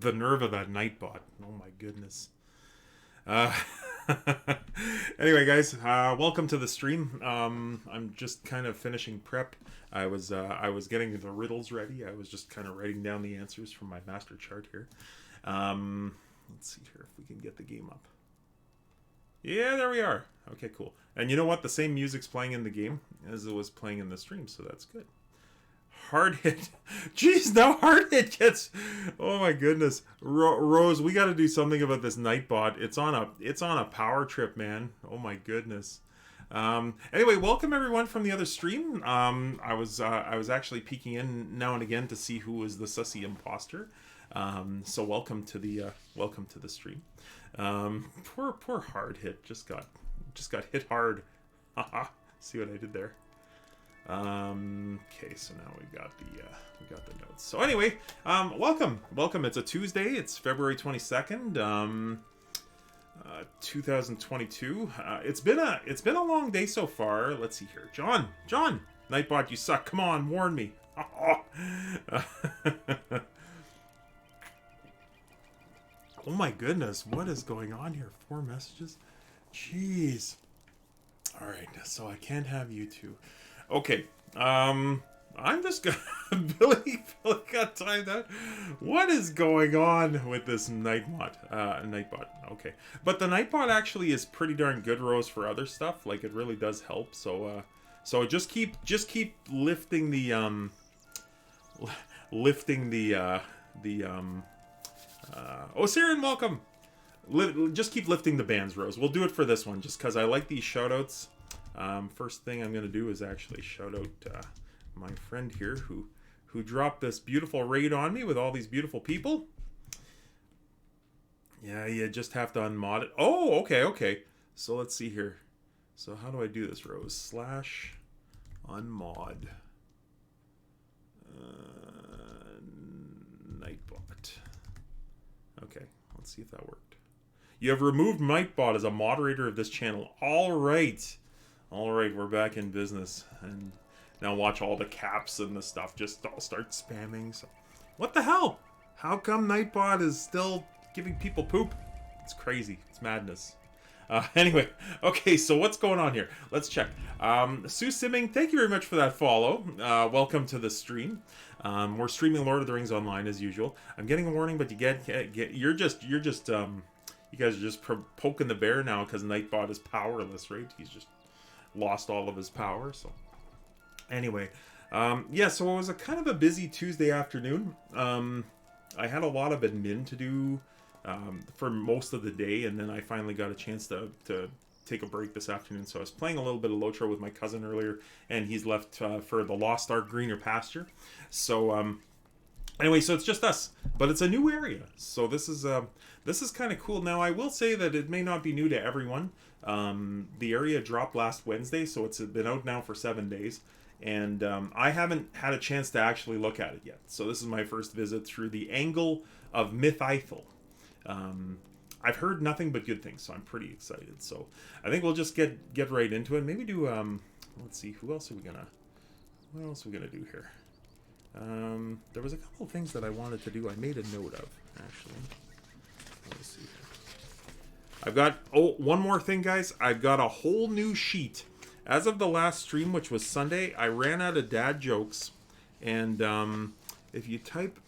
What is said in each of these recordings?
The nerve of that Nightbot. Oh my goodness. Uh, anyway, guys, welcome to the stream. I'm just kind of finishing prep. I was getting the riddles ready. I was just kind of writing down the answers from my master chart here. Let's see here if we can get the game up. Yeah, there we are. Okay, cool. And you know what? The same music's playing in the game as it was playing in the stream, so that's good. Hard hit. Jeez, now hard hit gets. Oh my goodness, Rose, we got to do something about this Nightbot. It's on a power trip, man. Oh my goodness. Anyway, welcome everyone from the other stream. I was actually peeking in now and again to see who was the sussy imposter. So welcome to the stream. Poor hard hit just got hit hard. Haha. See what I did there? Okay, so now we got the notes. So anyway, welcome. It's a Tuesday. It's February 22nd, 2022. It's been a long day so far. Let's see here. John, Nightbot, you suck. Come on, warn me. Oh my goodness, what is going on here? 4 messages? Jeez. Alright, so I can't have you two. Okay, I'm just gonna... Billy got timed out. What is going on with this Nightbot? Okay. But the Nightbot actually is pretty darn good, Rose, for other stuff. Like, it really does help, so just keep lifting the, Siren, welcome! Just keep lifting the bands, Rose. We'll do it for this one, just because I like these shoutouts. First thing I'm going to do is actually shout out my friend here who dropped this beautiful raid on me with all these beautiful people. Yeah, you just have to unmod it. Oh, okay. So let's see here. So how do I do this, Rose? / unmod. Nightbot. Okay, let's see if that worked. You have removed Nightbot as a moderator of this channel. All right, we're back in business, and now watch all the caps and the stuff just all start spamming. So, what the hell? How come Nightbot is still giving people poop? It's crazy. It's madness. Anyway, okay, so what's going on here? Let's check. Sue Simming, thank you very much for that follow. Welcome to the stream. We're streaming Lord of the Rings online as usual. I'm getting a warning, but you guys are just poking the bear now because Nightbot is powerless, right? He's just lost all of his power. So anyway, yeah, so it was a kind of a busy Tuesday afternoon. I had a lot of admin to do for most of the day, and then I finally got a chance to take a break this afternoon. So I was playing a little bit of Lotro with my cousin earlier, and he's left for the Lost Ark Greener Pasture. So anyway, so it's just us, but it's a new area, so this is kind of cool. Now I will say that it may not be new to everyone. The area dropped last Wednesday, so it's been out now for 7 days, and I haven't had a chance to actually look at it yet. So this is my first visit through the angle of Myth Ithel. I've heard nothing but good things, so I'm pretty excited. So I think we'll just get right into it. Maybe do let's see, what else are we gonna do here? There was a couple of things that I wanted to do. I made a note of, actually. Let's see here. I've got, one more thing, guys. I've got a whole new sheet. As of the last stream, which was Sunday, I ran out of dad jokes. And if you type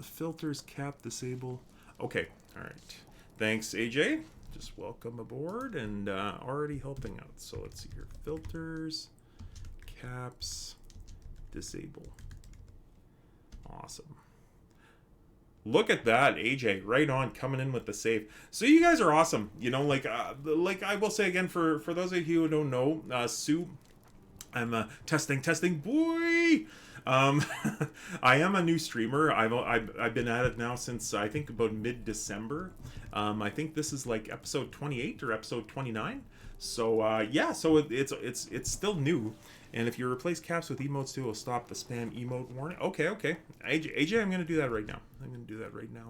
filters cap disable. Okay, all right. Thanks, AJ. Just welcome aboard and already helping out. So let's see here. Filters, caps, disable. Awesome. Look at that, AJ, right on, coming in with the save. So you guys are awesome. You know, like I will say again, for those of you who don't know, Sue, I'm testing, boy. I am a new streamer. I've been at it now since I think about mid-December. I think this is like episode 28 or episode 29. So yeah, so it's still new. And if you replace caps with emotes too, it'll stop the spam emote warning. Okay. AJ, I'm going to do that right now.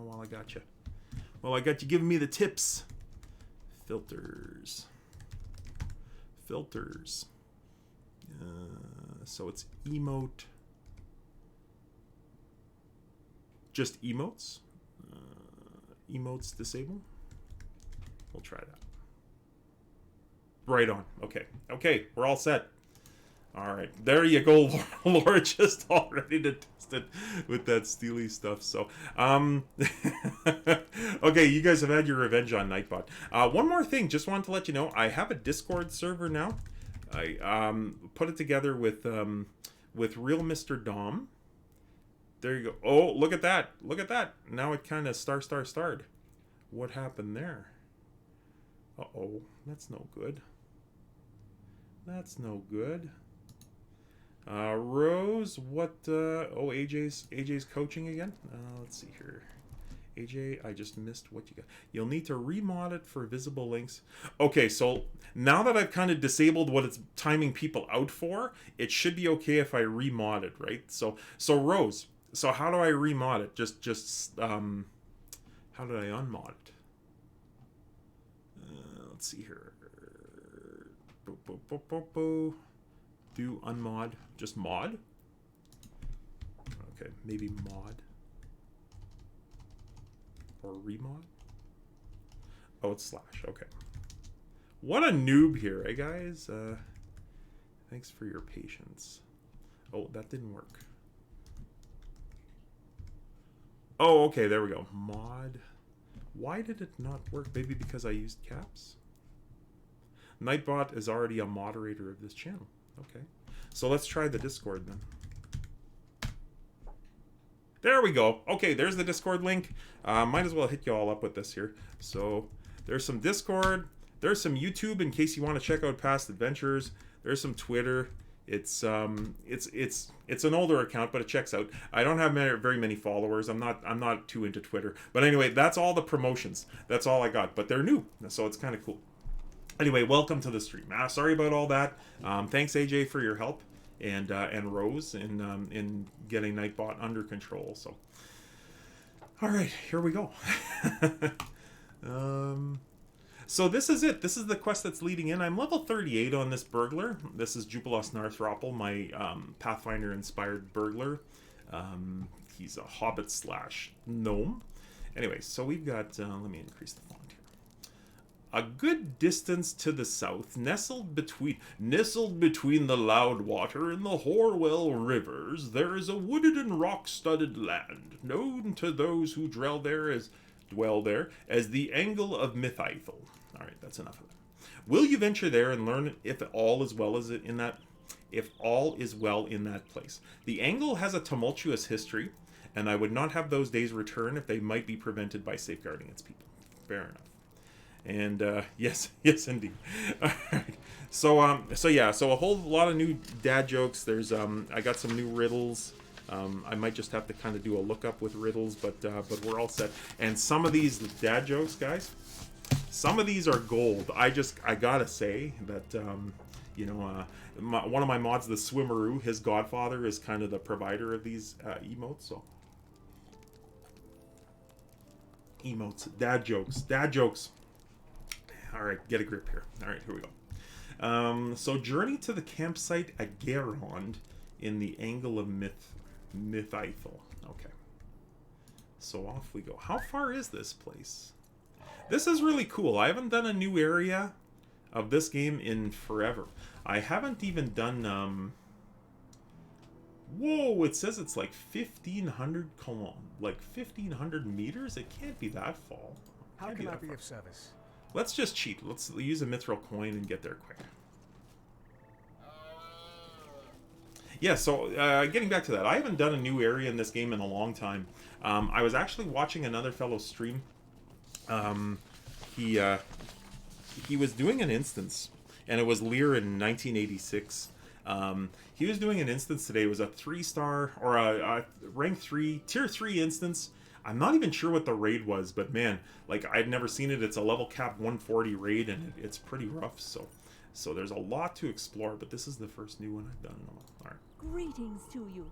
While I got you. Well, I got you giving me the tips. Filters. So it's emote. Just emotes. emotes disable? We'll try that. Right on. Okay. Okay, we're all set. All right. There you go, Laura. Just all ready to test it with that steely stuff. So, okay, you guys have had your revenge on Nightbot. One more thing. Just wanted to let you know, I have a Discord server now. I put it together with Real Mr. Dom. There you go. Oh, look at that. Look at that. Now it kind of starred. What happened there? Uh-oh. That's no good. That's no good. Rose, what, oh, AJ's coaching again? Let's see here. AJ, I just missed what you got. You'll need to remod it for visible links. Okay, so now that I've kind of disabled what it's timing people out for, it should be okay if I remod it, right? So Rose, so how do I remod it? How did I unmod it? Let's see here. Do unmod. Just mod? Okay, maybe mod. Or remod? Oh, it's slash. Okay. What a noob here, eh, guys? Thanks for your patience. Oh, that didn't work. Oh, okay, there we go. Mod. Why did it not work? Maybe because I used caps? Nightbot is already a moderator of this channel. Okay. So let's try the Discord then. There we go. Okay, there's the Discord link. Might as well hit you all up with this here. So there's some Discord. There's some YouTube in case you want to check out past adventures. There's some Twitter. It's an older account, but it checks out. I don't have very many followers. I'm not too into Twitter. But anyway, that's all the promotions. That's all I got. But they're new, so it's kind of cool. Anyway, welcome to the stream. Sorry about all that. Thanks AJ for your help, and Rose in getting Nightbot under control. So, all right, here we go. So this is it. This is the quest that's leading in. I'm level 38 on this Burglar. This is Jubilos Narthropple, my Pathfinder-inspired Burglar. He's a Hobbit / gnome. Anyway, so we've got... let me increase the font here. A good distance to the south, nestled between the Loudwater and the Horwell rivers, there is a wooded and rock-studded land, known to those who dwell there as the Angle of Mythithel. All right, that's enough of that. Will you venture there and learn if all is well in that place? The Angle has a tumultuous history, and I would not have those days return if they might be prevented by safeguarding its people. Fair enough. And yes, indeed. All right. So a whole lot of new dad jokes. There's I got some new riddles. I might just have to kind of do a lookup with riddles, but we're all set. And some of these dad jokes, guys, some of these are gold. I gotta say that one of my mods, the Swimmeroo, his godfather is kind of the provider of these emotes. So emotes, dad jokes. All right, get a grip here. All right, here we go. So journey to the campsite at Garond in the Angle of Mythithel. Okay. So off we go. How far is this place? This is really cool. I haven't done a new area of this game in forever. I haven't even done... Whoa, it says it's like 1,500 like 1,500 meters? It can't be that far. How can I be of service? Let's just cheat. Let's use a mithril coin and get there quick. Yeah, so getting back to that, I haven't done a new area in this game in a long time. I was actually watching another fellow stream. He was doing an instance, and it was Lear in 1986. He was doing an instance today. It was a 3-star, or a rank 3, tier 3 instance. I'm not even sure what the raid was, but man, like, I'd never seen it. It's a level cap 140 raid, and it's pretty rough, so there's a lot to explore, but this is the first new one I've done in a while. All right. Greetings to you.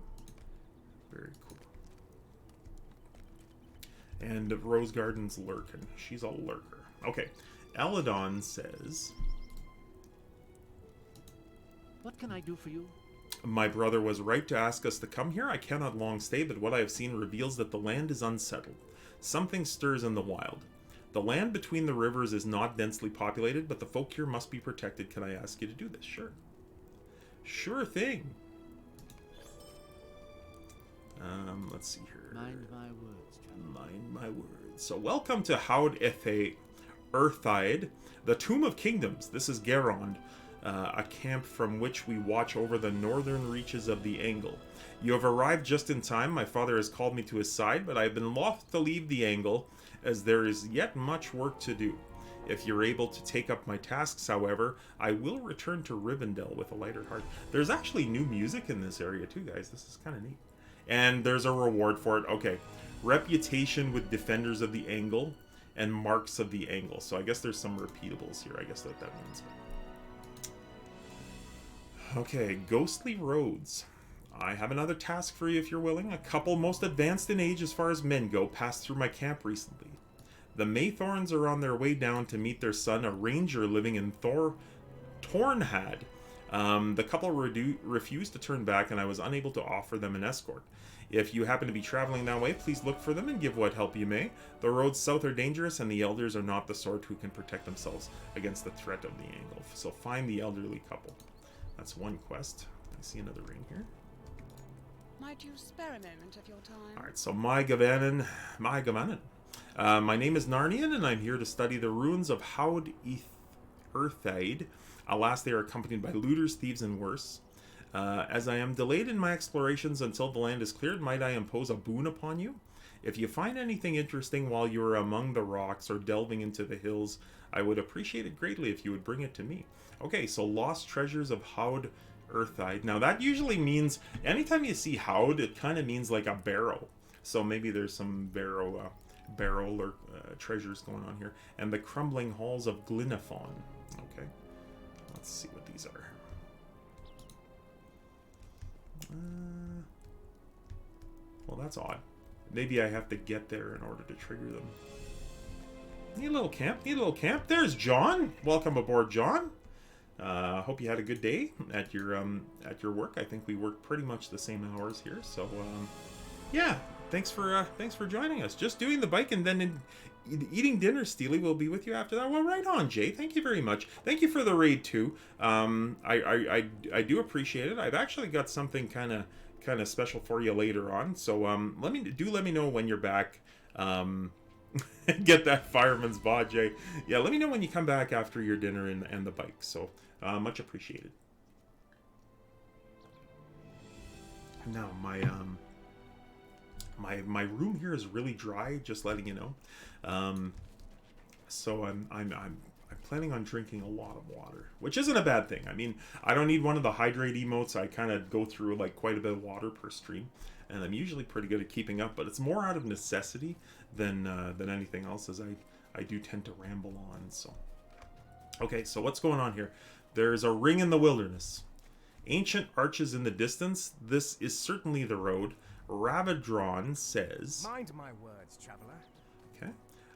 Very cool. And Rose Garden's lurking. She's a lurker. Okay. Eladon says... What can I do for you? My brother was right to ask us to come here. I cannot long stay, but what I have seen reveals that the land is unsettled. Something stirs in the wild. The land between the rivers is not densely populated, but the folk here must be protected. Can I ask you to do this? Sure. Sure thing. Let's see here. Mind my words, John. Mind my words. So welcome to Hobbit Earthide, the Tomb of Kingdoms. This is Garond, a camp from which we watch over the northern reaches of the Angle. You have arrived just in time. My father has called me to his side, but I have been loth to leave the Angle, as there is yet much work to do. If you're able to take up my tasks, however, I will return to Rivendell with a lighter heart. There's actually new music in this area too, guys. This is kind of neat. And there's a reward for it. Okay. Reputation with Defenders of the Angle and Marks of the Angle. So I guess there's some repeatables here. I guess what that means. Okay. Ghostly Roads. I have another task for you if you're willing. A couple most advanced in age as far as men go passed through my camp recently. The Maythorns are on their way down to meet their son, a ranger living in Tornhad. The couple refused to turn back, and I was unable to offer them an escort. If you happen to be traveling that way, please look for them and give what help you may. The roads south are dangerous, and the elders are not the sort who can protect themselves against the threat of the Angle. So find the elderly couple. That's one quest. I see another ring here. Might you spare a moment of your time? Alright, so my Gavanin. My name is Narnian, and I'm here to study the ruins of Hobbit Earthide. Alas, they are accompanied by looters, thieves, and worse. As I am delayed in my explorations until the land is cleared, might I impose a boon upon you? If you find anything interesting while you are among the rocks or delving into the hills, I would appreciate it greatly if you would bring it to me. Okay, so Lost Treasures of Hobbit Earthide. Now, that usually means, anytime you see Hobbit, it kind of means like a barrow. So maybe there's some barrel or treasures going on here. And the Crumbling Halls of Glynaphon. Okay. Let's see what these are. Well, that's odd. Maybe I have to get there in order to trigger them. Need a little camp. Need a little camp. There's John. Welcome aboard, John. Hope you had a good day at your work. I think we work pretty much the same hours here. So, yeah. Thanks for joining us. Just doing the bike and then eating dinner. Steely will be with you after that. Well, right on, Jay. Thank you very much. Thank you for the raid too. I do appreciate it. I've actually got something kind of special for you later on. So let me know when you're back. Get that fireman's bod, Jay. Yeah, let me know when you come back after your dinner and the bike. So much appreciated. Now my room here is really dry, just letting you know. So I'm planning on drinking a lot of water, which isn't a bad thing. I mean, I don't need one of the hydrate emotes. I kind of go through like quite a bit of water per stream, and I'm usually pretty good at keeping up. But it's more out of necessity than anything else, as I do tend to ramble on. So, okay, so what's going on here? There's a ring in the wilderness. Ancient arches in the distance. This is certainly the road. Ravadron says... Mind my words, traveler. Okay.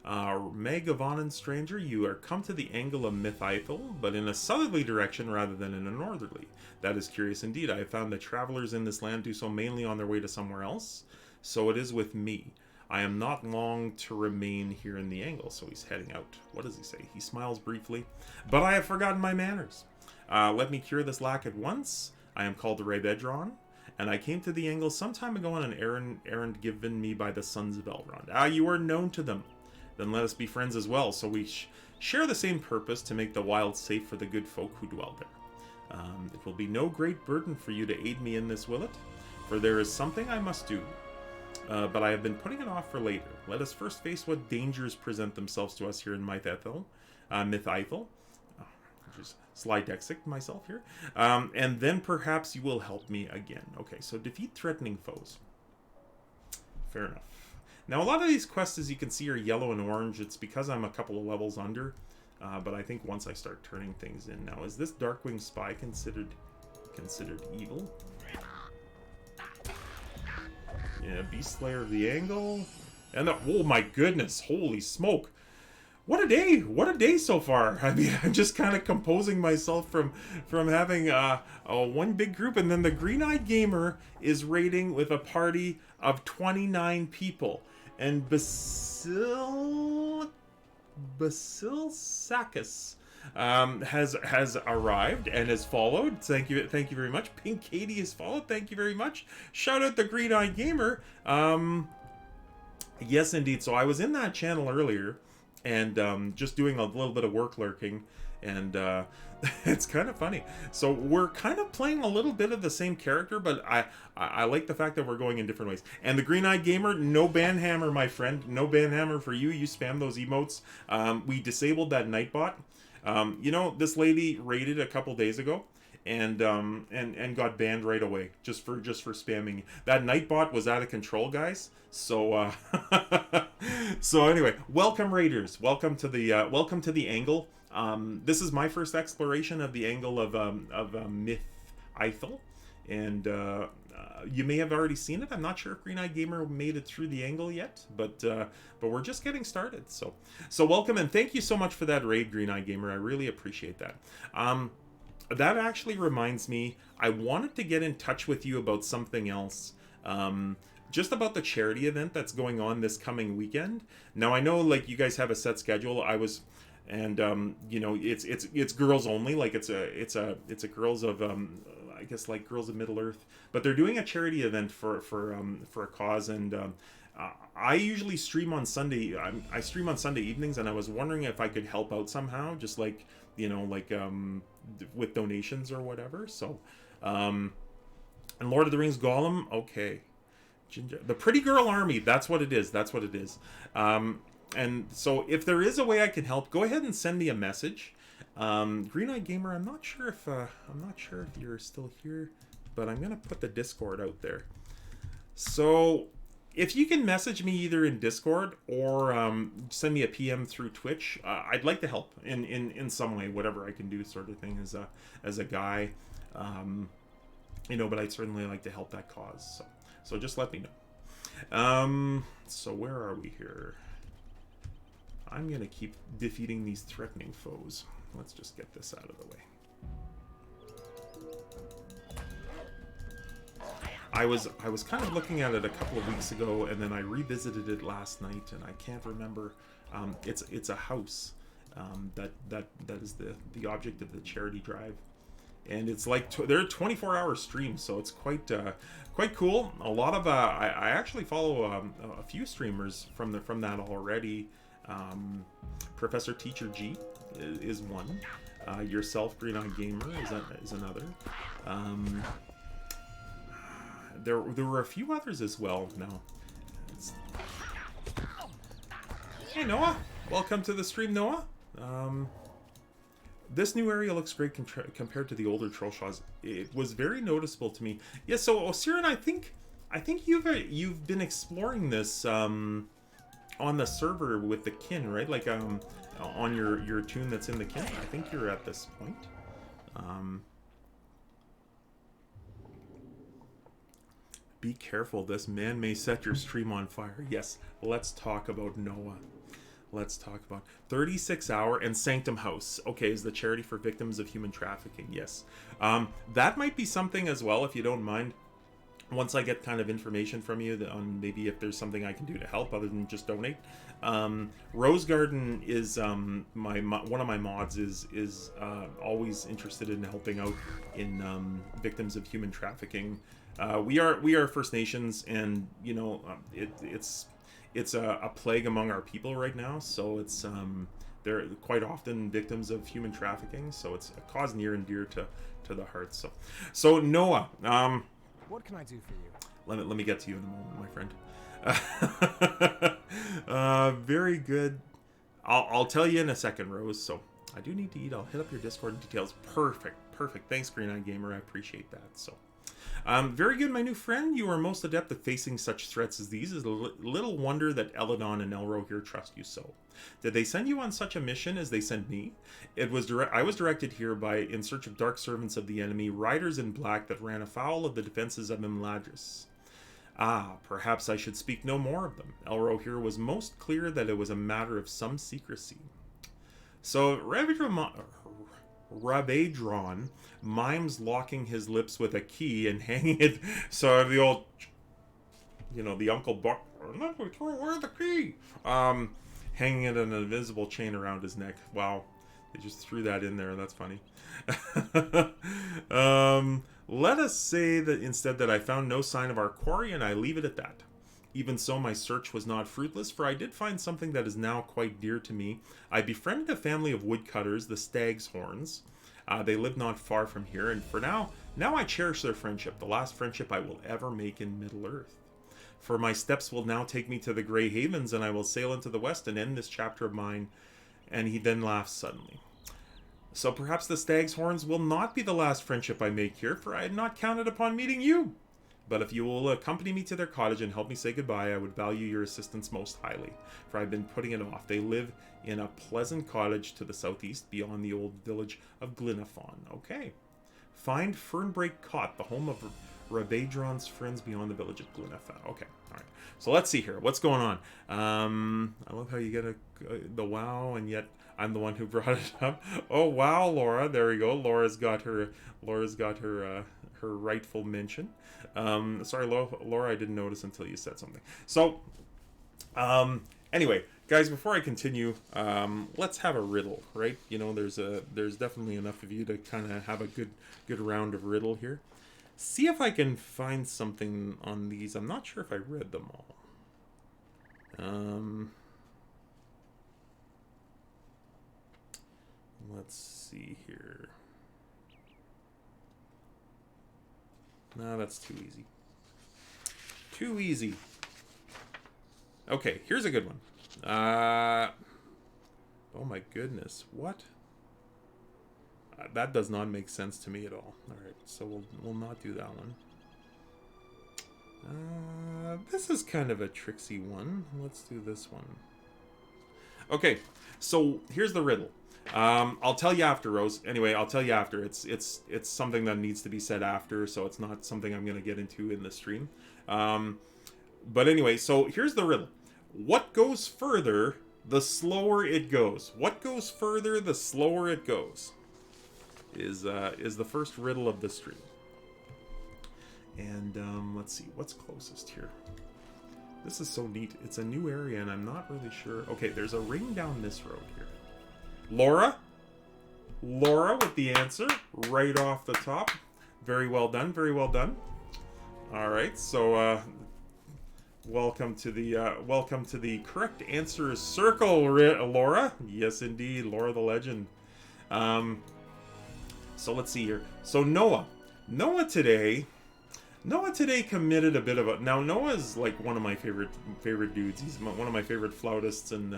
Megavonin stranger, you are come to the Angle of Mythithel, but in a southerly direction rather than in a northerly. That is curious indeed. I have found that travelers in this land do so mainly on their way to somewhere else. So it is with me. I am not long to remain here in the Angle, so he's heading out. What does he say? He smiles briefly. But I have forgotten my manners. Let me cure this lack at once. I am called Ravadron, and I came to the Angle some time ago on an errand given me by the sons of Elrond. Ah, you are known to them. Then let us be friends as well, so we share the same purpose to make the wild safe for the good folk who dwell there. It will be no great burden for you to aid me in this, will it? For there is something I must do. But I have been putting it off for later. Let us first face what dangers present themselves to us here in Mythithel. Just slide dexic myself here. And then perhaps you will help me again. Okay, so defeat threatening foes. Fair enough. Now, a lot of these quests, as you can see, are yellow and orange. It's because I'm a couple of levels under. But I think once I start turning things in now, is this Darkwing Spy considered evil? Yeah, Beast Slayer of the Angle. And oh my goodness, holy smoke. What a day! What a day so far! I mean, I'm just kind of composing myself from having one big group, and then the Green-Eyed Gamer is raiding with a party of 29 people. and Basil Sakis has arrived and has followed. Thank you very much. Pink Katie has followed. Thank you very much. Shout out the Green Eye Gamer. Yes, indeed. So I was in that channel earlier, and just doing a little bit of work lurking, and it's kind of funny. So we're kind of playing a little bit of the same character, but I like the fact that we're going in different ways. And the Green Eye Gamer, no banhammer, my friend. No banhammer for you. You spam those emotes. We disabled that Nightbot. You know, this lady raided a couple days ago, and got banned right away just for spamming. That Nightbot was out of control, guys. So so anyway, welcome raiders. Welcome to the angle. This is my first exploration of the angle of Myth Eiffel, and you may have already seen it. I'm not sure if Green Eye Gamer made it through the angle yet, but we're just getting started. So welcome, and thank you so much for that raid, Green Eye Gamer. I really appreciate that. That actually reminds me, I wanted to get in touch with you about something else. Just about the charity event that's going on this coming weekend. Now I know, like, you guys have a set schedule. You know, it's girls only. Like it's a girls of I guess like Girls of Middle Earth, but they're doing a charity event for a cause, and I usually stream on Sunday. I stream on Sunday evenings, and I was wondering if I could help out somehow, just like, you know, like with donations or whatever. So and Lord of the Rings Gollum, okay. The Pretty Girl Army, that's what it is. And so if there is a way I can help, go ahead and send me a message. Green Eye Gamer, I'm not sure if you're still here, but I'm gonna put the Discord out there. So if you can message me either in Discord or send me a PM through Twitch, I'd like to help in some way, whatever I can do, sort of thing, as a guy. You know, but I'd certainly like to help that cause. So just let me know. So where are we here? I'm gonna keep defeating these threatening foes. Let's just get this out of the way. I was kind of looking at it a couple of weeks ago, and then I revisited it last night, and I can't remember. It's a house that is the object of the charity drive. And it's like they're 24-hour streams, so it's quite cool. A lot of I actually follow a few streamers from that already. Professor Teacher G is one. Yourself, Green Eye Gamer, is another. There were a few others as well. Now, hey Noah, welcome to the stream, Noah. This new area looks great compared to the older troll shots. It was very noticeable to me. Yeah, so Osirin, I think you've been exploring this on the server with the kin, right? Like on your tune that's in the kin. I think you're at this point. Be careful, this man may set your stream on fire. Yes, let's talk about Noah. Let's talk about 36 Hour and Sanctum House. Okay, is the charity for victims of human trafficking. Yes. That might be something as well, if you don't mind. Once I get kind of information from you on maybe if there's something I can do to help other than just donate. Rose Garden is one of my mods is always interested in helping out in victims of human trafficking. We are First Nations, and you know it's a plague among our people right now, so it's they're quite often victims of human trafficking, so it's a cause near and dear to the heart. So Noah, what can I do for you? Let me get to you in a moment, my friend. Very good. I'll tell you in a second, Rose. So I do need to eat. I'll hit up your Discord details. Perfect. Thanks, Green Eye Gamer. I appreciate that. So. Very good, my new friend. You are most adept at facing such threats as these. Is little wonder that Eladon and Elro here trust you so. Did they send you on such a mission as they sent me? I was directed here by in search of dark servants of the enemy, riders in black that ran afoul of the defenses of Imladris. Perhaps I should speak no more of them. Elro here was most clear that it was a matter of some secrecy. So Ravadron mimes locking his lips with a key and hanging it. So the old, you know, the Uncle Buck Where's the key? Hanging it an invisible chain around his neck. Wow. They just threw that in there. That's funny. Let us say that instead that I found no sign of our quarry, and I leave it at that. Even so, my search was not fruitless, for I did find something that is now quite dear to me. I befriended a family of woodcutters, the Stag's Horns. They live not far from here, and for now I cherish their friendship, the last friendship I will ever make in Middle-earth. For my steps will now take me to the Grey Havens, and I will sail into the west and end this chapter of mine. And he then laughs suddenly. So perhaps the Stag's Horns will not be the last friendship I make here, for I had not counted upon meeting you. But if you will accompany me to their cottage and help me say goodbye, I would value your assistance most highly, for I've been putting it off. They live in a pleasant cottage to the southeast, beyond the old village of Glynaphon. Okay. Find Fernbreak Cot, the home of Rabadron's friends beyond the village of Glynaphon. Okay, alright. So let's see here. What's going on? I love how you get the wow, and yet I'm the one who brought it up. Oh, wow, Laura. There we go. Laura's got her rightful mention. Sorry, Laura, I didn't notice until you said something. So, anyway, guys, before I continue, let's have a riddle, right? You know, there's definitely enough of you to kind of have a good round of riddle here. See if I can find something on these. I'm not sure if I read them all. Let's see here. No, that's too easy. Too easy. Okay, here's a good one. Oh my goodness, what? That does not make sense to me at all. Alright, so we'll not do that one. This is kind of a tricksy one. Let's do this one. Okay, so here's the riddle. I'll tell you after, Rose. Anyway, I'll tell you after. It's something that needs to be said after, so it's not something I'm going to get into in the stream. But anyway, so here's the riddle. What goes further, the slower it goes? What goes further, the slower it goes? Is the first riddle of the stream. And let's see, what's closest here? This is so neat. It's a new area, and I'm not really sure. Okay, there's a ring down this road here. Laura with the answer right off the top. Very well done, very well done. All right, so welcome to the correct answer circle, Laura. Yes, indeed, Laura the legend. So let's see here. So Noah today committed a bit of a. Now Noah's like one of my favorite dudes. He's one of my favorite flautists, and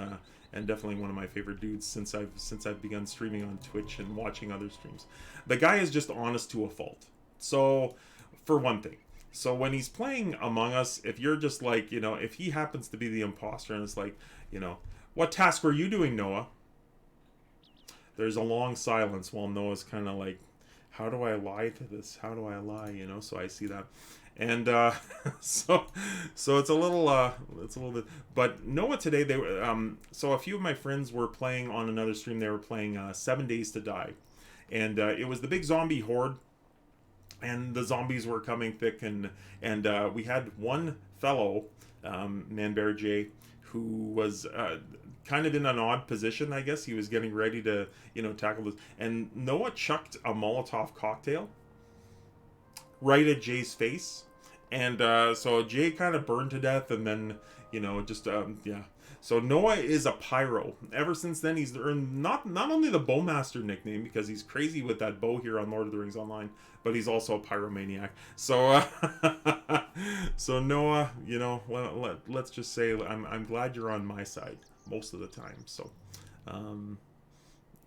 definitely one of my favorite dudes since I've begun streaming on Twitch and watching other streams. The guy is just honest to a fault. So, for one thing, so when he's playing Among Us, if you're just like, you know, if he happens to be the imposter and it's like, you know, what task were you doing, Noah? There's a long silence while Noah's kind of like, how do I lie to this? How do I lie? You know, so I see that. And so it's a little bit. But Noah today, they were so a few of my friends were playing on another stream. They were playing 7 Days to Die, and it was the big zombie horde, and the zombies were coming thick, and we had one fellow, Manbear J, who was kind of in an odd position. I guess he was getting ready to, you know, tackle this, and Noah chucked a Molotov cocktail right at Jay's face. And so Jay kind of burned to death, and then, you know, just, yeah. So Noah is a pyro. Ever since then, he's earned not only the Bowmaster nickname, because he's crazy with that bow here on Lord of the Rings Online, but he's also a pyromaniac. So, so Noah, you know, let's just say I'm glad you're on my side most of the time. So,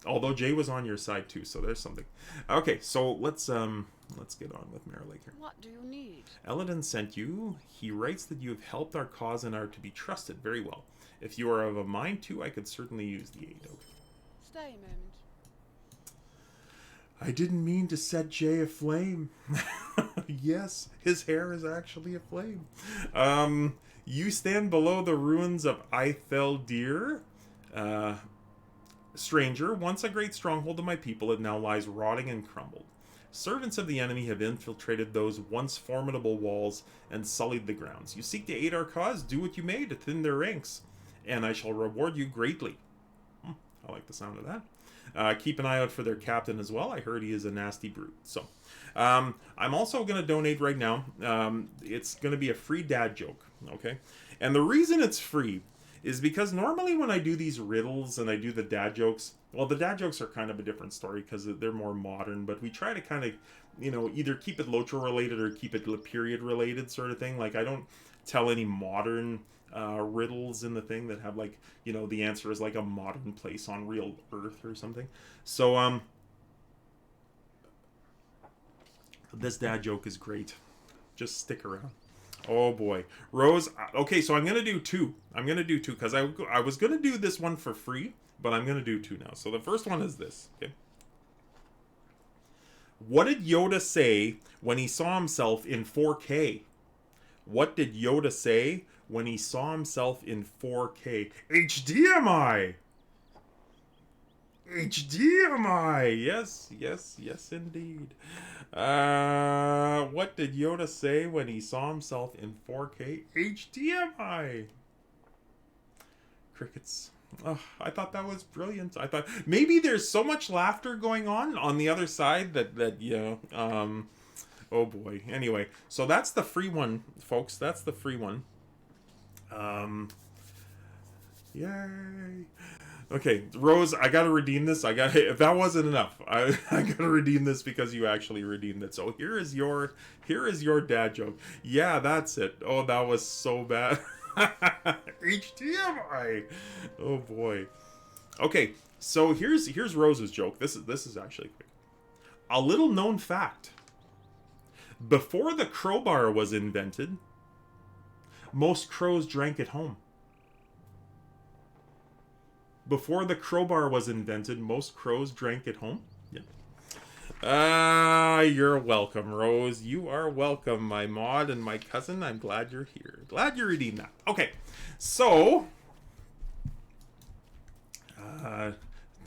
although Jay was on your side too, so there's something. Okay, so let's get on with Merrill here. What do you need? Eladin sent you. He writes that you have helped our cause and are to be trusted very well. If you are of a mind to, I could certainly use the aid. Okay. Stay a moment. I didn't mean to set Jay aflame. Yes, his hair is actually aflame. You stand below the ruins of Eithel-dir. Stranger, once a great stronghold of my people, it now lies rotting and crumbled. Servants of the enemy have infiltrated those once formidable walls and sullied the grounds. You seek to aid our cause, do what you may to thin their ranks, and I shall reward you greatly. I like the sound of that. Keep an eye out for their captain as well. I heard he is a nasty brute. So, I'm also going to donate right now. It's going to be a free dad joke, okay? And the reason it's free is because normally when I do these riddles and I do the dad jokes, well, the dad jokes are kind of a different story because they're more modern, but we try to kind of, you know, either keep it Lotra related or keep it period related sort of thing. Like, I don't tell any modern riddles in the thing that have, like, you know, the answer is like a modern place on real Earth or something. So, this dad joke is great. Just stick around. Oh boy. Rose, okay, so I'm going to do two. I'm going to do two because I was going to do this one for free, but I'm going to do two now. So the first one is this, okay? What did Yoda say when he saw himself in 4K? What did Yoda say when he saw himself in 4K? HDMI! HDMI! Yes, yes, yes indeed. What did Yoda say when he saw himself in 4K? HDMI! Crickets. Oh, I thought that was brilliant. I thought maybe there's so much laughter going on the other side that you know, oh boy. Anyway, so that's the free one, folks. That's the free one. Yay. Okay, Rose, I gotta redeem this. If that wasn't enough, I gotta redeem this because you actually redeemed it. So here is your dad joke. Yeah, that's it. Oh, that was so bad. HDMI. Oh boy. Okay, so here's Rose's joke. This is actually quick. A little known fact. Before the crowbar was invented, most crows drank at home. Before the crowbar was invented, most crows drank at home. Yeah. You're welcome, Rose. You are welcome, my mod and my cousin. I'm glad you're here. Glad you redeemed that. Okay, so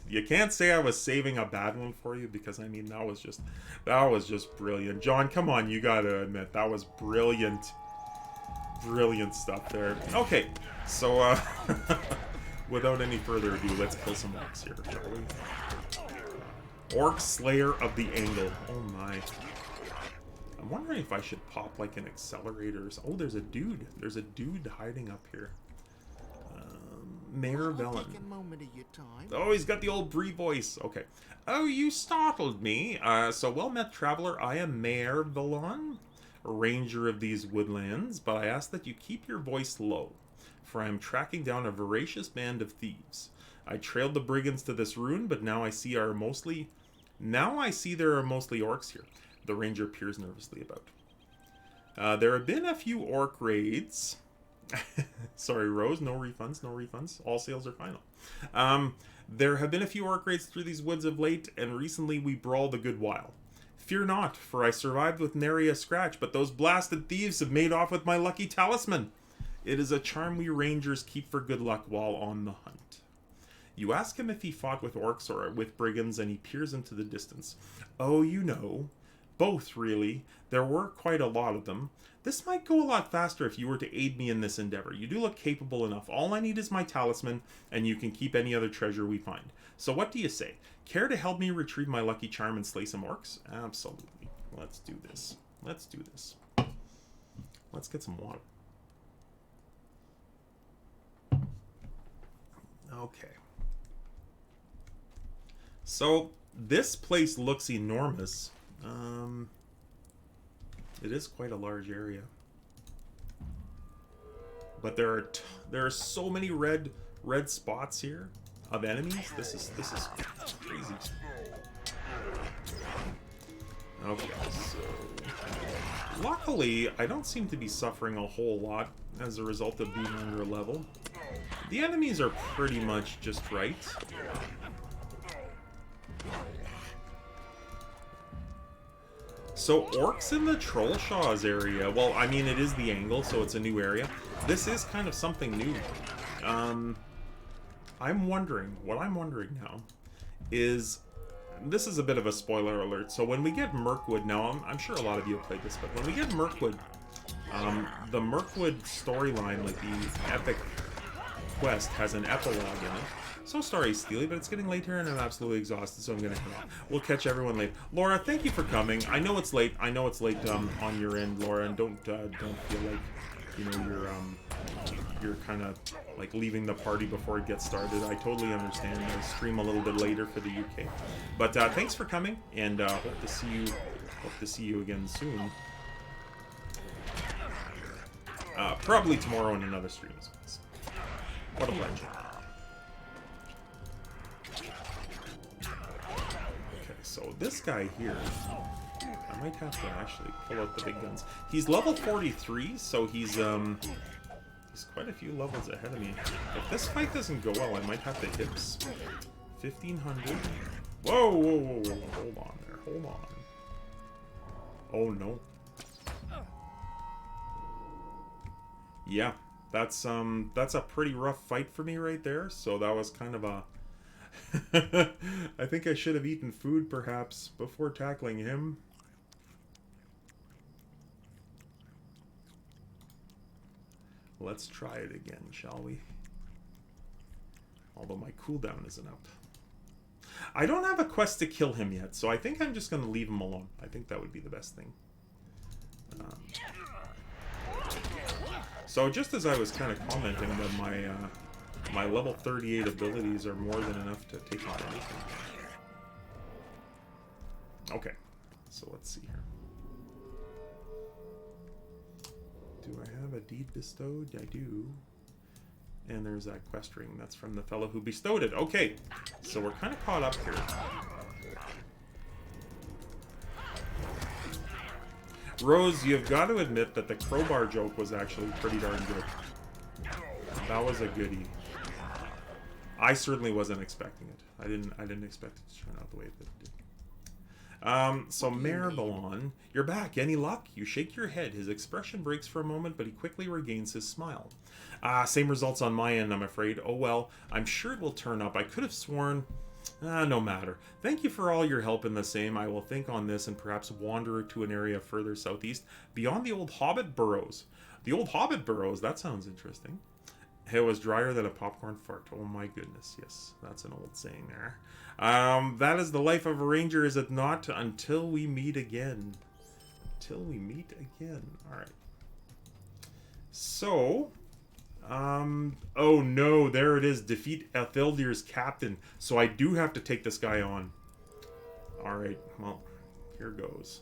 you can't say I was saving a bad one for you because I mean that was just brilliant. John, come on, you gotta admit that was brilliant. Brilliant stuff there. Okay, so without any further ado, let's kill some orcs here, shall we? Orc Slayer of the Angle. Oh my. I'm wondering if I should pop like an accelerator. Oh, there's a dude. There's a dude hiding up here. Mayor Velen. Oh, he's got the old Bree voice. Okay. Oh, you startled me. So well met, traveler. I am Mayor Velen, ranger of these woodlands, but I ask that you keep your voice low, for I am tracking down a voracious band of thieves. I trailed the brigands to this ruin, but now I see there are mostly orcs here. The ranger peers nervously about. There have been a few orc raids. Sorry, Rose, no refunds, no refunds. All sales are final. There have been a few orc raids through these woods of late, and recently we brawled a good while. Fear not, for I survived with nary a scratch, but those blasted thieves have made off with my lucky talisman. It is a charm we rangers keep for good luck while on the hunt. You ask him if he fought with orcs or with brigands, and he peers into the distance. Oh, you know. Both, really. There were quite a lot of them. This might go a lot faster if you were to aid me in this endeavor. You do look capable enough. All I need is my talisman, and you can keep any other treasure we find. So what do you say? Care to help me retrieve my lucky charm and slay some orcs? Absolutely. Let's do this. Let's do this. Let's get some water. Okay. So, this place looks enormous. It is quite a large area. But there are so many red spots here of enemies. This is crazy. Okay, so luckily I don't seem to be suffering a whole lot as a result of being under level. The enemies are pretty much just right. So orcs in the Trollshaws area, well, I mean, it is the Angle, so it's a new area. This is kind of something new. What I'm wondering now is, this is a bit of a spoiler alert. So when we get Mirkwood, now I'm sure a lot of you have played this, but when we get Mirkwood, the Mirkwood storyline, like the epic quest, has an epilogue in it. So sorry, Steely, but it's getting late here and I'm absolutely exhausted, so I'm gonna head off. We'll catch everyone later. Laura, thank you for coming. I know it's late. I know it's late on your end, Laura, and don't feel like, you know, you're kind of like leaving the party before it gets started. I totally understand. I stream a little bit later for the UK, but thanks for coming, and hope to see you again soon. Probably tomorrow in another stream as well. What a legend. Okay, so this guy here, I might have to actually pull out the big guns. He's level 43, so he's quite a few levels ahead of me. If this fight doesn't go well, I might have to hips. 1500. Whoa, whoa, whoa, whoa, hold on there, hold on. Oh no. Yeah, that's a pretty rough fight for me right there. So that was kind of a I think I should have eaten food perhaps before tackling him. Let's try it again, shall we? Although my cooldown isn't up. I don't have a quest to kill him yet, so I think I'm just going to leave him alone. I think that would be the best thing. So just as I was kind of commenting that my level 38 abilities are more than enough to take on anything. Okay, so let's see here. Do I have a deed bestowed? I do. And there's that quest ring. That's from the fellow who bestowed it. Okay, so we're kind of caught up here. Rose, you've got to admit that the crowbar joke was actually pretty darn good. That was a goodie. I certainly wasn't expecting it. I didn't expect it to turn out the way it did. So Maribelon, you're back. Any luck? You shake your head. His expression breaks for a moment, but he quickly regains his smile. Same results on my end, I'm afraid. Oh well, I'm sure it will turn up. I could have sworn... no matter. Thank you for all your help in the same. I will think on this and perhaps wander to an area further southeast, beyond the old Hobbit burrows. The old Hobbit burrows, that sounds interesting. It was drier than a popcorn fart. Oh my goodness, yes, that's an old saying there. That is the life of a ranger, is it not? Until we meet again. Until we meet again. Alright. So... oh no, there it is. Defeat Etheldir's captain. So I do have to take this guy on. Alright, well, here goes.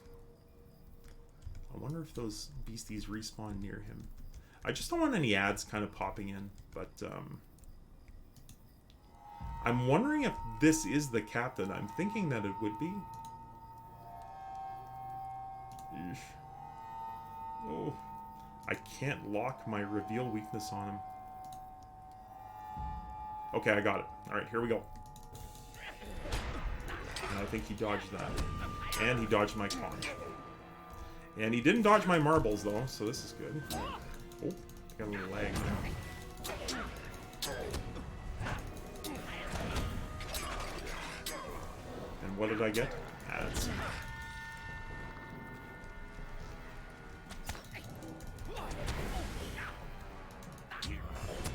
I wonder if those beasties respawn near him. I just don't want any ads kind of popping in, but, I'm wondering if this is the captain. I'm thinking that it would be. Eesh. Oh. I can't lock my reveal weakness on him. Okay, I got it. Alright, here we go. And I think he dodged that. And he dodged my conch. And he didn't dodge my marbles, though, so this is good. Oh, got a little lag there. And what did I get? Ads.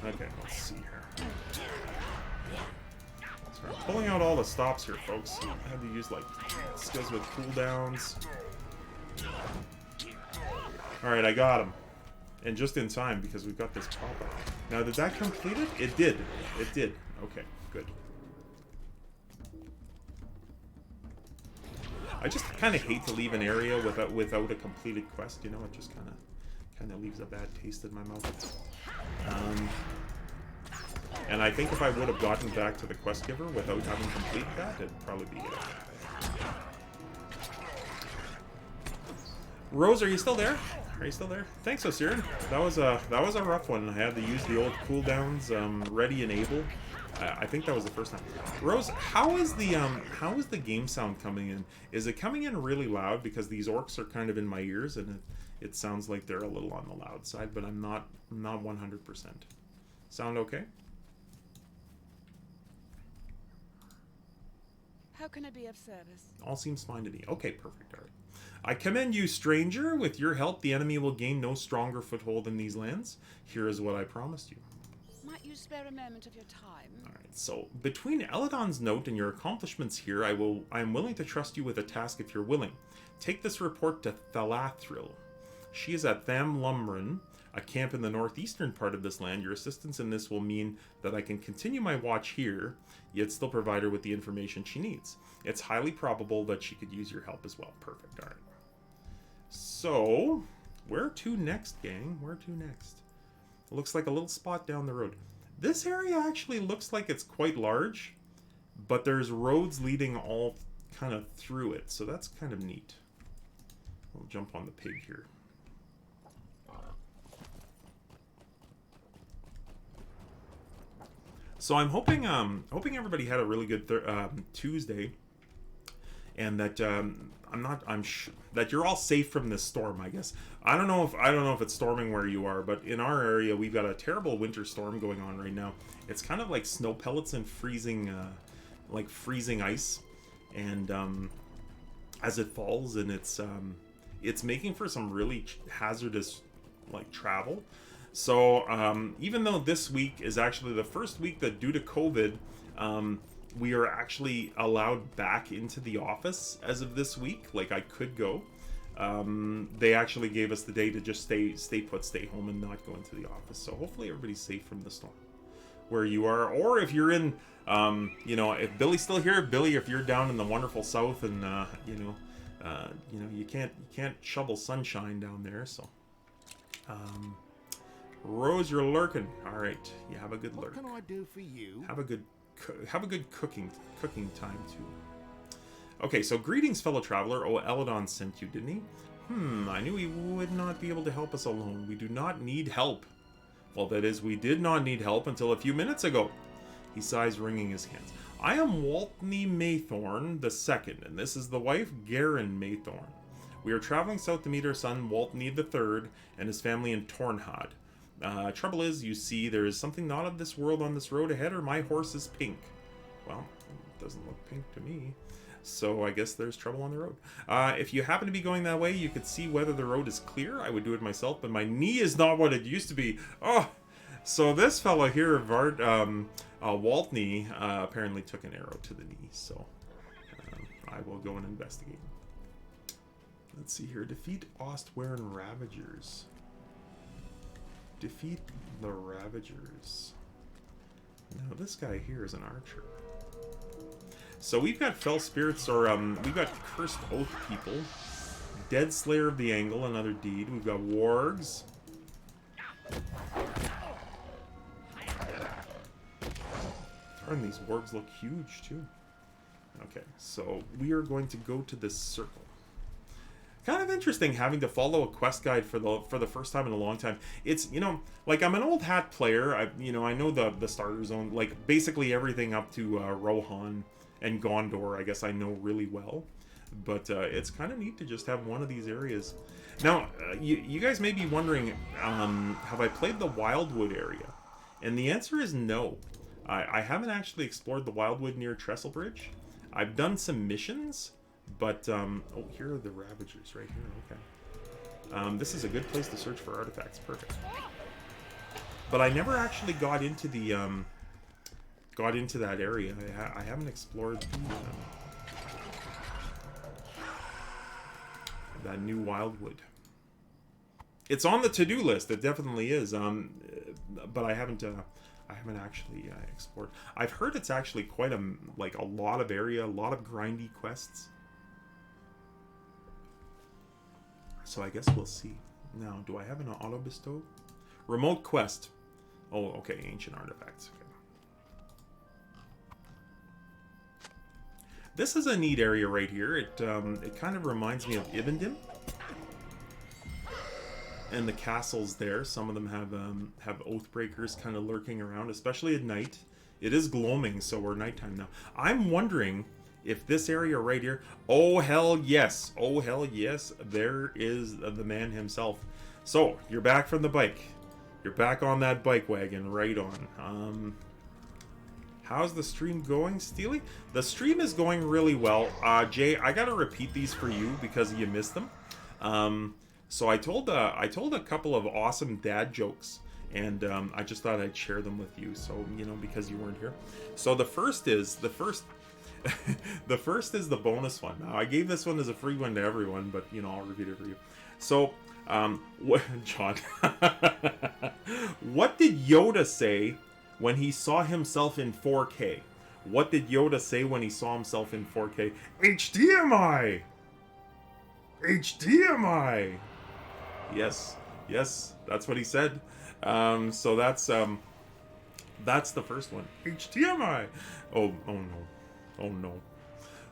Okay, let's see here. So I'm pulling out all the stops here, folks. I had to use, like, skills with cooldowns. Alright, I got him. And just in time, because we've got this pop-up. Now, did that complete it? It did. It did. Okay, good. I just kind of hate to leave an area without a completed quest, you know? It just kind of leaves a bad taste in my mouth. And I think if I would have gotten back to the quest giver without having completed that, it'd probably be it. Rose, are you still there? Are you still there? Thanks, Osirin. That was a rough one. I had to use the old cooldowns, ready and able. I think that was the first time. Rose, how is the game sound coming in? Is it coming in really loud? Because these orcs are kind of in my ears, and it sounds like they're a little on the loud side, but I'm not 100%. Sound okay? How can I be of service? All seems fine to me. Okay, perfect. All right. I commend you, stranger. With your help, the enemy will gain no stronger foothold in these lands. Here is what I promised you. Might you spare a moment of your time? All right. So, between Eladon's note and your accomplishments here, I am willing to trust you with a task if you're willing. Take this report to Thalathril. She is at Thamlumran, a camp in the northeastern part of this land. Your assistance in this will mean that I can continue my watch here, yet still provide her with the information she needs. It's highly probable that she could use your help as well. Perfect. All right. So, where to next, gang? Where to next? It looks like a little spot down the road. This area actually looks like it's quite large, but there's roads leading all kind of through it, so that's kind of neat. We'll jump on the pig here. So I'm hoping everybody had a really good Tuesday, and that that you're all safe from this storm. I guess I don't know if it's storming where you are, but in our area we've got a terrible winter storm going on right now. It's kind of like snow pellets and freezing ice, and as it falls, and it's making for some really hazardous travel. So even though this week is actually the first week that, due to COVID, we are actually allowed back into the office as of this week. Like, I could go. They actually gave us the day to just stay put, stay home, and not go into the office. So hopefully everybody's safe from the storm where you are. Or if you're in, if Billy's still here, Billy, if you're down in the wonderful south, and you can't shovel sunshine down there. So. Rose, you're lurking. All right, you have a good lurk. What can I do for you? Have a good cooking time too. Okay, so greetings, fellow traveler. Oh, Eladon sent you, didn't he? I knew he would not be able to help us alone. We do not need help. Well, that is, we did not need help until a few minutes ago. He sighs, wringing his hands. I am Waltney Maythorn II, and this is the wife, Garen Maythorn. We are traveling south to meet our son, Waltney III, and his family in Tornhad. Trouble is, you see, there is something not of this world on this road ahead, or my horse is pink. Well, it doesn't look pink to me. So I guess there's trouble on the road. If you happen to be going that way, you could see whether the road is clear. I would do it myself, but my knee is not what it used to be. Oh, so this fellow here, Waltney, apparently took an arrow to the knee. So I will go and investigate. Let's see here. Defeat Ostwerin Ravagers. Defeat the Ravagers. Now this guy here is an archer. So we've got Fell Spirits, or we've got Cursed Oath People, Dead Slayer of the Angle, another deed. We've got Wargs. Darn, these Wargs look huge too. Okay, so we are going to go to this circle. Kind of interesting having to follow a quest guide for the first time in a long time. It's, like, I'm an old hat player. I know the starter zone, like basically everything up to Rohan and Gondor. I guess I know really well, but it's kind of neat to just have one of these areas. Now, you guys may be wondering, have I played the Wildwood area? And the answer is no. I haven't actually explored the Wildwood near Trestlebridge. I've done some missions. But, oh, here are the Ravagers right here, okay. This is a good place to search for artifacts, perfect. But I never actually got into that area. I haven't explored that new Wildwood. It's on the to-do list, it definitely is, but I haven't actually explored. I've heard it's actually quite a lot of area, a lot of grindy quests. So I guess we'll see. Now, do I have an auto bestow? Remote quest. Oh, okay. Ancient artifacts. Okay. This is a neat area right here. It kind of reminds me of Ibendim. And the castles there. Some of them have Oathbreakers kind of lurking around, especially at night. It is gloaming, so we're nighttime now. I'm wondering if this area right here... Oh, hell yes. Oh, hell yes. There is the man himself. So, you're back from the bike. You're back on that bike wagon. Right on. How's the stream going, Steely? The stream is going really well. Jay, I gotta repeat these for you because you missed them. So I told a couple of awesome dad jokes, and I just thought I'd share them with you. So because you weren't here. So the first is the bonus one. Now I gave this one as a free one to everyone, but I'll repeat it for you. So John, what did Yoda say when he saw himself in 4K? What did Yoda say when he saw himself in 4K? HDMI! HDMI! Yes, that's what he said. So that's the first one. HDMI! Oh no.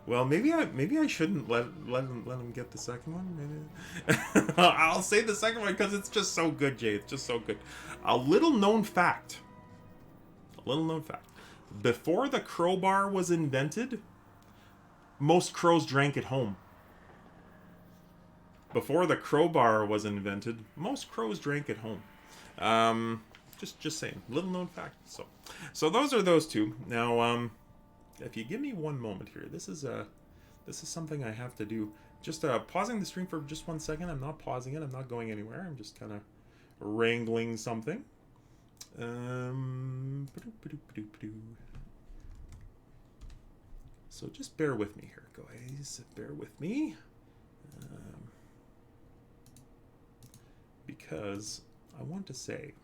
Well, maybe I shouldn't let him get the second one. Maybe I'll say the second one because it's just so good, Jay. It's just so good. A little known fact. Before the crowbar was invented, most crows drank at home. Before the crowbar was invented, most crows drank at home. Just saying. Little known fact. So those are those two. Now, if you give me one moment here, this is something I have to do. Just pausing the stream for just 1 second. I'm not pausing it. I'm not going anywhere. I'm just kind of wrangling something. So just bear with me here, guys. Bear with me. Because I want to say...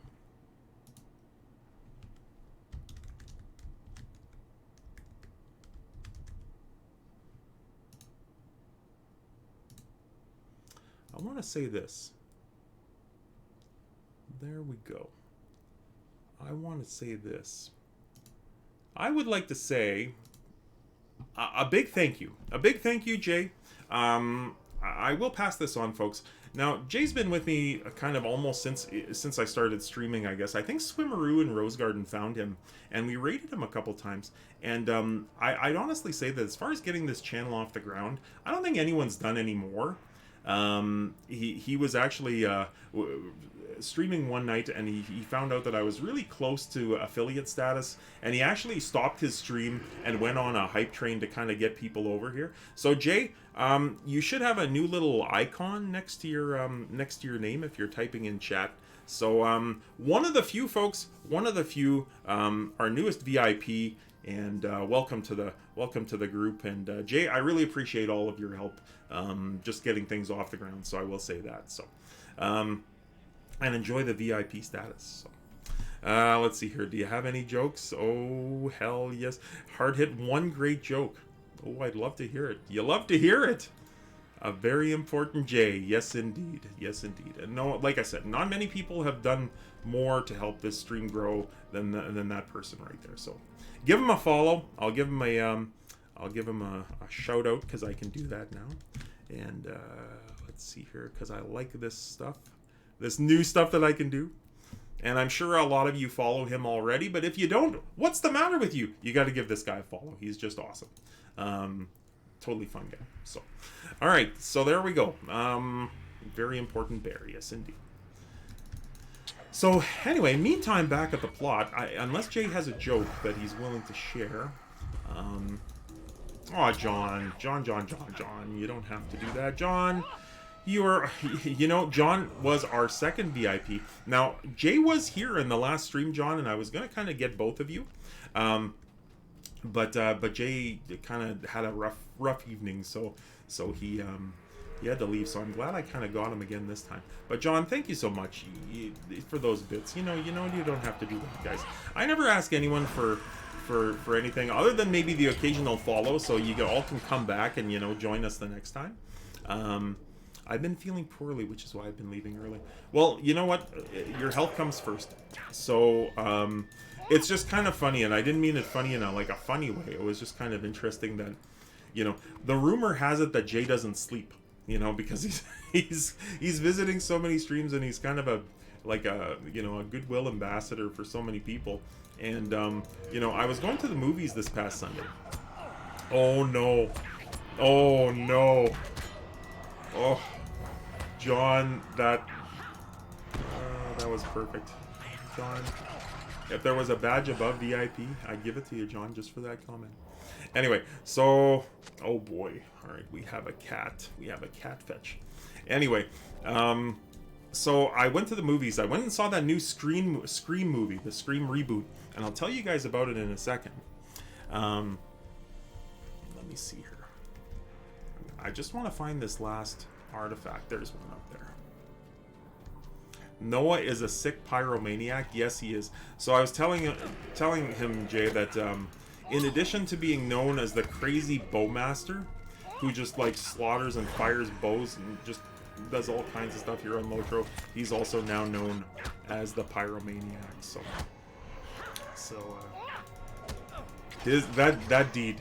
I want to say this. There we go. I want to say this. I would like to say a big thank you. A big thank you, Jay. I will pass this on, folks. Now, Jay's been with me kind of almost since I started streaming, I guess. I think Swimmeroo and Rose Garden found him, and we rated him a couple times. And I'd honestly say that as far as getting this channel off the ground, I don't think anyone's done any more. He was actually streaming one night, and he found out that I was really close to affiliate status, and he actually stopped his stream and went on a hype train to kind of get people over here. So Jay, you should have a new little icon next to your name if you're typing in chat. So one of the few folks, our newest VIP, and welcome to the group. And Jay, I really appreciate all of your help just getting things off the ground, so I will say that. So and enjoy the VIP status. So let's see here, do you have any jokes? Oh hell yes. Hard hit one great joke. Oh, I'd love to hear it. You love to hear it. A very important Jay. Yes indeed. And no, like I said, not many people have done more to help this stream grow than that person right there. So give him a follow. I'll give him a shout out because I can do that now. And let's see here, because I like this stuff, this new stuff that I can do. And I'm sure a lot of you follow him already, but if you don't, what's the matter with you? You got to give this guy a follow. He's just awesome. Totally fun guy. So, all right. So there we go. Very important bear. Yes, indeed. So anyway, meantime, back at the plot, unless Jay has a joke that he's willing to share. Oh, John, you don't have to do that, John. John was our second VIP. Now, Jay was here in the last stream, John, and I was going to kind of get both of you. But Jay kind of had a rough evening, so he had to leave. So I'm glad I kind of got him again this time. But John, thank you so much for those bits. You don't have to do that, guys. I never ask anyone for anything other than maybe the occasional follow, so you all can come back and join us the next time. I've been feeling poorly, which is why I've been leaving early. Well, you know what? Your health comes first. So it's just kind of funny, and I didn't mean it funny in a funny way. It was just kind of interesting that the rumor has it that Jay doesn't sleep. Because he's visiting so many streams, and he's kind of a goodwill ambassador for so many people. And I was going to the movies this past Sunday. Oh no. Oh, John, that was perfect. John, If there was a badge above VIP, I'd give it to you, John, just for that comment. Anyway, so, oh boy. All right, we have a cat. We have a cat fetch. Anyway, so I went to the movies. I went and saw that new Scream movie, the Scream reboot, and I'll tell you guys about it in a second. Let me see here. I just want to find this last artifact. There's one up there. Noah is a sick pyromaniac. Yes, he is. So I was telling him, Jay, that in addition to being known as the crazy bowmaster, who just like slaughters and fires bows and just does all kinds of stuff here on Lotro, he's also now known as the pyromaniac. So his that deed,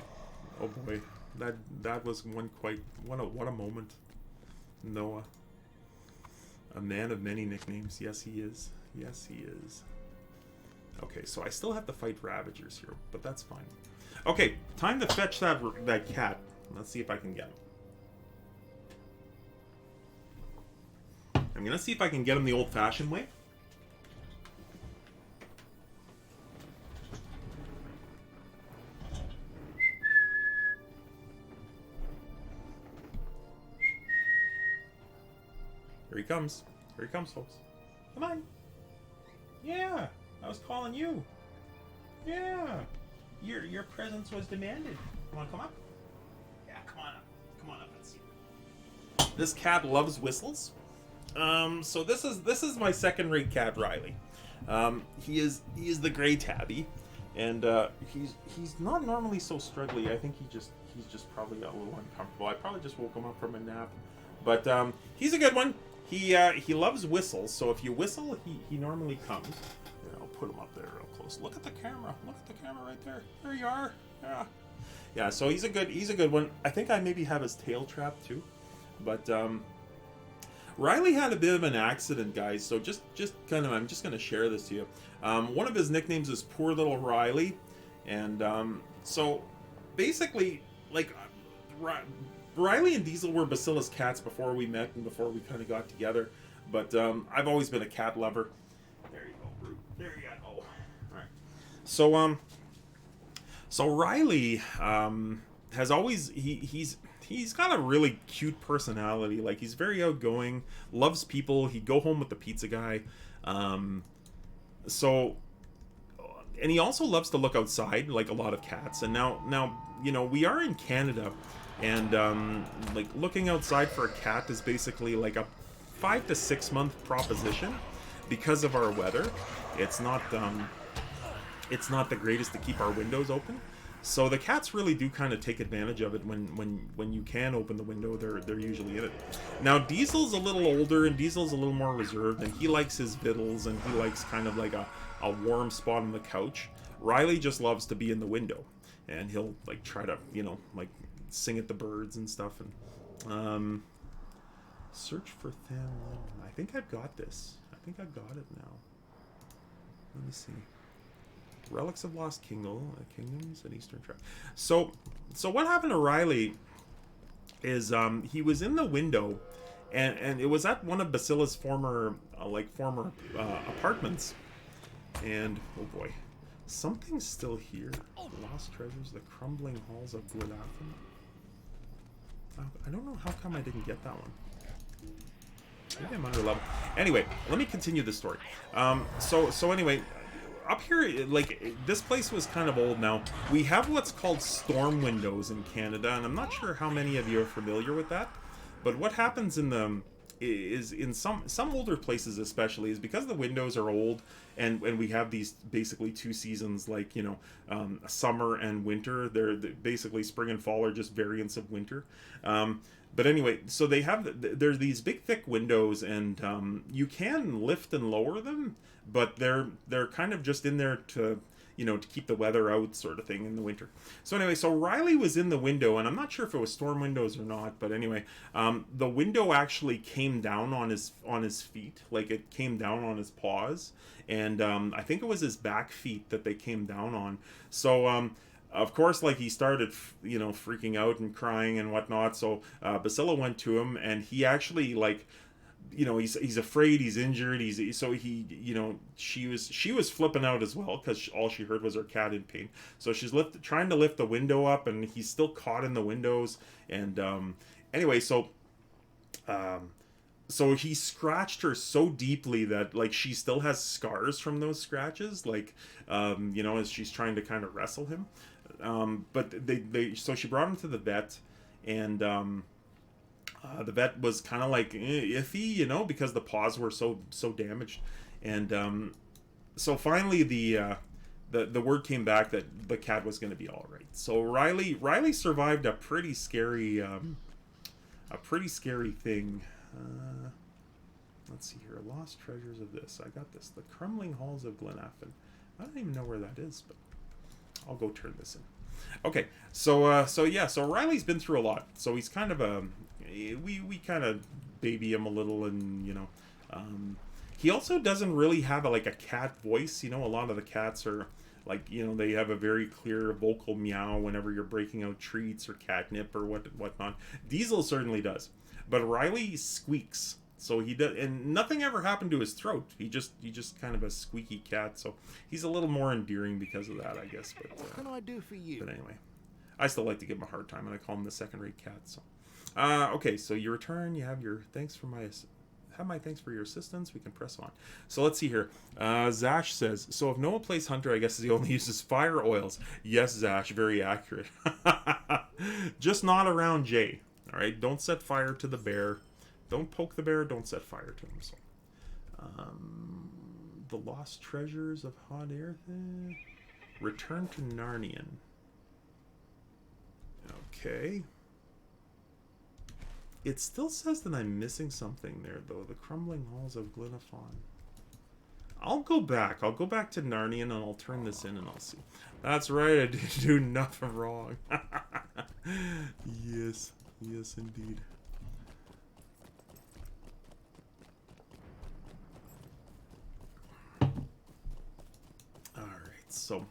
oh boy, that was what a moment. Noah, a man of many nicknames. Yes, he is. Yes, he is. Okay, so I still have to fight Ravagers here, but that's fine. Okay, time to fetch that cat. Let's see if I can get him. I'm gonna see if I can get him the old-fashioned way. Here he comes. Here he comes, folks. Come on. Yeah, I was calling you. Yeah. Your presence was demanded. You wanna come up? Yeah, come on up. Come on up and see. This cat loves whistles. So this is my second-rate cat, Riley. He is the gray tabby, and he's not normally so struggly. I think he's just probably a little uncomfortable. I probably just woke him up from a nap, but he's a good one. He loves whistles, so if you whistle, he normally comes. Here, I'll put him up there real close. Look at the camera. Look at the camera right there. There you are. Yeah. So he's a good one. I think I maybe have his tail trapped too, but Riley had a bit of an accident, guys. So just kind of, I'm just gonna share this to you. One of his nicknames is Poor Little Riley, and so basically, like, Riley and Diesel were Basilla's cats before we met and before we kind of got together. But I've always been a cat lover. There you go, Brute. There you go. All right. So Riley has always he's got a really cute personality. Like, he's very outgoing, loves people. He'd go home with the pizza guy. And he also loves to look outside, like a lot of cats. And now you know, we are in Canada, and like, looking outside for a cat is basically like a 5 to 6 month proposition because of our weather. It's not the greatest to keep our windows open. So the cats really do kind of take advantage of it when you can open the window. They're usually in it. Now Diesel's a little older, and Diesel's a little more reserved, and he likes his vittles, and he likes kind of like a warm spot on the couch. Riley just loves to be in the window, and he'll like try to, you know, like sing at the birds and stuff. And search for Than. I think I've got this. I think I've got it now. Let me see. Relics of Lost Kingdoms and Eastern Track. So what happened to Riley is he was in the window, and it was at one of Basilla's former apartments. And oh boy, something's still here. Lost treasures, the crumbling halls of Gwyllafin. I don't know how come I didn't get that one. Maybe I'm under level. Anyway, let me continue the story. So anyway, up here, like, this place was kind of old now. We have what's called storm windows in Canada, and I'm not sure how many of you are familiar with that. But what happens in them is, in some older places especially, is because the windows are old, and we have these basically two seasons, like, you know, summer and winter. They're basically spring and fall are just variants of winter. But anyway, so there's these big thick windows, and you can lift and lower them, but they're kind of just in there to, you know, to keep the weather out, sort of thing, in the winter. So anyway, so Riley was in the window, and I'm not sure if it was storm windows or not, but anyway, the window actually came down on his feet, like it came down on his paws, and I think it was his back feet that they came down on. So of course, like, he started, you know, freaking out and crying and whatnot. So Basilla went to him, and he actually, like, he's afraid, he's injured, so he, she was flipping out as well because all she heard was her cat in pain. So she's trying to lift the window up, and he's still caught in the windows. And anyway, so he scratched her so deeply that like she still has scars from those scratches, like as she's trying to kind of wrestle him. But so she brought him to the vet, and the vet was kind of like iffy, because the paws were so damaged. And so finally the word came back that the cat was going to be all right. So Riley survived a pretty scary thing. Let's see here. Lost treasures of this. I got this. The crumbling halls of Glenafton. I don't even know where that is, but I'll go turn this in. Okay, so Riley's been through a lot. So he's kind of we kind of baby him a little, and he also doesn't really have a cat voice. A lot of the cats are they have a very clear vocal meow whenever you're breaking out treats or catnip or whatnot. Diesel certainly does, but Riley squeaks. So he does, and nothing ever happened to his throat. He just kind of a squeaky cat. So he's a little more endearing because of that, I guess. But what can I do for you? But anyway, I still like to give him a hard time, and I call him the second-rate cat. So, okay. So you return. You have your thanks for my thanks for your assistance. We can press on. So let's see here. Zash says, so if Noah plays Hunter, I guess he only uses fire oils. Yes, Zash, very accurate. Just not around Jay. All right, don't set fire to the bear. Don't poke the bear. Don't set fire to him. So, the lost treasures of Hot Air. Return to Narnian. Okay. It still says that I'm missing something there, though. The crumbling halls of Glenafon. I'll go back. I'll go back to Narnian, and I'll turn this in, and I'll see. That's right. I didn't do nothing wrong. Yes. Yes, indeed. Alright, so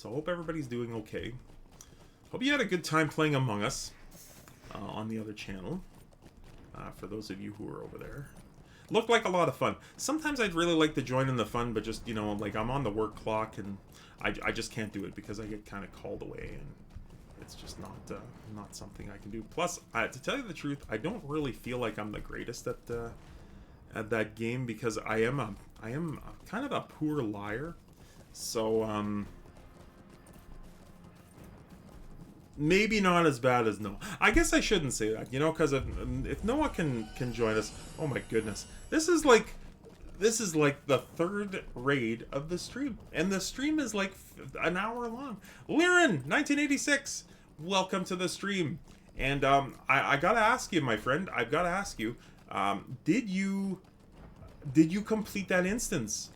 hope everybody's doing okay. Hope you had a good time playing Among Us on the other channel. For those of you who are over there. Looked like a lot of fun. Sometimes I'd really like to join in the fun, but just, I'm on the work clock, and I just can't do it because I get kind of called away, and it's just not something I can do. Plus, to tell you the truth, I don't really feel like I'm the greatest at that game because I am kind of a poor liar. So maybe not as bad as Noah. I guess I shouldn't say that, because if Noah can join us, oh my goodness, this is like the third raid of the stream, and the stream is like an hour long. Liren 1986, welcome to the stream. And I gotta ask you, my friend, I've gotta ask you, did you complete that instance?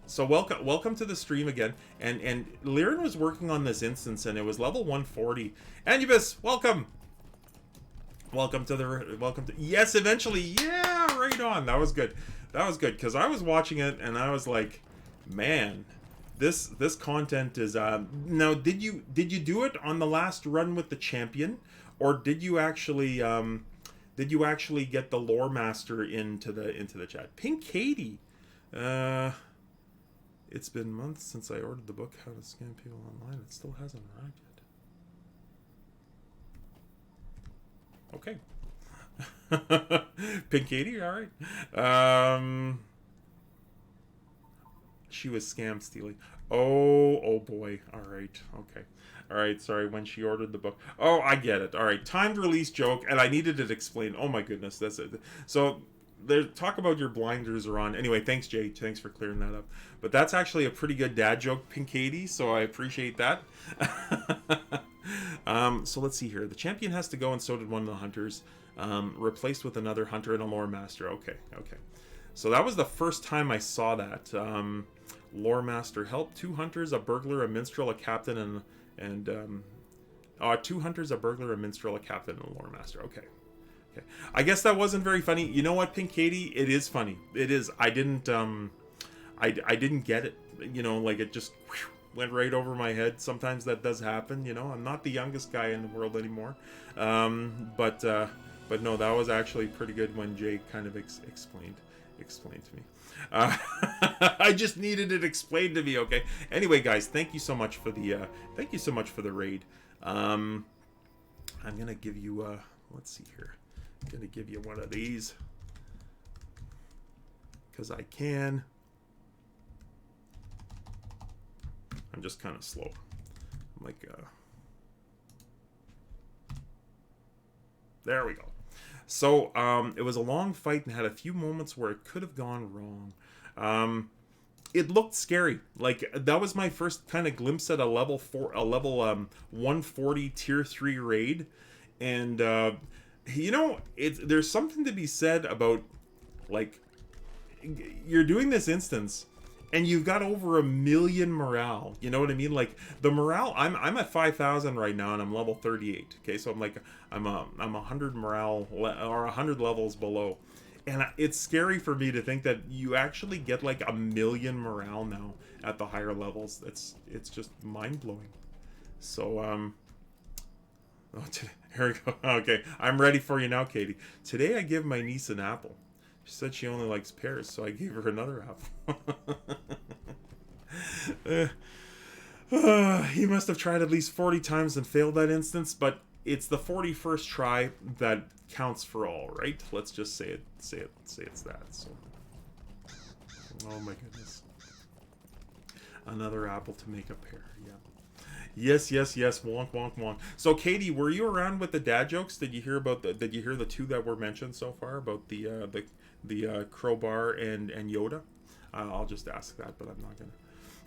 So welcome to the stream again. And Liren was working on this instance, and it was level 140. Anubis, welcome to yes, eventually. Yeah, right on. That was good because I was watching it and I was like, man, this content is now did you do it on the last run with the champion, or did you actually get the lore master into the chat? Pink Katie, it's been months since I ordered the book How to Scam People Online. It still hasn't arrived yet. Okay. Pink Katie, all right. She was scam stealing. Oh boy. All right. Okay. All right. Sorry. When she ordered the book. Oh, I get it. All right. Timed release joke, and I needed it explained. Oh my goodness. That's it. So there. Talk about your blinders are on. Anyway, thanks, Jay. Thanks for clearing that up. But that's actually a pretty good dad joke, Pink Katie. So I appreciate that. So let's see here. The champion has to go, and so did one of the hunters. Replaced with another hunter and a lore master. Okay. So that was the first time I saw that. Lore master help 2 hunters, a burglar, a minstrel, a captain, and 2 hunters, a burglar, a minstrel, a captain, and a lore master. Okay. I guess that wasn't very funny. You know what, Pink Katie? It is funny. It is. I didn't get it. It just went right over my head. Sometimes that does happen. I'm not the youngest guy in the world anymore. But But no, that was actually pretty good when Jay kind of explained to me. I just needed it explained to me. Okay. Anyway, guys, thank you so much for the raid. I'm gonna give you let's see here. I'm gonna give you one of these because I can. I'm just kind of slow. I'm like, there we go. So, it was a long fight and had a few moments where it could have gone wrong. It looked scary. Like, that was my first kind of glimpse at a level 140 tier 3 raid. And, you know, there's something to be said about, like, you're doing this instance and you've got over 1 million morale. You know what I mean? Like, the morale, I'm at 5,000 right now and I'm level 38. Okay, so I'm 100 morale or 100 levels below. And it's scary for me to think that you actually get like 1 million morale now at the higher levels. It's just mind-blowing. So, here we go. Okay, I'm ready for you now, Katie. Today I give my niece an apple. She said she only likes pears, so I gave her another apple. He must have tried at least 40 times and failed that instance, but it's the 41st try that counts for all, right? Let's just say it's that. So, oh my goodness, another apple to make a pear. Yeah. Yes. Wonk, wonk, wonk. So, Katie, were you around with the dad jokes? Did you hear the two that were mentioned so far about the crowbar and Yoda? I'll just ask that, but I'm not gonna.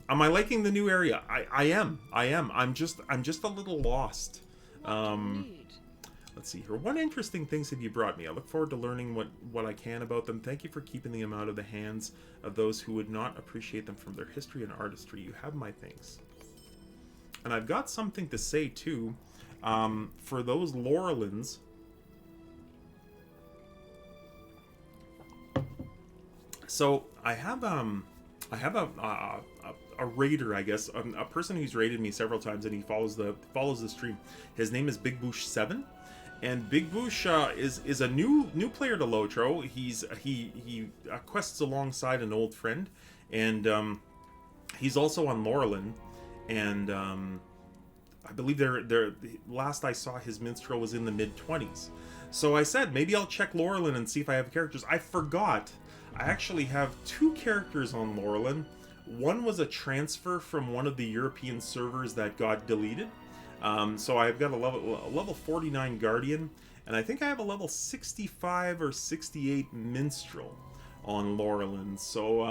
Am I liking the new area? I am. I'm just a little lost. Let's see here. What interesting things have you brought me? I look forward to learning what I can about them. Thank you for keeping them out of the hands of those who would not appreciate them from their history and artistry. You have my thanks. And I've got something to say too, for those Laurelins. So I have a raider, I guess, a person who's raided me several times, and he follows the stream. His name is Big Boosh 7, and Big Boosh is a new player to Lotro. He quests alongside an old friend, and he's also on Laurelin. And I believe they're last I saw his minstrel was in the mid-20s. So I said maybe I'll check Laurelin and see if I have characters. I forgot. I actually have 2 characters on Laurelin. One was a transfer from one of the European servers that got deleted. So I've got a level 49 Guardian, and I think I have a level 65 or 68 Minstrel on Laurelin. So,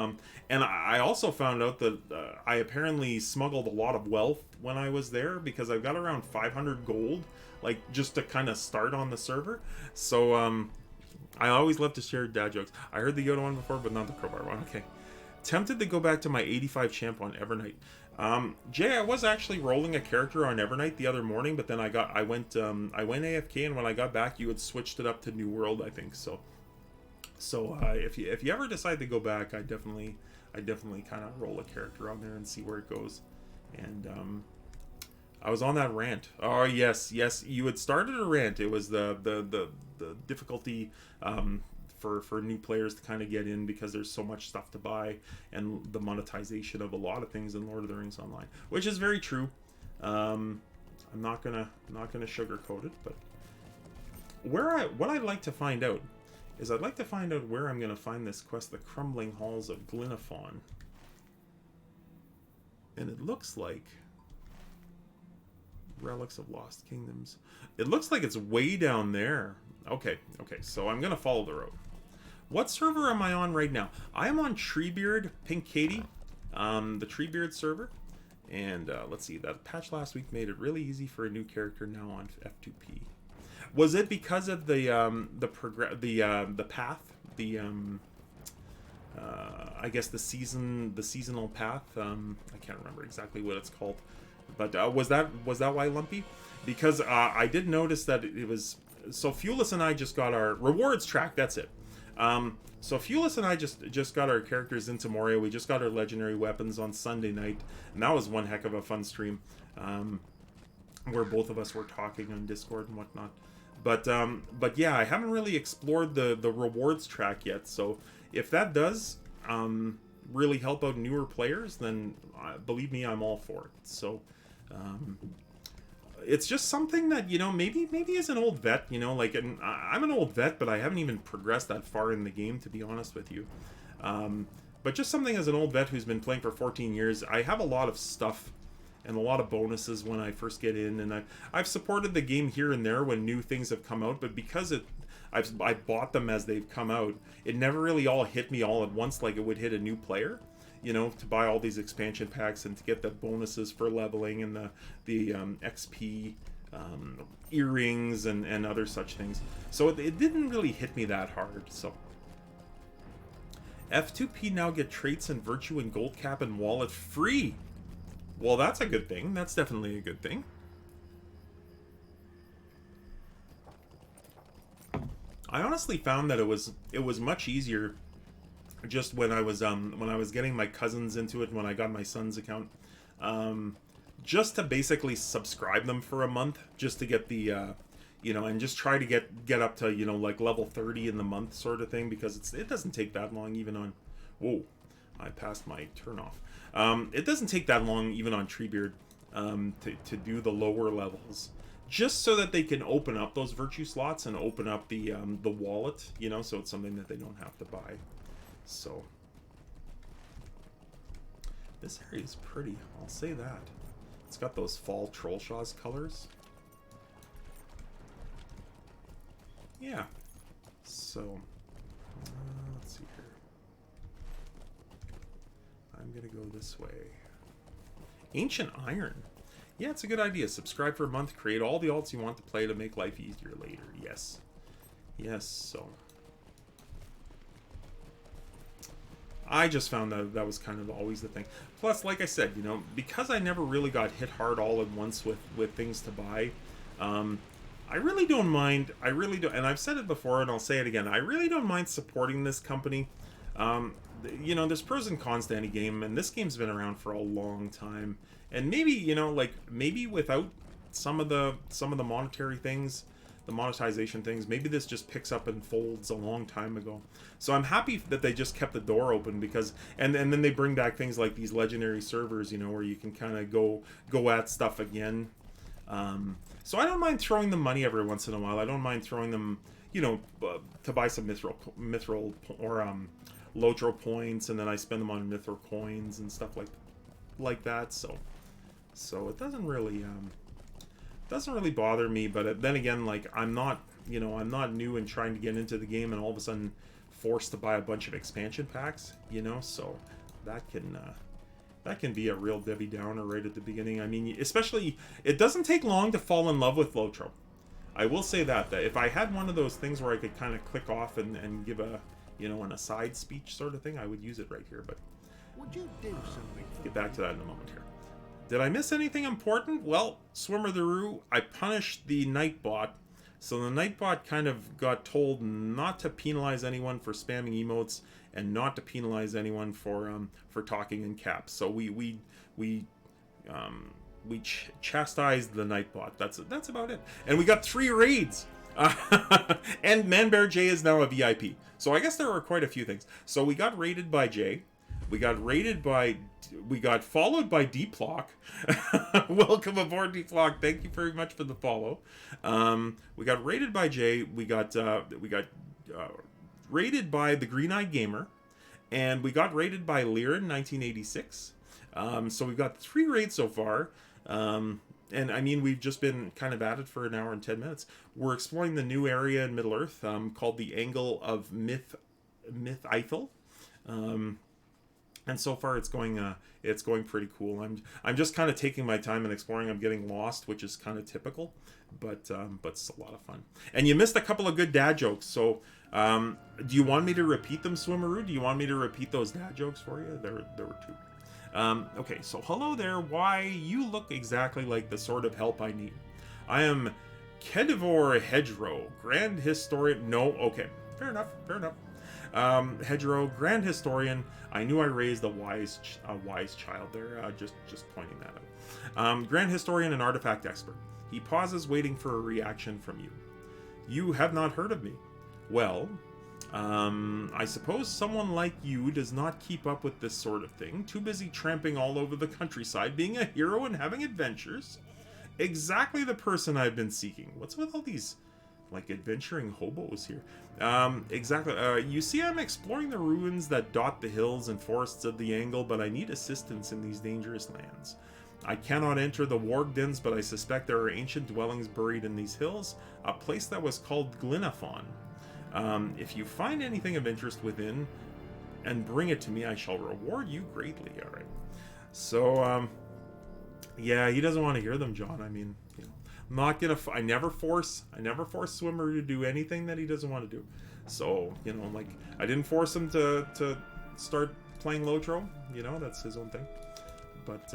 and I also found out that I apparently smuggled a lot of wealth when I was there, because I've got around 500 gold, like, just to kind of start on the server. So, I always love to share dad jokes. I heard the Yoda one before, but not the crowbar one. Okay. Tempted to go back to my 85 champ on Evernight. Jay, I was actually rolling a character on Evernight the other morning, but then I went AFK, and when I got back, you had switched it up to New World, I think. So if you ever decide to go back, I definitely kind of roll a character on there and see where it goes. And I was on that rant. Oh yes, you had started a rant. It was the difficulty for new players to kind of get in, because there's so much stuff to buy, and the monetization of a lot of things in Lord of the Rings Online, which is very true. I'm not gonna sugarcoat it, but what I'd like to find out is I'd like to find out where I'm gonna find this quest, the Crumbling Halls of Glynaphon, and it looks like Relics of Lost Kingdoms. It looks like it's way down there. Okay, so I'm gonna follow the road. What server am I on right now? I am on Treebeard, Pink Katie, the Treebeard server. And let's see, that patch last week made it really easy for a new character now on F2P. Was it because of the path, I guess the seasonal path? I can't remember exactly what it's called, but was that why, Lumpy? Because I did notice that it was. So Fuelis and I just got our rewards track. That's it. So Fuelis and I just got our characters into Moria. We just got our legendary weapons on Sunday night, and that was one heck of a fun stream, where both of us were talking on Discord and whatnot. But yeah, I haven't really explored the rewards track yet. So if that does really help out newer players, then believe me, I'm all for it. So it's just something that, maybe as an old vet, like, and I'm an old vet, but I haven't even progressed that far in the game, to be honest with you. But just something as an old vet who's been playing for 14 years, I have a lot of stuff and a lot of bonuses when I first get in, and I've supported the game here and there when new things have come out, but because I bought them as they've come out, it never really all hit me all at once like it would hit a new player. To buy all these expansion packs and to get the bonuses for leveling and the XP earrings and other such things. So it didn't really hit me that hard. So F2P now get traits and virtue and gold cap and wallet free. Well, that's a good thing. That's definitely a good thing. I honestly found that it was much easier just when I was getting my cousins into it, when I got my son's account, just to basically subscribe them for a month, just to get the and just try to get up to like level 30 in the month sort of thing, because it doesn't take that long even on. Whoa, I passed my turn off. It doesn't take that long even on Treebeard to do the lower levels, just so that they can open up those virtue slots and open up the wallet, so it's something that they don't have to buy. So this area is pretty, I'll say that. It's got those fall Trollshaws colors. Yeah. So let's see here. I'm gonna go this way. Ancient Iron. Yeah, it's a good idea. Subscribe for a month. Create all the alts you want to play to make life easier later. Yes. Yes, so I just found that was kind of always the thing. Plus, like I said, because I never really got hit hard all at once with things to buy, I really don't mind. I really don't, and I've said it before, and I'll say it again. I really don't mind supporting this company. There's pros and cons to any game, and this game's been around for a long time. And maybe, maybe without some of the monetary things, the monetization things, maybe this just picks up and folds a long time ago. So I'm happy that they just kept the door open, because and then they bring back things like these legendary servers, where you can kind of go at stuff again. So I don't mind throwing them money every once in a while. I don't mind throwing them, to buy some mithril or Lotro points, and then I spend them on mithril coins and stuff like that. So it doesn't really bother me. But then again, like, I'm not new and trying to get into the game and all of a sudden forced to buy a bunch of expansion packs, so that can be a real Debbie Downer right at the beginning. I mean, especially, it doesn't take long to fall in love with Lotro. I will say that if I had one of those things where I could kind of click off and give a an aside speech sort of thing, I would use it right here. But Would you do something? get back to that in a moment here. Did I miss anything important? Well, Swimmer the Roo, I punished the Nightbot. So the Nightbot kind of got told not to penalize anyone for spamming emotes and not to penalize anyone for talking in caps. So we chastised the Nightbot. That's about it. And we got 3 raids. And Manbear J is now a VIP. So I guess there were quite a few things. So we got raided by Jay. We got followed by Dplock. Welcome aboard, Dplock. Thank you very much for the follow. We got raided by Jay. We got raided by the Green-Eyed Gamer, and we got raided by Lear in 1986. So we've got 3 raids so far. And I mean, we've just been kind of at it for an hour and 10 minutes. We're exploring the new area in Middle Earth called the Angle of Myth Eiffel. And so far it's going pretty cool. I'm just kind of taking my time and exploring. I'm getting lost, which is kind of typical, but it's a lot of fun. And you missed a couple of good dad jokes. So do you want me to repeat them, Swimmeroo? Do you want me to repeat those dad jokes for you? There were 2. Okay, so hello there. Why, you look exactly like the sort of help I need. I am Kedivore Hedgerow, Grand Historian. No, okay, fair enough. Hedgerow, Grand Historian. I knew I raised a wise child there. Just pointing that out. Grand Historian and Artifact Expert. He pauses, waiting for a reaction from you. You have not heard of me. Well, I suppose someone like you does not keep up with this sort of thing, too busy tramping all over the countryside, being a hero and having adventures. Exactly the person I've been seeking. What's with all these, like, adventuring hobos here? Exactly. You see, I'm exploring the ruins that dot the hills and forests of the Angle, but I need assistance in these dangerous lands. I cannot enter the warg dens, but I suspect there are ancient dwellings buried in these hills, a place that was called Glynaphon. If you find anything of interest within and bring it to me, I shall reward you greatly. All right. So, yeah, he doesn't want to hear them, John. I mean, you know, I'm not gonna. I never force Swimmer to do anything that he doesn't want to do. So, you know, like, I didn't force him to start playing Lotro. You know, that's his own thing. But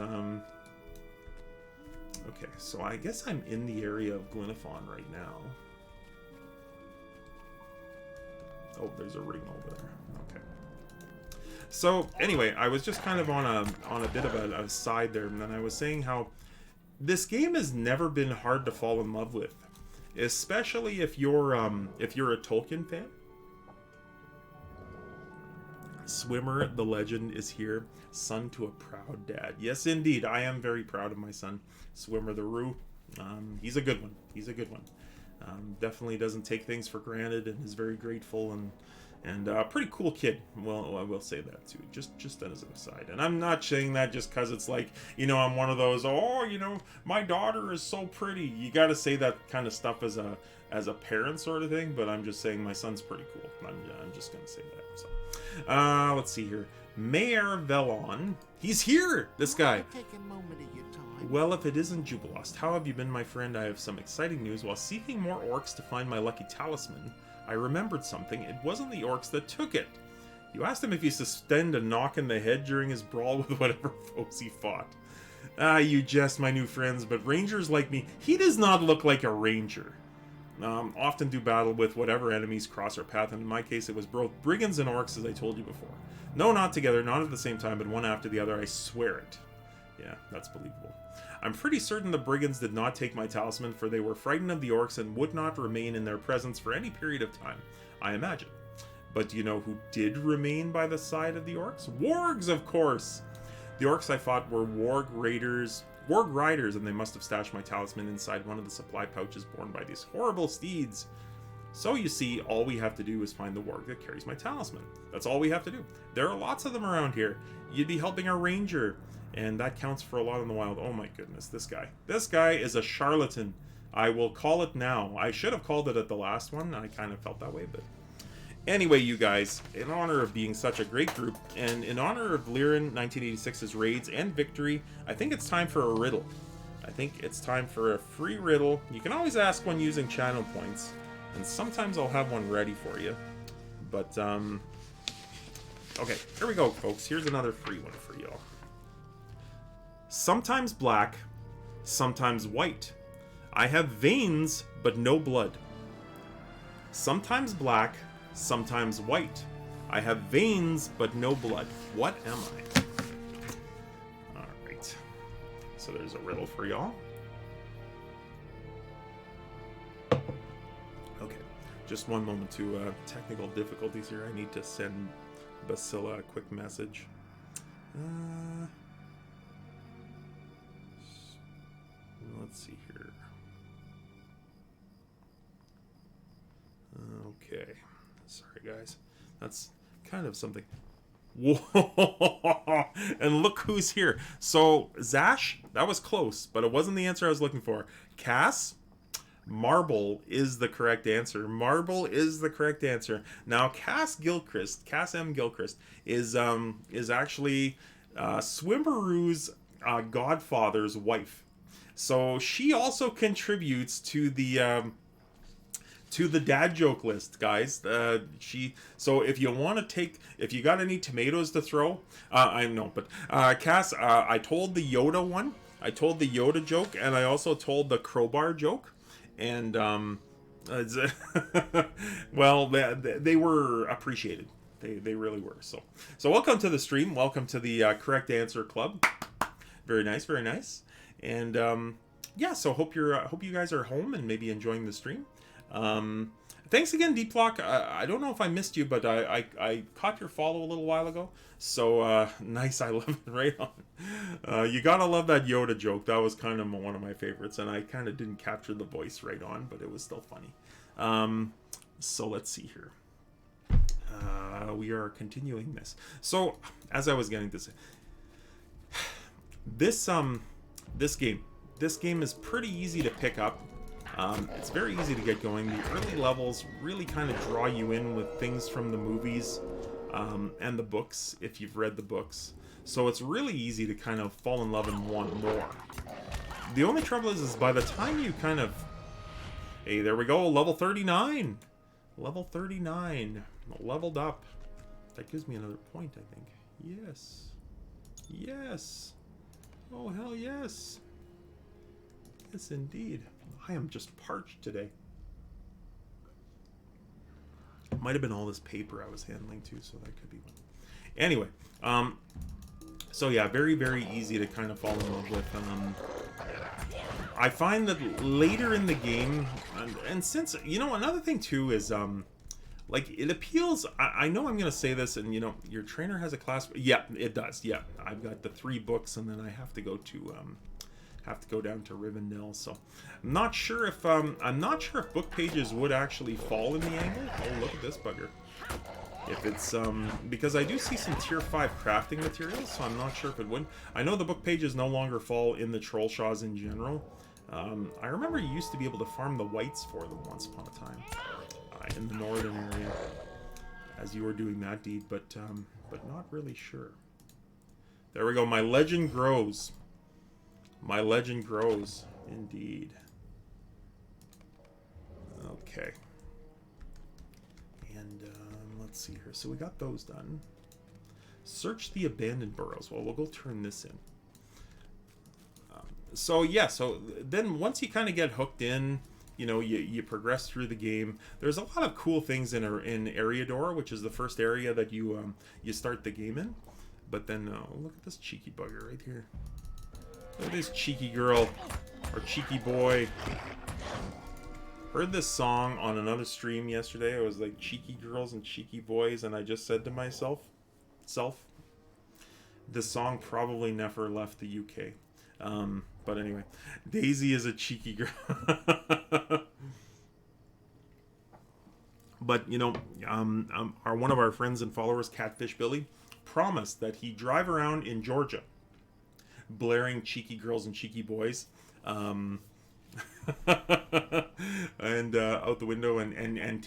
okay, so I guess I'm in the area of Glynaphon right now. Oh, there's a ring over there. Okay. So anyway, I was just kind of on a bit of a side there, and then I was saying how this game has never been hard to fall in love with, especially if you're a Tolkien fan. Swimmer the legend is here, son to a proud dad. Yes, indeed, I am very proud of my son, Swimmer the Roo. He's a good one. He's a good one. Definitely doesn't take things for granted and is very grateful and pretty cool kid. Well, I will say that too, just as an aside. And I'm not saying that just because it's like, you know, I'm one of those, oh, you know, my daughter is so pretty. You got to say that kind of stuff as a parent sort of thing. But I'm just saying my son's pretty cool. I'm just gonna say that. So, let's see here. Mayor Velon, he's here. This guy. Take a moment of your time. Well, if it isn't Jubilost, how have you been, my friend? I have some exciting news. While seeking more orcs to find my lucky talisman, I remembered something. It wasn't the orcs that took it. You asked him if he sustained a knock in the head during his brawl with whatever foes he fought. You jest, my new friends, but rangers like me, he does not look like a ranger. Often do battle with whatever enemies cross our path, and in my case it was both brigands and orcs, as I told you before. No, not together, not at the same time, but one after the other, I swear it. Yeah, that's believable. I'm pretty certain the brigands did not take my talisman, for they were frightened of the orcs and would not remain in their presence for any period of time, I imagine. But do you know who did remain by the side of the orcs? Wargs, of course! The orcs I fought were warg riders, and they must have stashed my talisman inside one of the supply pouches borne by these horrible steeds. So you see, all we have to do is find the warg that carries my talisman. That's all we have to do. There are lots of them around here. You'd be helping a ranger, and that counts for a lot in the wild. Oh my goodness, this guy. This guy is a charlatan. I will call it now. I should have called it at the last one. I kind of felt that way, but... Anyway, you guys, in honor of being such a great group, and in honor of Liren 1986's raids and victory, I think it's time for a riddle. I think it's time for a free riddle. You can always ask one using channel points, and sometimes I'll have one ready for you. But, okay, here we go, folks. Here's another free one for y'all. Sometimes black, sometimes white. I have veins, but no blood. Sometimes black, sometimes white. I have veins, but no blood. What am I? Alright. So there's a riddle for y'all. Okay. Just one moment to technical difficulties here. I need to send Basila a quick message. Let's see here. Okay. Sorry, guys. That's kind of something. Whoa! And look who's here. So, Zash, that was close, but it wasn't the answer I was looking for. Cass, marble is the correct answer. Marble is the correct answer. Now, Cass M. Gilchrist, is actually Swimmeroo's godfather's wife. So she also contributes to the dad joke list, guys. So if you got any tomatoes to throw, I know, but Cass, I told the Yoda one, I told the Yoda joke, and I also told the crowbar joke, and well, they were appreciated. They really were. So welcome to the stream. Welcome to the correct answer club. Very nice, very nice. And yeah, so hope you guys are home and maybe enjoying the stream. Thanks again, Deep Block. I don't know if I missed you, but I caught your follow a little while ago. So, nice. I love it. Right on. You gotta love that Yoda joke. That was kind of one of my favorites. And I kind of didn't capture the voice right on, but it was still funny. So, let's see here. We are continuing this. So, as I was getting to say, this game is pretty easy to pick up. It's very easy to get going. The early levels really kind of draw you in with things from the movies and the books, if you've read the books. So it's really easy to kind of fall in love and want more. The only trouble is by the time you kind of... Hey, there we go, level 39! Level 39. Leveled up. That gives me another point, I think. Yes. Yes. Oh, hell yes. Yes, indeed. I am just parched today. Might have been all this paper I was handling too, so that could be one. Anyway, so yeah, very, very easy to kind of fall in love with. I find that later in the game, and since, you know, another thing too is, like, it appeals, I know I'm going to say this, and, you know, your trainer has a class, yeah, it does, yeah. I've got the 3 books, and then I have to go down to Rivendell, so I'm not sure if book pages would actually fall in the angle. Oh, look at this bugger. If it's because I do see some tier 5 crafting materials, so I'm not sure if it would. I know the book pages no longer fall in the troll shaws in general. I remember you used to be able to farm the whites for them once upon a time in the northern area as you were doing that deed, but not really sure. There we go. My legend grows. My legend grows, indeed. Okay. And let's see here. So we got those done. Search the abandoned burrows. Well, we'll go turn this in. So yeah, so then once you kind of get hooked in, you know, you progress through the game. There's a lot of cool things in Eriador, which is the first area that you start the game in. But then, look at this cheeky bugger right here. Look at this cheeky girl, or cheeky boy. Heard this song on another stream yesterday. It was like cheeky girls and cheeky boys, and I just said to myself, this song probably never left the UK. But anyway, Daisy is a cheeky girl. But, you know, one of our friends and followers, Catfish Billy, promised that he'd drive around in Georgia blaring cheeky girls and cheeky boys and out the window and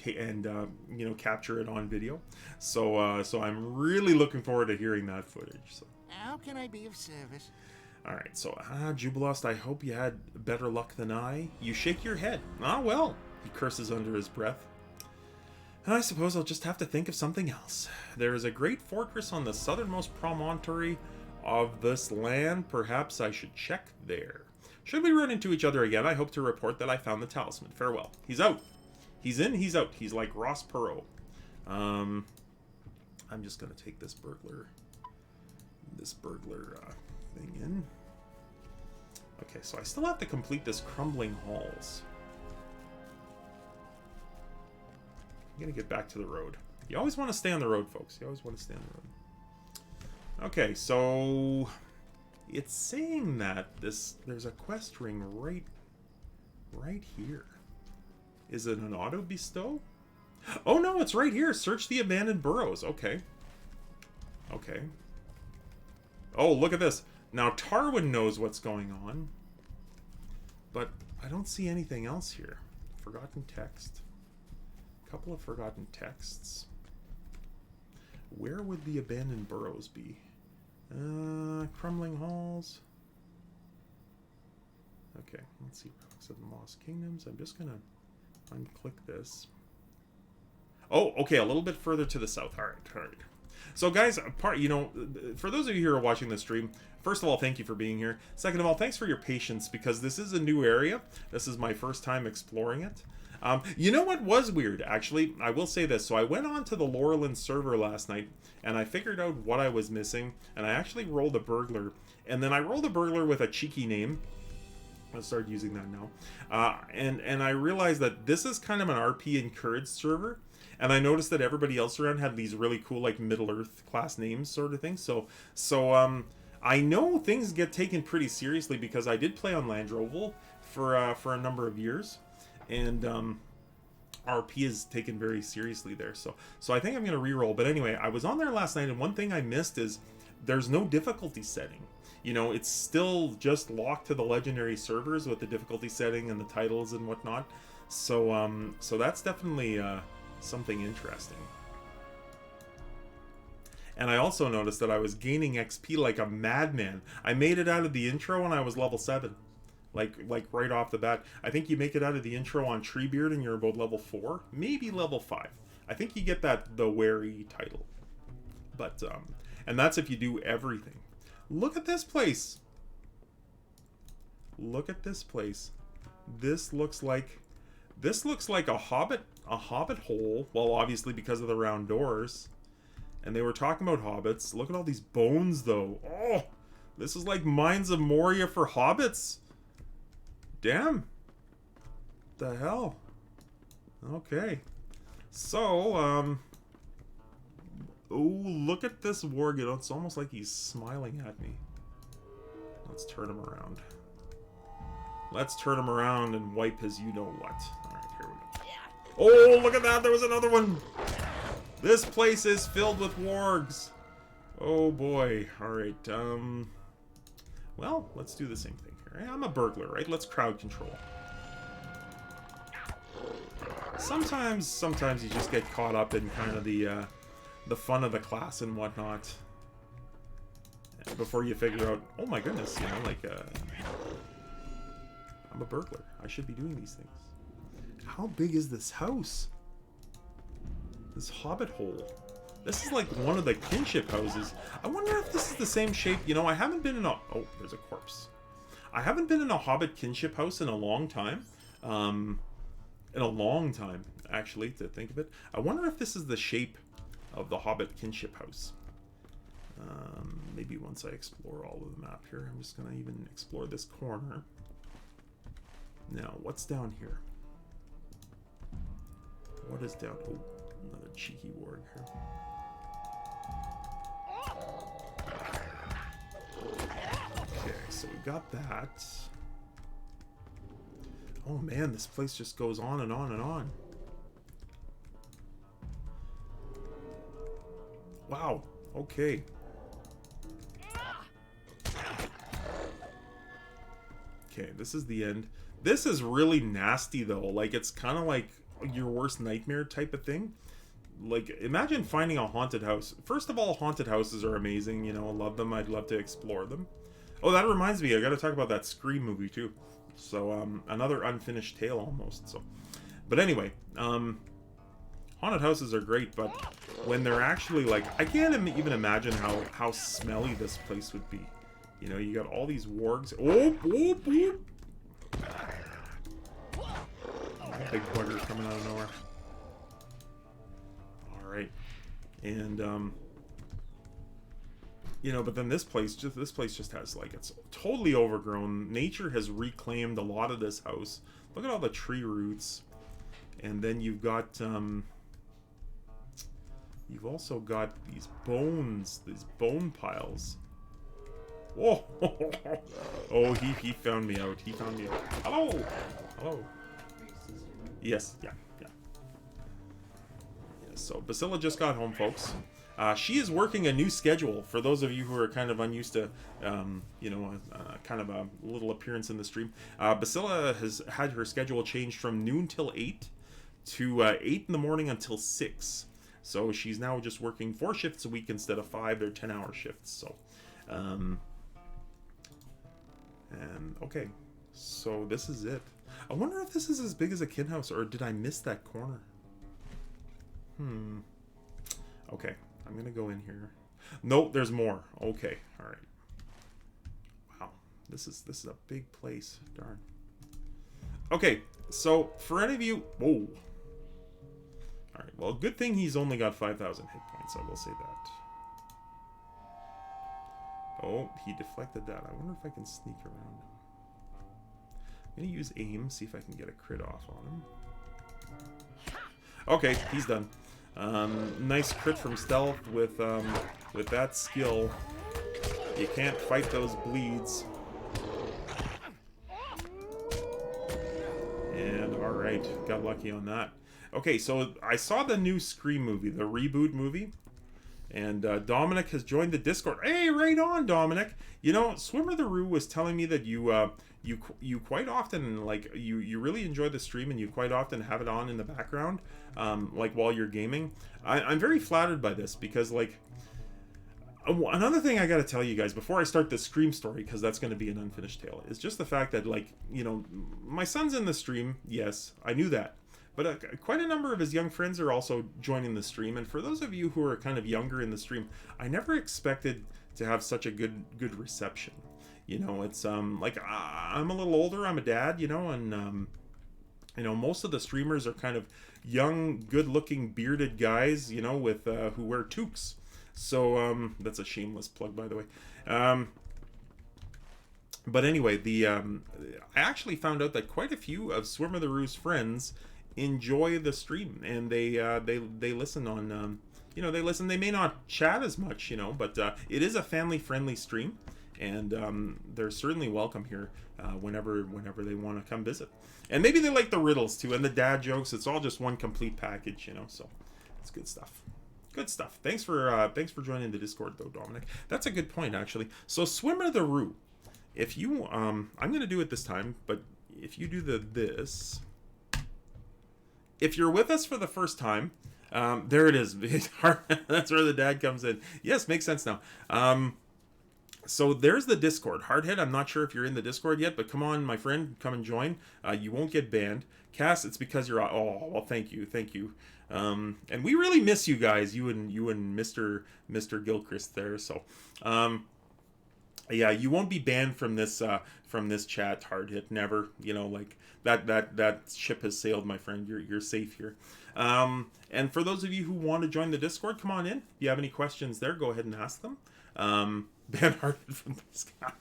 you know, capture it on video. So I'm really looking forward to hearing that footage. So How can I be of service? alright, so Jubilost, I hope you had better luck than I. You shake your head. Ah, well, he curses under his breath. I suppose I'll just have to think of something else. There is a great fortress on the southernmost promontory of this land. Perhaps I should check there. Should we run into each other again, I hope to report that I found the talisman. Farewell. He's out. He's in, he's out. He's like Ross Perot. I'm just going to take this burglar thing in. Okay, so I still have to complete this crumbling halls. I'm going to get back to the road. You always want to stay on the road, folks. You always want to stay on the road. Okay, so it's saying that there's a quest ring right here. Is it an auto bestow? Oh no, it's right here. Search the abandoned burrows. Okay. Okay. Oh, look at this. Now Tarwin knows what's going on, but I don't see anything else here. Forgotten text. A couple of forgotten texts. Where would the abandoned burrows be? Crumbling halls. Okay, let's see. Relics of the Lost Kingdoms. I'm just gonna unclick this. Oh, okay, a little bit further to the south. All right. So, guys, for those of you who are watching this stream, first of all, thank you for being here. Second of all, thanks for your patience, because this is a new area. This is my first time exploring it. You know what was weird, actually? I will say this. So I went on to the Laurelin server last night, and I figured out what I was missing, and I actually rolled a burglar. And then I rolled a burglar with a cheeky name. I started using that now. And I realized that this is kind of an RP encouraged server. And I noticed that everybody else around had these really cool, like, Middle-earth class names sort of thing. So I know things get taken pretty seriously because I did play on Landroval for a number of years. And RP is taken very seriously there. So I think I'm going to re-roll. But anyway, I was on there last night, and one thing I missed is there's no difficulty setting. You know, it's still just locked to the legendary servers with the difficulty setting and the titles and whatnot. So that's definitely something interesting. And I also noticed that I was gaining XP like a madman. I made it out of the intro when I was level 7. Like right off the bat. I think you make it out of the intro on Treebeard and you're about level 4. Maybe level 5. I think you get the Wary title. But, and that's if you do everything. Look at this place. Look at this place. This looks like a Hobbit hole. Well, obviously because of the round doors. And they were talking about hobbits. Look at all these bones, though. Oh, this is like Mines of Moria for hobbits. Damn. The hell. Okay. So, oh, look at this Worgen. It's almost like he's smiling at me. Let's turn him around. Let's turn him around and wipe his you-know-what. Alright, here we go. Oh, look at that! There was another one! This place is filled with wargs. Oh boy. Alright, well, let's do the same thing here. I'm a burglar, right? Let's crowd control. Sometimes you just get caught up in kind of the fun of the class and whatnot. Before you figure out, oh my goodness, you know, like, I'm a burglar. I should be doing these things. How big is this house? This hobbit hole. This is like one of the kinship houses. I wonder if this is the same shape. You know, I haven't been in a... Oh, there's a corpse. I haven't been in a hobbit kinship house in a long time. In a long time, actually, to think of it. I wonder if this is the shape of the hobbit kinship house. Maybe once I explore all of the map here. I'm just going to even explore this corner. Now, what's down here? What is down... Oh, another cheeky warg here. Okay, so we got that. Oh man, this place just goes on and on and on. Wow, okay. Okay, this is the end. This is really nasty though. Like, it's kind of like your worst nightmare type of thing. Like, imagine finding a haunted house. First of all, haunted houses are amazing. You know, I love them. I'd love to explore them. Oh, that reminds me. I got to talk about that Scream movie too. So, another unfinished tale almost. So, but anyway, haunted houses are great, but when they're actually like, I can't even imagine how smelly this place would be. You know, you got all these wargs. Oh, oh, oh. Big bugger coming out of nowhere. Alright. And, you know, but then this place just has, like, it's totally overgrown. Nature has reclaimed a lot of this house. Look at all the tree roots. And then you've got, you've also got these bones, these bone piles. Whoa! Oh, he found me out. He found me out. Hello! Hello. Yes, yeah. So, Basila just got home, folks. She is working a new schedule. For those of you who are kind of unused to, you know, kind of a little appearance in the stream, Basila has had her schedule changed from noon till 8 to 8 in the morning until 6. So she's now just working 4 shifts a week instead of 5. They're 10-hour shifts. So, and okay, so this is it. I wonder if this is as big as a kin house, or did I miss that corner? Okay, I'm gonna go in here. Nope, there's more. Okay, all right. Wow, this is a big place. Darn. Okay, so for any of you, whoa. All right. Well, good thing he's only got 5,000 hit points. I will say that. Oh, he deflected that. I wonder if I can sneak around him. I'm gonna use aim, see if I can get a crit off on him. Okay, he's done. Nice crit from stealth with that skill. You can't fight those bleeds. And alright, got lucky on that. Okay, so I saw the new Scream movie, the reboot movie. And Dominic has joined the Discord. Hey, right on, Dominic. You know, Swimmer the Roo was telling me that you quite often, like, you really enjoy the stream and you quite often have it on in the background, like, while you're gaming. I'm very flattered by this because, like, another thing I gotta tell you guys before I start the Scream story, because that's going to be an unfinished tale, is just the fact that, like, you know, my son's in the stream. Yes, I knew that. But quite a number of his young friends are also joining the stream. And for those of you who are kind of younger in the stream, I never expected to have such a good reception. You know, it's like I'm a little older. I'm a dad, you know, and you know, most of the streamers are kind of young, good-looking, bearded guys, you know, with who wear toques. So that's a shameless plug, by the way. But anyway, I actually found out that quite a few of Swimmer the Roo's friends enjoy the stream, and they listen on you know, they listen. They may not chat as much, you know, but it is a family friendly stream, and they're certainly welcome here whenever they want to come visit. And maybe they like the riddles too and the dad jokes. It's all just one complete package, you know, so it's good stuff. Good stuff. Thanks for joining the Discord though, Dominic. That's a good point, actually. So Swimmer the Roo, if you I'm gonna do it this time, but if you do this, if you're with us for the first time, there it is. That's where the dad comes in. Yes, makes sense now. So there's the Discord. Hardhead, I'm not sure if you're in the Discord yet, but come on, my friend, come and join. You won't get banned. Cass, it's because you're... Oh, well, thank you. And we really miss you guys, you and Mr. Gilchrist there. So, yeah, you won't be banned from this chat, Hardhit. Never. You know, like that ship has sailed, my friend. You're safe here. And for those of you who want to join the Discord, come on in. If you have any questions there, go ahead and ask them. Ban Hardhit from this guy.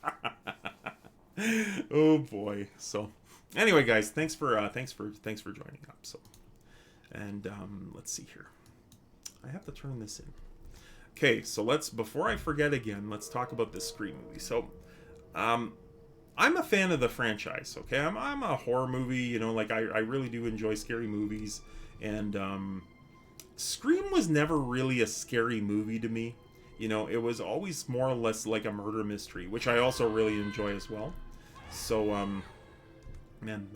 Oh boy. So, anyway, guys, thanks for joining up. So. And let's see here. I have to turn this in. Okay, so before I forget again, let's talk about this Scream movie. So, I'm a fan of the franchise, okay? I'm a horror movie, you know, like I really do enjoy scary movies. And Scream was never really a scary movie to me. You know, it was always more or less like a murder mystery, which I also really enjoy as well. So, man,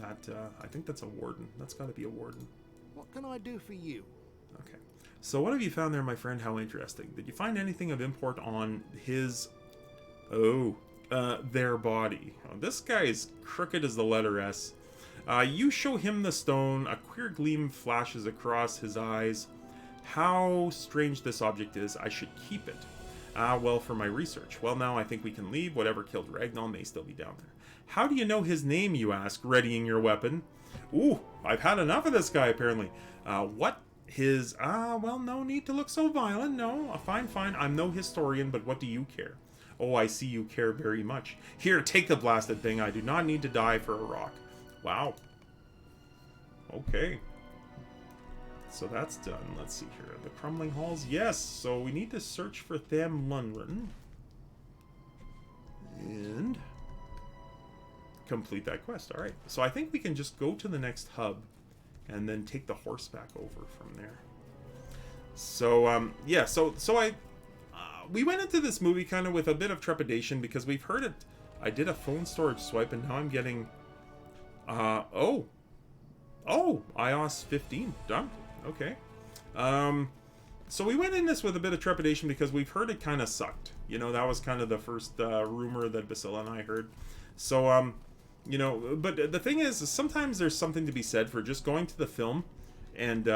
I think that's a warden. That's got to be a warden. What can I do for you? Okay. So what have you found there, my friend? How interesting. Did you find anything of import on his... their body? Oh, this guy is crooked as the letter S. You show him the stone. A queer gleam flashes across his eyes. How strange this object is. I should keep it. Well, for my research. Well, now I think we can leave. Whatever killed Ragnar may still be down there. How do you know his name, you ask, readying your weapon? Ooh, I've had enough of this guy, apparently. What his... well, no need to look so violent. No, fine. I'm no historian, but what do you care? Oh, I see you care very much. Here, take the blasted thing. I do not need to die for a rock. Wow. Okay. So that's done. Let's see here. The crumbling halls. Yes, so we need to search for Tham Lundgren. And... complete that quest. All right, so I think we can just go to the next hub and then take the horseback over from there. So yeah, so we went into this movie kind of with a bit of trepidation because we've heard it. I did a phone storage swipe and now I'm getting oh iOS 15 done. Okay. So we went in this with a bit of trepidation because we've heard it kind of sucked. You know, that was kind of the first rumor that Basila and I heard. So you know, but the thing is sometimes there's something to be said for just going to the film and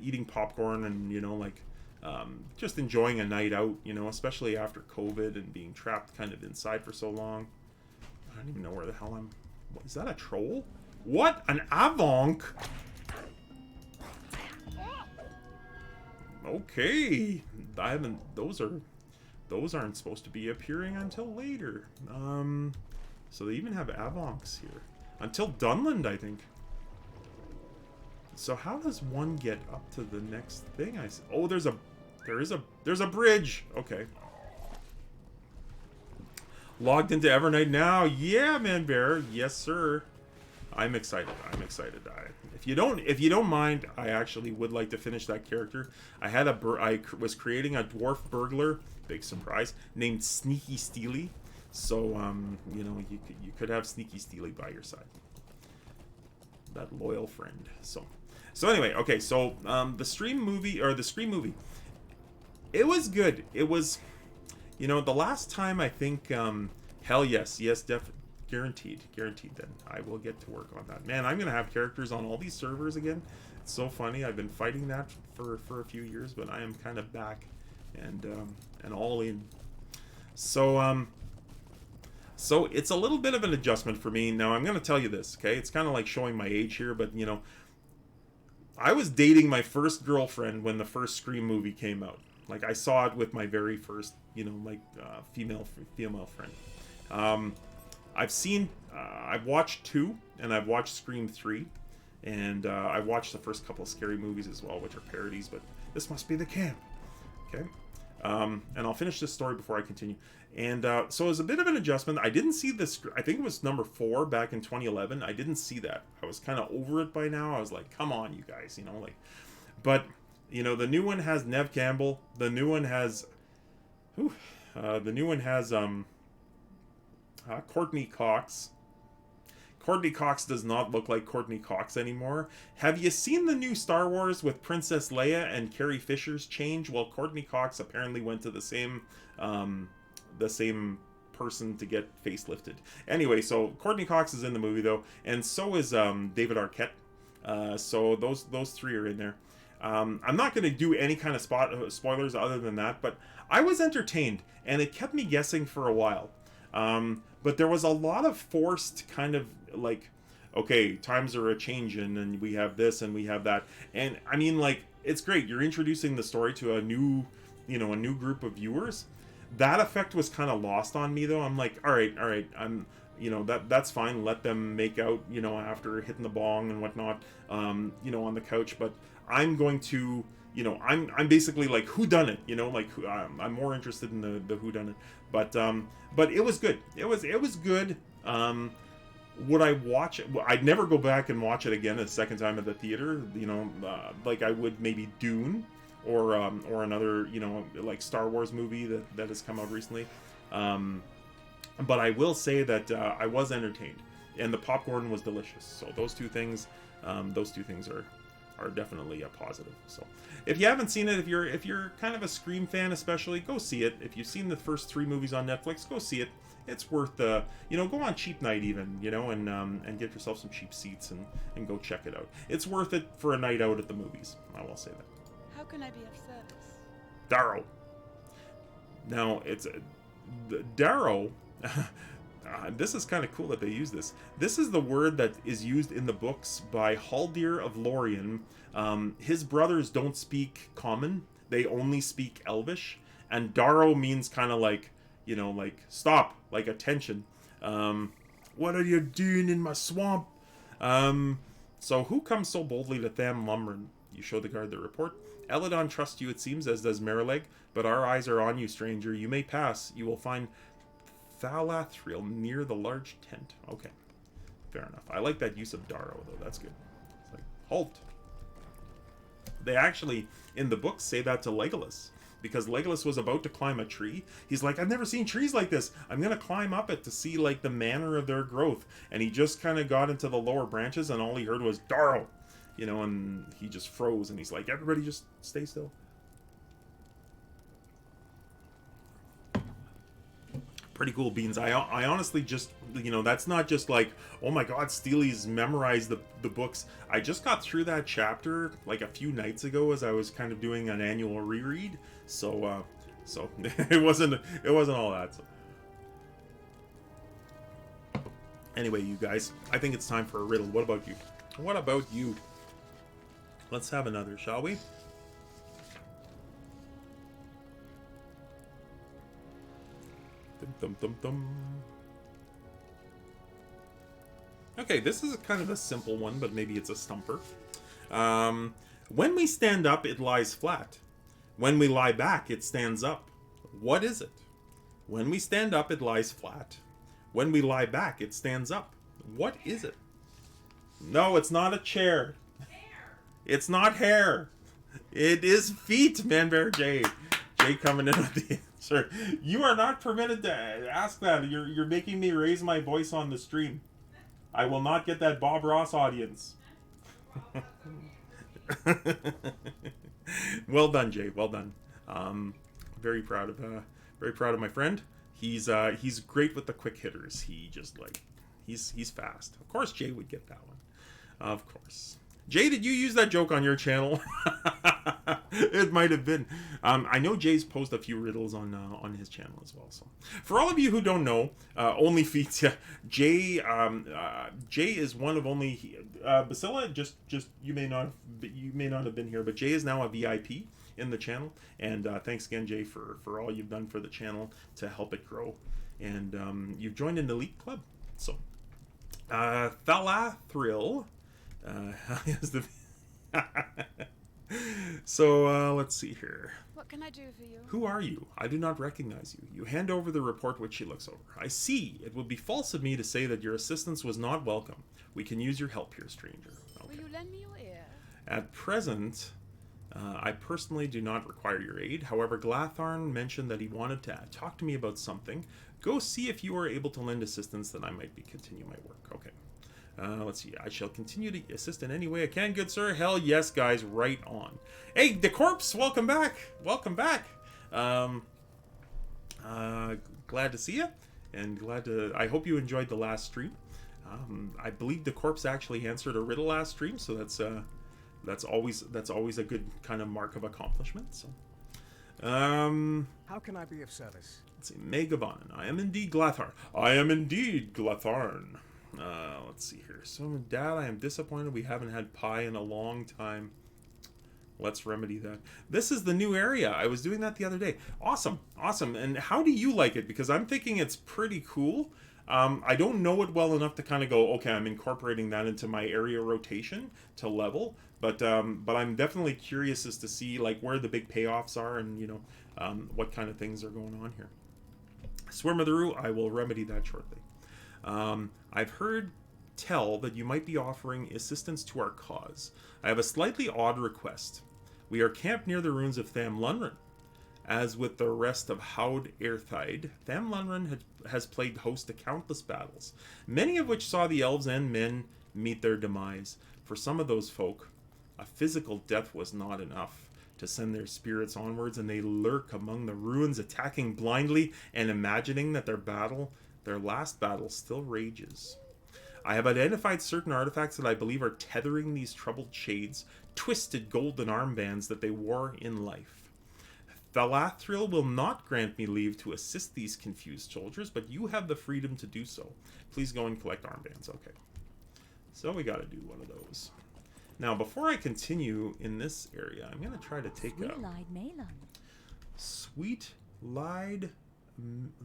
eating popcorn and, you know, like just enjoying a night out, you know, especially after COVID and being trapped kind of inside for so long. I don't even know where the hell I'm... What, is that a troll? What? An avonk? Okay. I haven't... Those aren't supposed to be appearing until later. So they even have avonks here. until Dunland, I think. So how does one get up to the next thing? Oh, there's a bridge. Okay. Logged into Evernight now. Yeah, Man Bear. Yes, sir. I'm excited. If you don't mind, I actually would like to finish that character. I was creating a dwarf burglar, big surprise, named Sneaky Steely. So you know, you could have Sneaky Steely by your side. That loyal friend. So anyway, okay. So the Scream movie, it was good. It was, you know, the last time I think, hell yes, guaranteed. Then I will get to work on that. Man, I'm gonna have characters on all these servers again. It's so funny. I've been fighting that for a few years, but I am kind of back and all in. So so it's a little bit of an adjustment for me. Now I'm gonna tell you this, okay? It's kind of like showing my age here, but you know, I was dating my first girlfriend when the first Scream movie came out. Like, I saw it with my very first, you know, like, female friend. I've watched 2, and I've watched Scream 3, and I've watched the first couple of scary movies as well, which are parodies, but this must be the camp. Okay? And I'll finish this story before I continue. And so it was a bit of an adjustment. I didn't see this. I think it was number 4 back in 2011. I didn't see that. I was kind of over it by now. I was like, come on, you guys, you know, like. But, you know, the new one has Nev Campbell. The new one has Courtney Cox. Courtney Cox does not look like Courtney Cox anymore. Have you seen the new Star Wars with Princess Leia and Carrie Fisher's change? Well, Courtney Cox apparently went to the same person to get facelifted. Anyway, so Courtney Cox is in the movie though, and so is David Arquette. So those 3 are in there. I'm not going to do any kind of spoilers other than that, but I was entertained, and it kept me guessing for a while. But there was a lot of forced kind of like, okay, times are a-changing, and we have this and we have that. And I mean, like, it's great. You're introducing the story to a new group of viewers. That effect was kind of lost on me, though. I'm like, all right, I'm, you know, that's fine. Let them make out, you know, after hitting the bong and whatnot, you know, on the couch. But I'm going to, you know, I'm basically like whodunit, you know, like I'm more interested in the whodunit. But it was good. It was good. Would I watch it? I'd never go back and watch it again a second time at the theater. You know, like I would maybe Dune or another, you know, like Star Wars movie that has come out recently. But I will say that I was entertained, and the popcorn was delicious. So those two things are definitely a positive. So if you haven't seen it, if you're kind of a Scream fan especially, go see it. If you've seen the first 3 movies on Netflix, go see it. It's worth you know, go on cheap night even, you know, and get yourself some cheap seats and go check it out. It's worth it for a night out at the movies. I will say that. How can I be of service? Darrow. Now it's Darrow. This is kind of cool that they use this. This is the word that is used in the books by Haldir of Lorien. His brothers don't speak Common. They only speak Elvish. And Darrow means kind of like, you know, like, stop, like, attention. What are you doing in my swamp? So who comes so boldly to Tham Lumrin? You show the guard the report. Eladon trusts you, it seems, as does Marileg, but our eyes are on you, stranger. You may pass. You will find Thalathril near the large tent. Okay, fair enough. I like that use of Darrow, though. That's good. It's like, halt. They actually, in the book, say that to Legolas, because Legolas was about to climb a tree. He's like, I've never seen trees like this. I'm going to climb up it to see, like, the manner of their growth. And he just kind of got into the lower branches, and all he heard was, Darrow! You know, and he just froze, and he's like, everybody just stay still. Pretty cool beans. I honestly just, you know, that's not just like, oh my god, Steely's memorized the books. I just got through that chapter like a few nights ago as I was kind of doing an annual reread. So it wasn't all that. So. Anyway, you guys, I think it's time for a riddle. What about you? What about you? Let's have another, shall we? Dum, dum, dum, dum. Okay, this is kind of a simple one, but maybe it's a stumper. When we stand up, it lies flat. When we lie back, it stands up. What is it? When we stand up, it lies flat. When we lie back, it stands up. What is it? No, it's not a chair. Hair. It's not hair. It is feet, Manbear Jay. Jay coming in with the answer. You are not permitted to ask that. You're making me raise my voice on the stream. I will not get that Bob Ross audience. Well done, Jay. Well done. Very proud of my friend. He's great with the quick hitters. He's fast. Of course, Jay would get that one. Of course. Jay, did you use that joke on your channel? It might have been. I know Jay's posted a few riddles on his channel as well. So, for all of you who don't know, only feats. Yeah, Jay is one of only. Basila, just you may not have been here, but Jay is now a VIP in the channel, and thanks again, Jay, for all you've done for the channel to help it grow, and you've joined an elite club. So, Thalathril. So, let's see here. What can I do for you? Who are you? I do not recognize you. You hand over the report which she looks over. I see. It would be false of me to say that your assistance was not welcome. We can use your help here, stranger. Okay. Will you lend me your ear? At present, I personally do not require your aid. However, Glatharn mentioned that he wanted to talk to me about something. Go see if you are able to lend assistance, then I might continue my work. Okay. Let's see. I shall continue to assist in any way I can, good sir. Hell yes, guys. Right on. Hey, the corpse. Welcome back. Welcome back. Glad to see you, and I hope you enjoyed the last stream. I believe the corpse actually answered a riddle last stream, so that's always a good kind of mark of accomplishment. So, How can I be of service? let's see. Megavonin. I am indeed Glatharn. I am indeed Glatharn. Let's see here. So, Dad, I am disappointed we haven't had pie in a long time. Let's remedy that. This is the new area. I was doing that the other day. Awesome. Awesome. And how do you like it? Because I'm thinking it's pretty cool. I don't know it well enough to kind of go, okay, I'm incorporating that into my area rotation to level. But I'm definitely curious as to see like where the big payoffs are and, you know, what kind of things are going on here. Swimmeroo, I will remedy that shortly. I've heard tell that you might be offering assistance to our cause. I have a slightly odd request. We are camped near the ruins of Tham Lunren. As with the rest of Haud Erthaid, Tham Lunren has played host to countless battles, many of which saw the elves and men meet their demise. For some of those folk, a physical death was not enough to send their spirits onwards, and they lurk among the ruins, attacking blindly and imagining that their last battle still rages. I have identified certain artifacts that I believe are tethering these troubled shades, twisted golden armbands that they wore in life. Thalathril will not grant me leave to assist these confused soldiers, but you have the freedom to do so. Please go and collect armbands. Okay. So we gotta do one of those. Now, before I continue in this area, I'm gonna try to take a... Sweet-Lied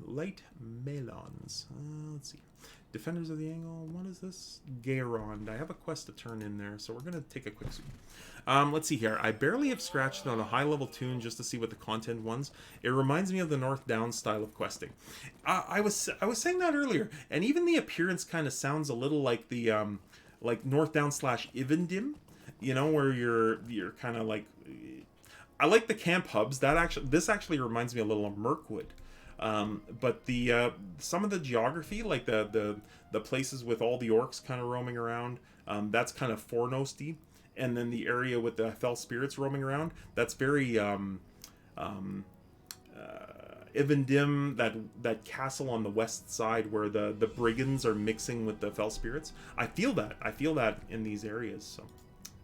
Light Melons. Let's see. Defenders of the Angle. What is this? Gayrond. I have a quest to turn in there, so we're going to take a quick zoom. Let's see here. I barely have scratched it on a high-level tune just to see what the content was. It reminds me of the North Down style of questing. I was saying that earlier, and even the appearance kind of sounds a little like the like North Down / Ivendim. You know, where you're kind of like. I like the camp hubs. This actually reminds me a little of Mirkwood. But the some of the geography, like the places with all the orcs kind of roaming around, that's kind of Fornosty, and then the area with the fell spirits roaming around, that's very Ivendim, that castle on the west side where the brigands are mixing with the fell spirits. I feel that in these areas. So,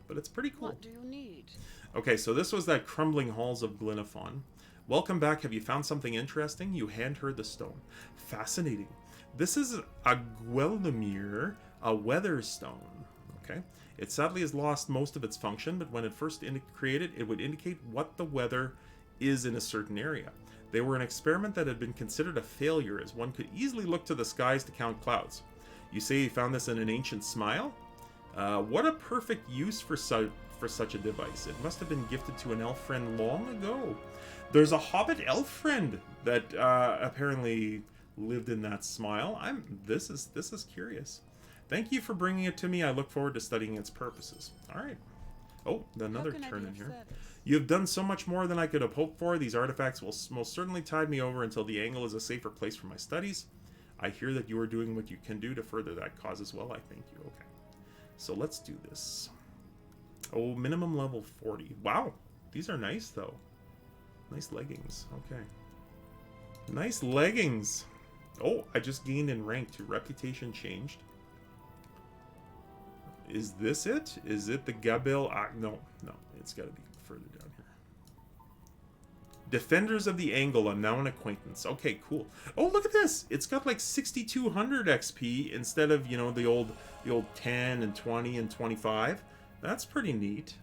but it's pretty cool. What do you need? Okay, so this was that Crumbling Halls of Glynaphon. Welcome back. Have you found something interesting? You hand her the stone. Fascinating. This is a Gweldomir, a weather stone. Okay. It sadly has lost most of its function, but when it first created, it would indicate what the weather is in a certain area. They were an experiment that had been considered a failure, as one could easily look to the skies to count clouds. You say you found this in an ancient smile? What a perfect use for such a device. It must have been gifted to an elf friend long ago. There's a Hobbit elf friend that apparently lived in that smile. This is curious. Thank you for bringing it to me. I look forward to studying its purposes. All right. Oh, another turn in here. You have done so much more than I could have hoped for. These artifacts will most certainly tide me over until the Angle is a safer place for my studies. I hear that you are doing what you can do to further that cause as well. I thank you. Okay. So let's do this. Oh, minimum level 40. Wow. These are nice, though. Nice leggings. Okay. Nice leggings. Oh, I just gained in rank to reputation changed. Is this it? Is it the Gabil? No. It's got to be further down here. Defenders of the Angle. I'm now an acquaintance. Okay, cool. Oh, look at this. It's got like 6,200 XP instead of, you know, the old 10 and 20 and 25. That's pretty neat.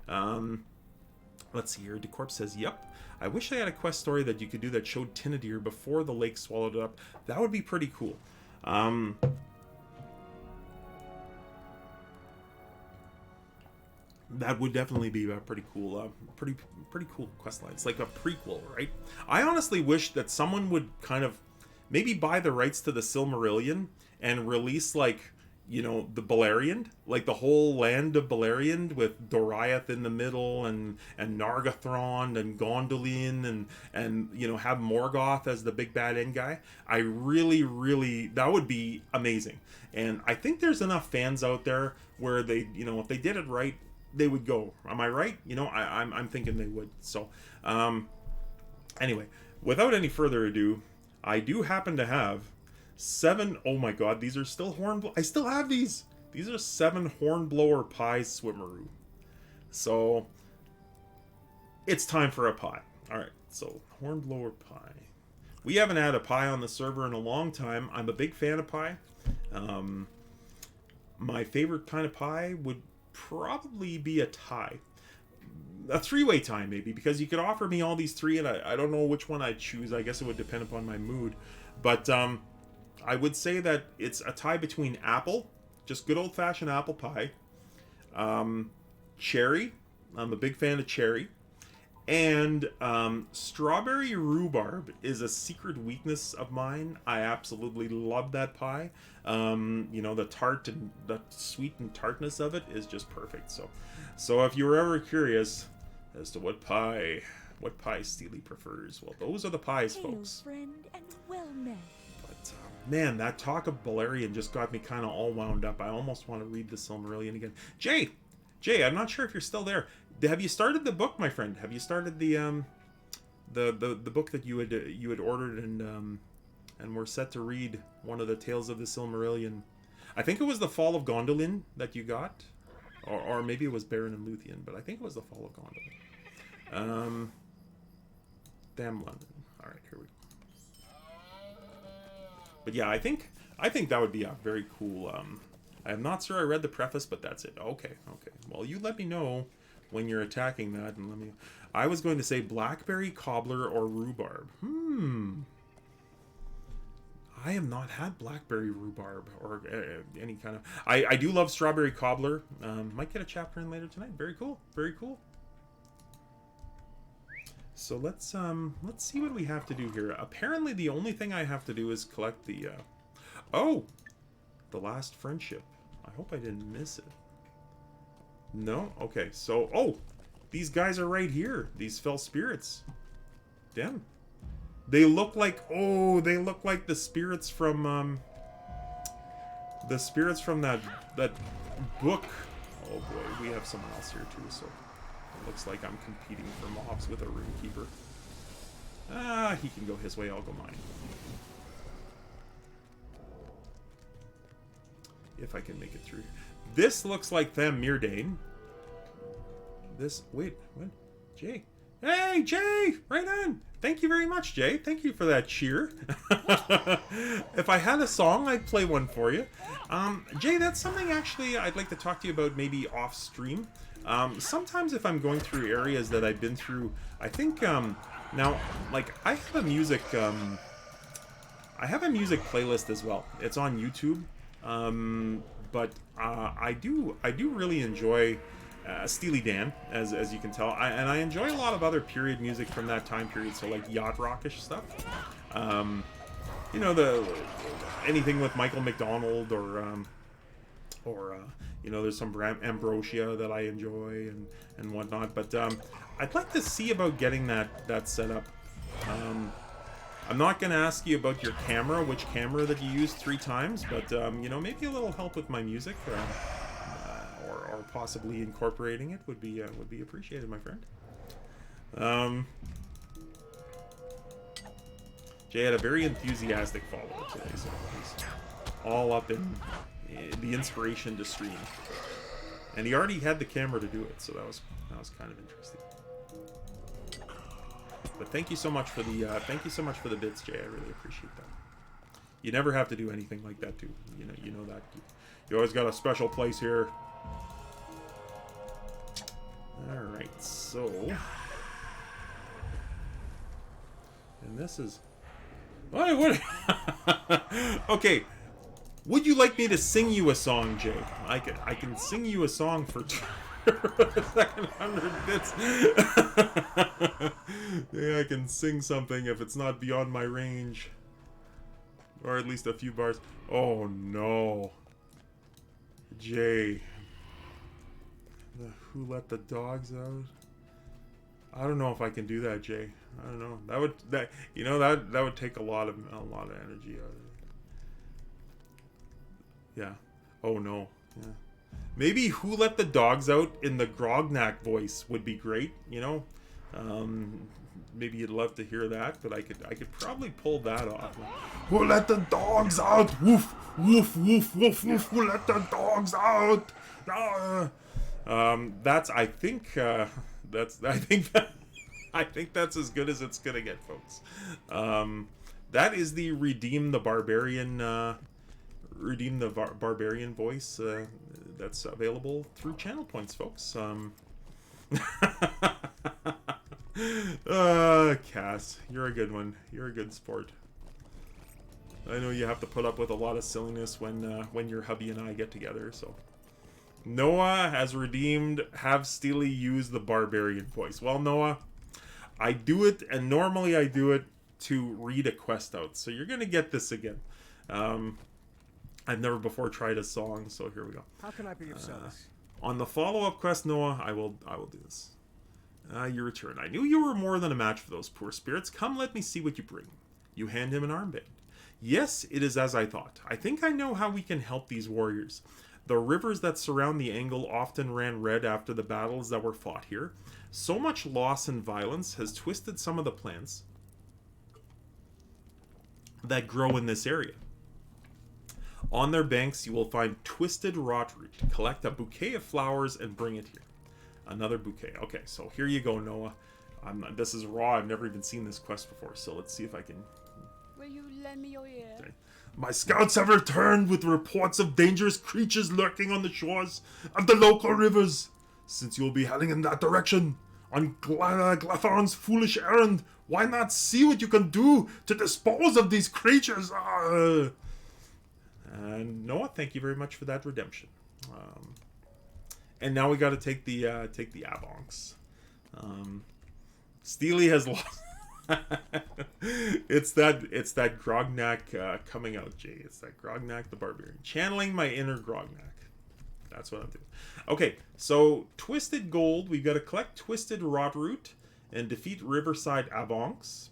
Let's see here. DeCorp says, yep. I wish I had a quest story that you could do that showed Tinadir before the lake swallowed it up. That would be pretty cool. That would definitely be a pretty cool, pretty cool quest line. It's like a prequel, right? I honestly wish that someone would kind of maybe buy the rights to the Silmarillion and release, like, you know, the Beleriand, like the whole land of Beleriand with Doriath in the middle and Nargothrond and Gondolin and you know, have Morgoth as the big bad end guy. I really, that would be amazing. And I think there's enough fans out there where they, you know, if they did it right, they would go. Am I right? You know, I'm thinking they would. So, anyway, without any further ado, I do happen to have 7. Oh my god, these are still I still have these. These are 7 Hornblower pies Swimmeroo. So, it's time for a pie. Alright, so Hornblower pie. We haven't had a pie on the server in a long time. I'm a big fan of pie. My favorite kind of pie would probably be a tie. A 3-way tie, maybe, because you could offer me all these 3, and I don't know which one I'd choose. I guess it would depend upon my mood. But, I would say that it's a tie between apple, just good old-fashioned apple pie, cherry, I'm a big fan of cherry, and strawberry rhubarb is a secret weakness of mine. I absolutely love that pie. You know, the tart and the sweet and tartness of it is just perfect. So if you were ever curious as to what pie Steely prefers, well, those are the pies, folks. Friend, and well met. Man, that talk of Beleriand just got me kind of all wound up. I almost want to read the Silmarillion again. Jay, I'm not sure if you're still there. Have you started the book, my friend? Have you started the book that you had ordered and were set to read? One of the Tales of the Silmarillion. I think it was the Fall of Gondolin that you got, or maybe it was Baron and Luthien, but I think it was the Fall of Gondolin. Damn London. All right, here we go. But yeah, I think that would be a very cool. I'm not sure I read the preface, but that's it. Okay. Well, you let me know when you're attacking that, and let me. I was going to say blackberry, cobbler, or rhubarb. I have not had blackberry rhubarb or any kind of. I do love strawberry cobbler. Might get a chapter in later tonight. Very cool. So let's see what we have to do here. Apparently the only thing I have to do is collect the the last friendship. I hope I didn't miss it. No? Okay, so these guys are right here. These fell spirits. Damn. They look like the spirits from that book. Oh boy, we have someone else here too, so looks like I'm competing for mobs with a runekeeper. He can go his way, I'll go mine. If I can make it through. This looks like them, Mirdain. Wait, what? Jay. Hey, Jay! Right on! Thank you very much, Jay. Thank you for that cheer. If I had a song, I'd play one for you. Jay, that's something actually I'd like to talk to you about maybe off stream. Sometimes if I'm going through areas that I've been through, I think, now, like, I have a music playlist as well. It's on YouTube, But I do really enjoy Steely Dan, as you can tell, and I enjoy a lot of other period music from that time period. So like yacht rockish stuff. You know, anything with Michael McDonald or you know, there's some Ambrosia that I enjoy and whatnot. But I'd like to see about getting that set up. I'm not going to ask you about your camera, which camera that you used 3 times, but you know, maybe a little help with my music, or possibly incorporating it would be appreciated, my friend. Jay had a very enthusiastic follow-up today, so he's all up in the inspiration to stream, and he already had the camera to do it, so that was kind of interesting. But thank you so much for the bits, Jay. I really appreciate that. You never have to do anything like that, too. You know that. You always got a special place here. All right, so, and this is what? Okay. Would you like me to sing you a song, Jay? I can sing you a song for 100 bits. Yeah, I can sing something if it's not beyond my range. Or at least a few bars. Oh no. Jay. Who let the dogs out? I don't know if I can do that, Jay. I don't know. That would take a lot of energy out of it. Yeah. Oh no. Yeah. Maybe Who Let the Dogs Out in the Grognak voice would be great, you know? Maybe you'd love to hear that, but I could probably pull that off. Who let the dogs out? Woof, woof, woof, woof, woof. Who let the dogs out? I think that's as good as it's gonna get, folks. That is the Redeem the Barbarian voice that's available through channel points, folks. Cass, you're a good one. You're a good sport. I know you have to put up with a lot of silliness when your hubby and I get together, so. Noah has redeemed have Steely use the barbarian voice. Well, Noah, I do it, and normally I do it to read a quest out, so you're gonna get this again. I've never before tried a song, so here we go. How can I be of service? On the follow-up quest, Noah, I will do this. You return. I knew you were more than a match for those poor spirits. Come, let me see what you bring. You hand him an armband. Yes, it is as I thought. I think I know how we can help these warriors. The rivers that surround the Angle often ran red after the battles that were fought here. So much loss and violence has twisted some of the plants that grow in this area. On their banks, you will find twisted rotroot. Collect a bouquet of flowers and bring it here. Another bouquet. Okay, so here you go, Noah. This is raw. I've never even seen this quest before, so let's see if I can... Will you lend me your ear? Okay. My scouts have returned with reports of dangerous creatures lurking on the shores of the local rivers. Since you will be heading in that direction on Glatharn's foolish errand, why not see what you can do to dispose of these creatures? And Noah, thank you very much for that redemption. And now we got to take the Avonks. Steely has lost. It's that Grognak coming out, Jay. It's that Grognak the Barbarian. Channeling my inner Grognak. That's what I'm doing. Okay, so Twisted Gold. We've got to collect Twisted Rotroot and defeat Riverside Avonks.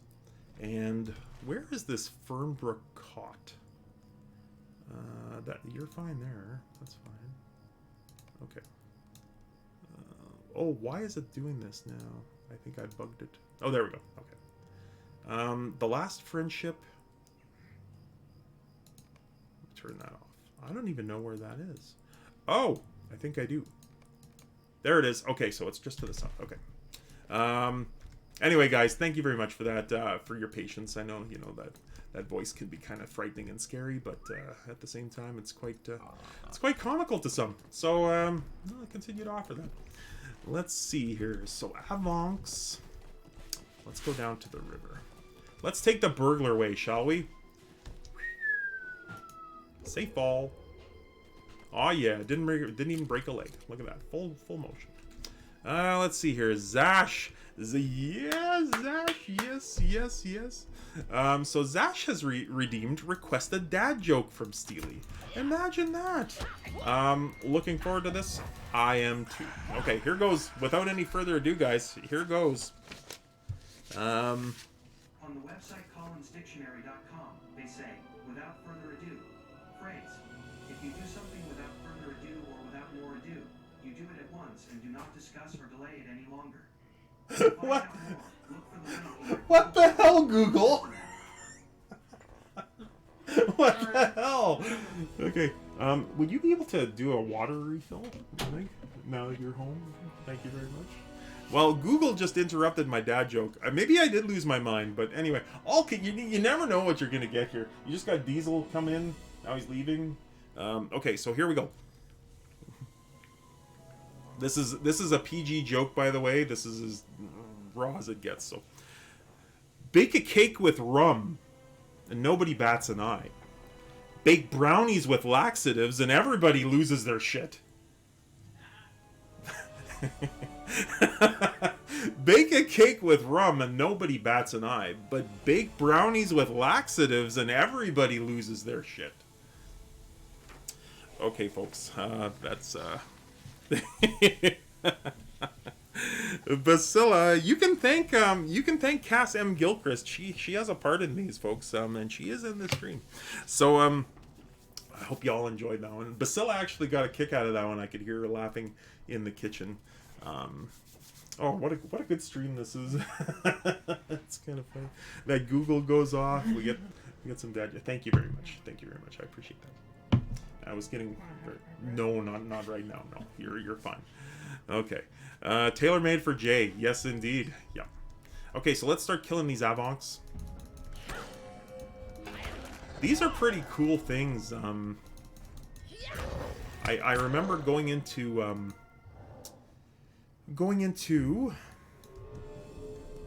And where is this Fernbrook Cot? That you're fine there. That's fine. Okay. Oh, why is it doing this now? I think I bugged it. Oh, there we go. Okay. The last friendship. Turn that off. I don't even know where that is. Oh, I think I do. There it is. Okay, so it's just to the south. Okay. Anyway, guys, thank you very much for that. For your patience. I know that voice can be kind of frightening and scary, but at the same time, it's quite comical to some. So I'll continue to offer that. Let's see here. So Avonks. Let's go down to the river. Let's take the Burglar way, shall we? Safe fall. Oh yeah, didn't even break a leg. Look at that, full motion. Let's see here, Zash. Zash, yes. So Zash has redeemed requested dad joke from Steely. Imagine that. Looking forward to this. I am too. Okay, here goes. Without any further ado, guys, here goes. On the website collinsdictionary.com, they say, without further ado, phrase. If you do something without further ado or without more ado, you do it at once and do not discuss or delay it any longer. What? What the hell, Google? What the hell? Okay. Would you be able to do a water refill? I think now that you're home. Thank you very much. Well, Google just interrupted my dad joke. Maybe I did lose my mind, but anyway. Okay, you never know what you're gonna get here. You just got Diesel come in. Now he's leaving. Okay, so here we go. This is a PG joke, by the way. This is as raw as it gets. So, bake a cake with rum, and nobody bats an eye. Bake brownies with laxatives, and everybody loses their shit. Bake a cake with rum, and nobody bats an eye. But bake brownies with laxatives, and everybody loses their shit. Okay, folks, that's Basilla, you can thank Cass M. Gilchrist. She has a part in these, folks, and she is in the stream. So I hope y'all enjoyed that one. Basilla actually got a kick out of that one. I could hear her laughing in the kitchen. Oh, what a good stream this is. It's kind of funny. That Google goes off. We get some dad. Thank you very much. Thank you very much. I appreciate that. I was getting... No, not right now. No, you're fine. Okay. Tailor-made for Jay. Yes, indeed. Yeah. Okay, so let's start killing these Avonks. These are pretty cool things. I remember going into...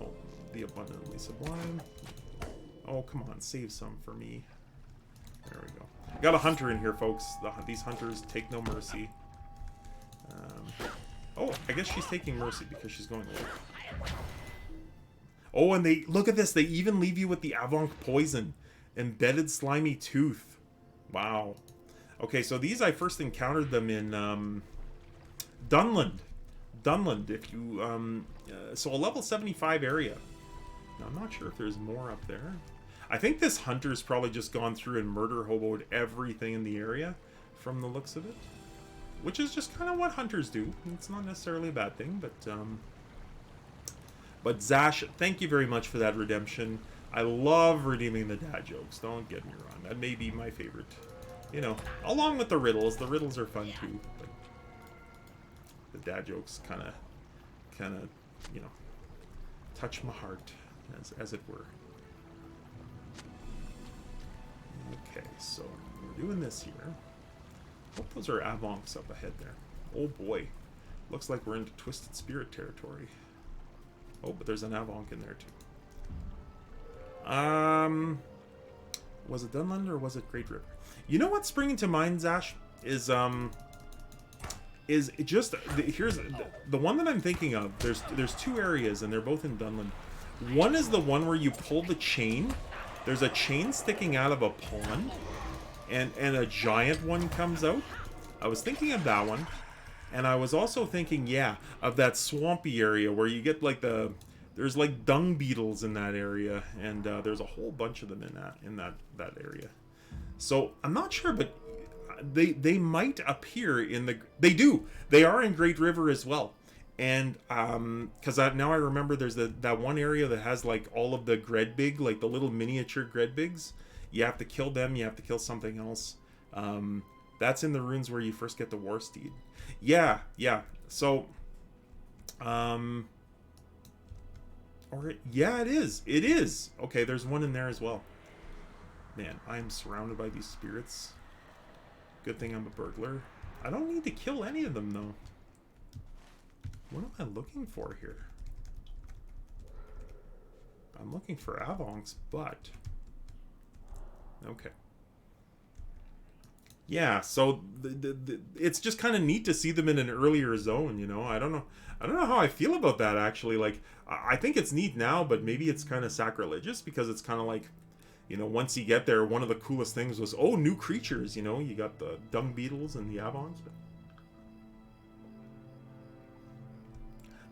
Oh, the Abundantly Sublime. Oh, come on. Save some for me. There we go. Got a hunter in here, folks. These hunters take no mercy. Oh, I guess she's taking mercy because she's going away. Oh, and they look at this. They even leave you with the Avonk poison, embedded slimy tooth. Wow. Okay, so these I first encountered them in Dunland. If you so a level 75 area. Now, I'm not sure if there's more up there. I think this hunter's probably just gone through and murder hoboed everything in the area, from the looks of it. Which is just kind of what hunters do. It's not necessarily a bad thing, but Zash, thank you very much for that redemption. I love redeeming the dad jokes, don't get me wrong. That may be my favorite. You know, along with the riddles. The riddles are fun too, but the dad jokes kind of, you know, touch my heart, as it were. Okay, so we're doing this here. Hope those are Avonks up ahead there. Oh boy. Looks like we're into Twisted Spirit territory. Oh, but there's an Avonk in there too. Was it Dunland or was it Great River? You know what's springing to mind, Zash? Is just here's the one that I'm thinking of. There's two areas and they're both in Dunland. One is the one where you pull the chain. There's a chain sticking out of a pond, and a giant one comes out. I was thinking of that one, and I was also thinking, yeah, of that swampy area where you get like there's like dung beetles in that area, and there's a whole bunch of them in that area. So I'm not sure, but they might appear in the. They do. They are in Great River as well. And because now I remember there's that one area that has like all of the Gredbig, like the little miniature Gredbigs. You have to kill them. You have to kill something else. That's in the runes where you first get the War Steed. Yeah. So, yeah, it is. It is. Okay, there's one in there as well. Man, I am surrounded by these spirits. Good thing I'm a burglar. I don't need to kill any of them though. What am I looking for here? I'm looking for Avonks, but... Okay. yeah, so it's just kind of neat to see them in an earlier zone, you know. I don't know how I feel about that actually. Like I think it's neat now, but maybe it's kind of sacrilegious because it's kind of like, you know, once you get there, one of the coolest things was, oh, new creatures, you know. You got the dung beetles and the avons. But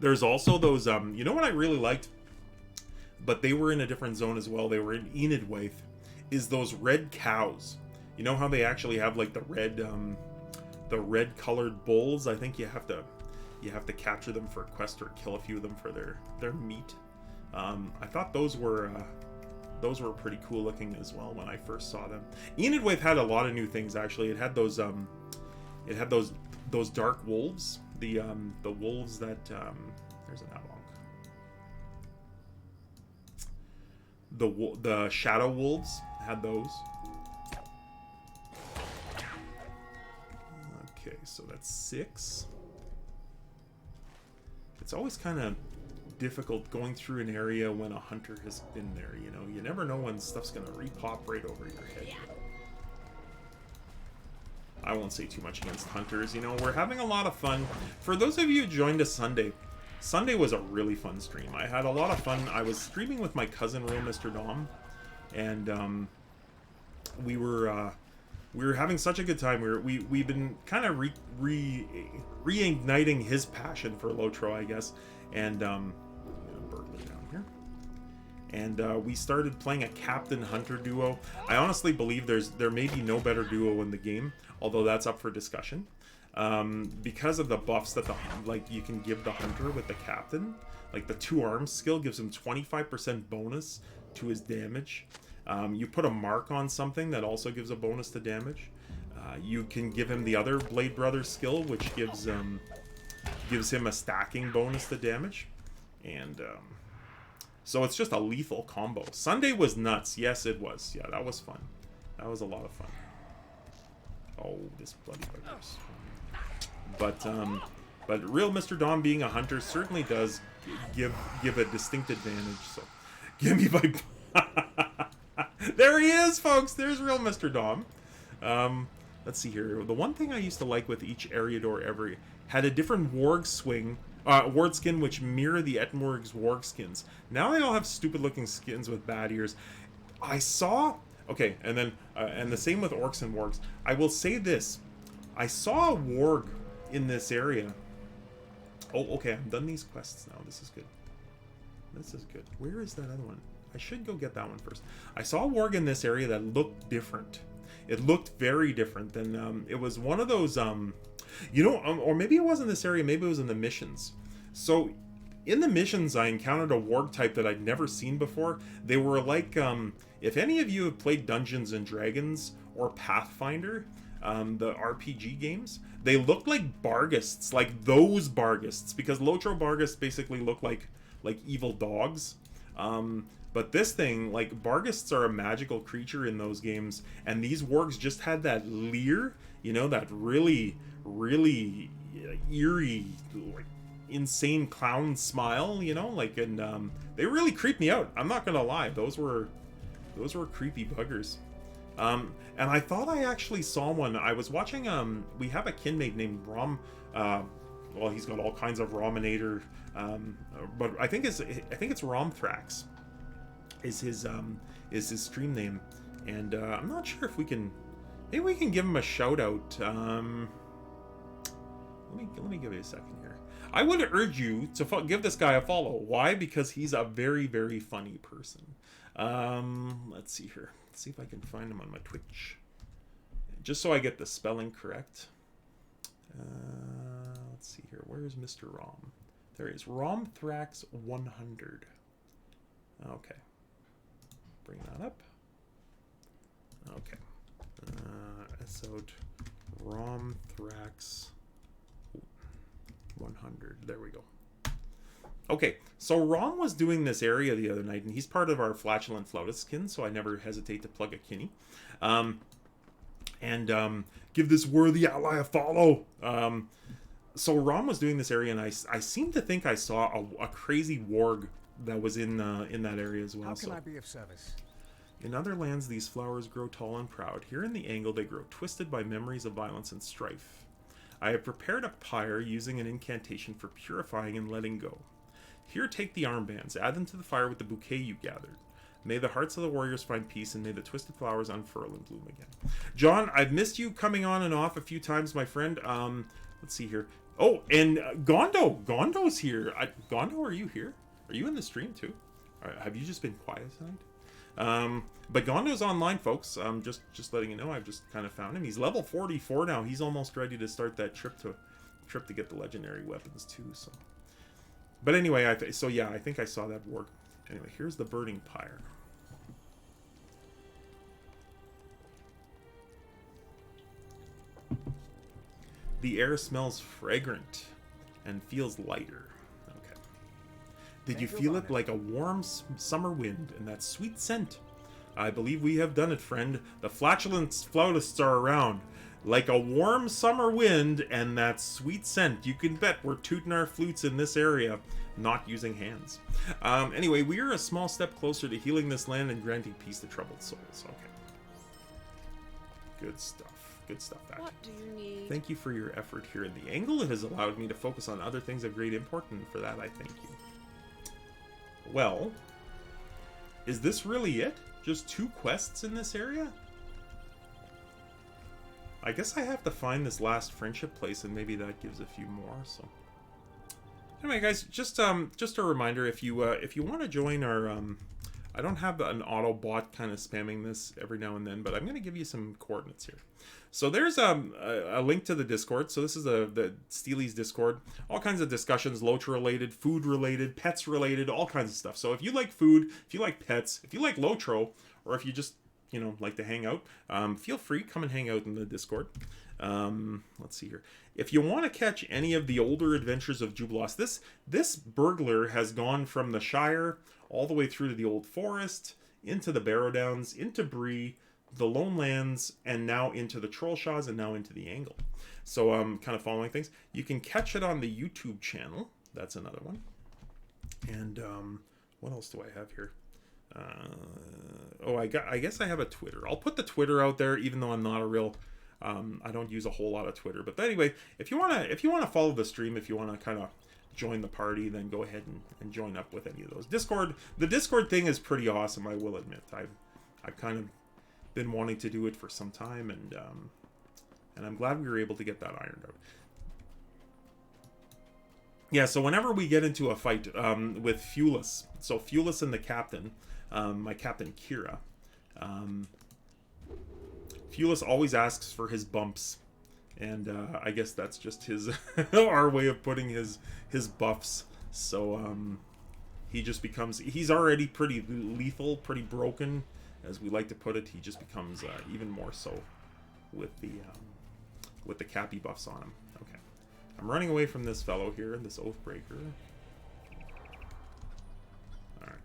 there's also those you know what I really liked, but they were in a different zone as well. They were in Enidwaith, is those red cows. You know how they actually have like the red colored bulls? I think you have to capture them for a quest or kill a few of them for their meat. I thought those were pretty cool looking as well when I first saw them. Enidwaith had a lot of new things actually. It had those dark wolves, the wolves that there's an avalon. The shadow wolves had those. Okay, so that's 6. It's always kind of difficult going through an area when a hunter has been there, you know. You never know when stuff's gonna repop right over your head. I won't say too much against hunters, you know. We're having a lot of fun. For those of you who joined us Sunday was a really fun stream. I had a lot of fun. I was streaming with my cousin, Real Mr. Dom, and we were having such a good time. We've been kind of reigniting his passion for Lotro, I guess, and Burglar down here. And we started playing a Captain Hunter duo. I honestly believe there may be no better duo in the game, although that's up for discussion. Because of the buffs that you can give the hunter with the captain, like the 2 arms skill gives him 25% bonus to his damage. You put a mark on something that also gives a bonus to damage. You can give him the other Blade Brothers skill, which gives him a stacking bonus to damage, and so it's just a lethal combo. Sunday was nuts. Yes, it was. Yeah, that was fun. That was a lot of fun. Oh, this bloody buggers. But Real Mr. Dom being a hunter certainly does give a distinct advantage. So, give me my. There he is, folks. There's Real Mr. Dom. Let's see here. The one thing I used to like with each Eriador had a different warg skin which mirror the Ettenborg's warg skins. Now they all have stupid looking skins with bad ears. I saw. Okay, and then and the same with orcs and wargs. I will say this. I saw a warg in this area. Oh, okay, I've done these quests now. This is good. This is good. Where is that other one? I should go get that one first. I saw a warg in this area that looked different. It looked very different than, it was one of those, you know, or maybe it wasn't this area, maybe it was in the missions. So, in the missions, I encountered a warg type that I'd never seen before. They were like, if any of you have played Dungeons and Dragons or Pathfinder, the RPG games, they look like Barghists, like those Barghists, because Lotro Barghists basically look like evil dogs. But this thing, like, Barghists are a magical creature in those games, and these wargs just had that leer, you know, that really, really eerie, like, insane clown smile, you know, like, and they really creeped me out. I'm not gonna lie, those were creepy buggers. And I thought I actually saw one. I was watching, we have a kinmate named Rom, well, he's got all kinds of Rominator, but I think it's Romthrax is his stream name, and I'm not sure if maybe we can give him a shout out. Let me give you a second here. I would urge you to give this guy a follow. Why? Because he's a very, very funny person. Let's see here. Let's see if I can find him on my Twitch, just so I get the spelling correct. Let's see here. Where's Mr. Rom? There he is. Romthrax 100. Okay. Bring that up. Okay. Episode Romthrax 100. There we go. Okay, so Rom was doing this area the other night, and he's part of our Flatulent Flautist skin, so I never hesitate to plug a Kinney. Give this worthy ally a follow. So Rom was doing this area, and I seem to think I saw a crazy warg that was in that area as well. How can I be of service? In other lands, these flowers grow tall and proud. Here in the angle, they grow twisted by memories of violence and strife. I have prepared a pyre using an incantation for purifying and letting go. Here, take the armbands. Add them to the fire with the bouquet you gathered. May the hearts of the warriors find peace, and may the twisted flowers unfurl and bloom again. John, I've missed you coming on and off a few times, my friend. Let's see here. Oh, and Gondo. Gondo's here. Gondo, are you here? Are you in the stream too? Have you just been quiet tonight? But Gondo's online, folks. Just letting you know. I've just kind of found him. He's level 44 now. He's almost ready to start that trip to get the legendary weapons too. So, but anyway, I think I saw that work. Anyway, here's the burning pyre. The air smells fragrant and feels lighter. Okay. Did you feel it like a warm summer wind and that sweet scent? I believe we have done it, friend. The flatulent flautists are around. Like a warm summer wind and that sweet scent. You can bet we're tooting our flutes in this area, not using hands. Anyway, we are a small step closer to healing this land and granting peace to troubled souls. Okay. Good stuff. Good stuff, Ash. What do you need? Thank you for your effort here in the angle. It has allowed me to focus on other things of great importance, and for that I thank you. Well, is this really it? Just 2 quests in this area? I guess I have to find this last friendship place, and maybe that gives a few more. So, anyway, guys, just a reminder: if you want to join our, I don't have an auto bot kind of spamming this every now and then, but I'm going to give you some coordinates here. So there's a link to the Discord. So this is the Steely's Discord. All kinds of discussions, Lotra related, food related, pets related, all kinds of stuff. So if you like food, if you like pets, if you like Lotro, or if you just like to hang out, feel free, come and hang out in the Discord. Let's see here. If you want to catch any of the older adventures of Jubilos, this burglar has gone from the Shire all the way through to the Old Forest, into the Barrow Downs, into Bree, the Lone Lands, and now into the Trollshaws, and now into the Angle. So kind of following things. You can catch it on the YouTube channel. That's another one. And what else do I have here? I guess I have a Twitter. I'll put the Twitter out there, even though I'm not a real. I don't use a whole lot of Twitter. But anyway, if you wanna follow the stream, if you wanna kind of join the party, then go ahead and join up with any of those. The Discord thing is pretty awesome, I will admit. I've kind of been wanting to do it for some time, and I'm glad we were able to get that ironed out. Yeah, so whenever we get into a fight with Fulis, so Fulis and the captain, my captain Kira, Fulis always asks for his bumps, and I guess that's just his our way of putting his buffs. So he just becomes, he's already pretty lethal, pretty broken, as we like to put it. He just becomes even more so with the cappy buffs on him. Okay, I'm running away from this fellow here, this Oathbreaker. All right,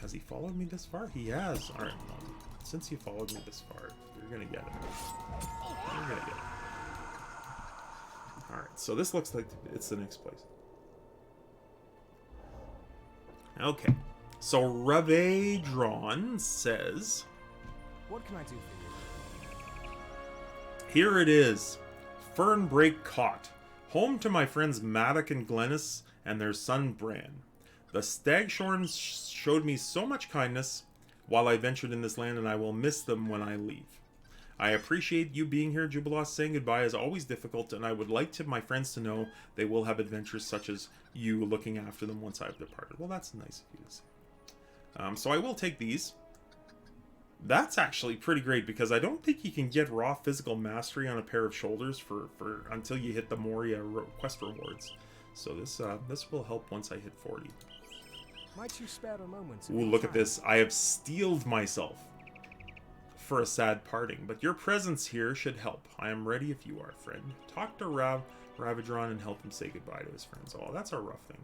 has he followed me this far? He has. All right, well, since you followed me this far, you're gonna get it. You're gonna get it. All right, so this looks like it's the next place. Okay. So Ravedron says, What can I do for you? here it is, Fernbreak Cot, home to my friends Maddock and Glennis and their son Bran. The Stagshorns showed me so much kindness while I ventured in this land, and I will miss them when I leave. I appreciate you being here, Jubilos. Saying goodbye is always difficult, and I would like my friends to know they will have adventures such as you looking after them once I've departed. Well, that's nice of you to say. So I will take these. That's actually pretty great, because I don't think you can get raw physical mastery on a pair of shoulders for until you hit the Moria quest rewards. So this will help once I hit 40. Might you spare a moment? Ooh, look at this. I have steeled myself for a sad parting, but your presence here should help. I am ready if you are, friend. Talk to Ravedron and help him say goodbye to his friends. Oh, that's a rough thing.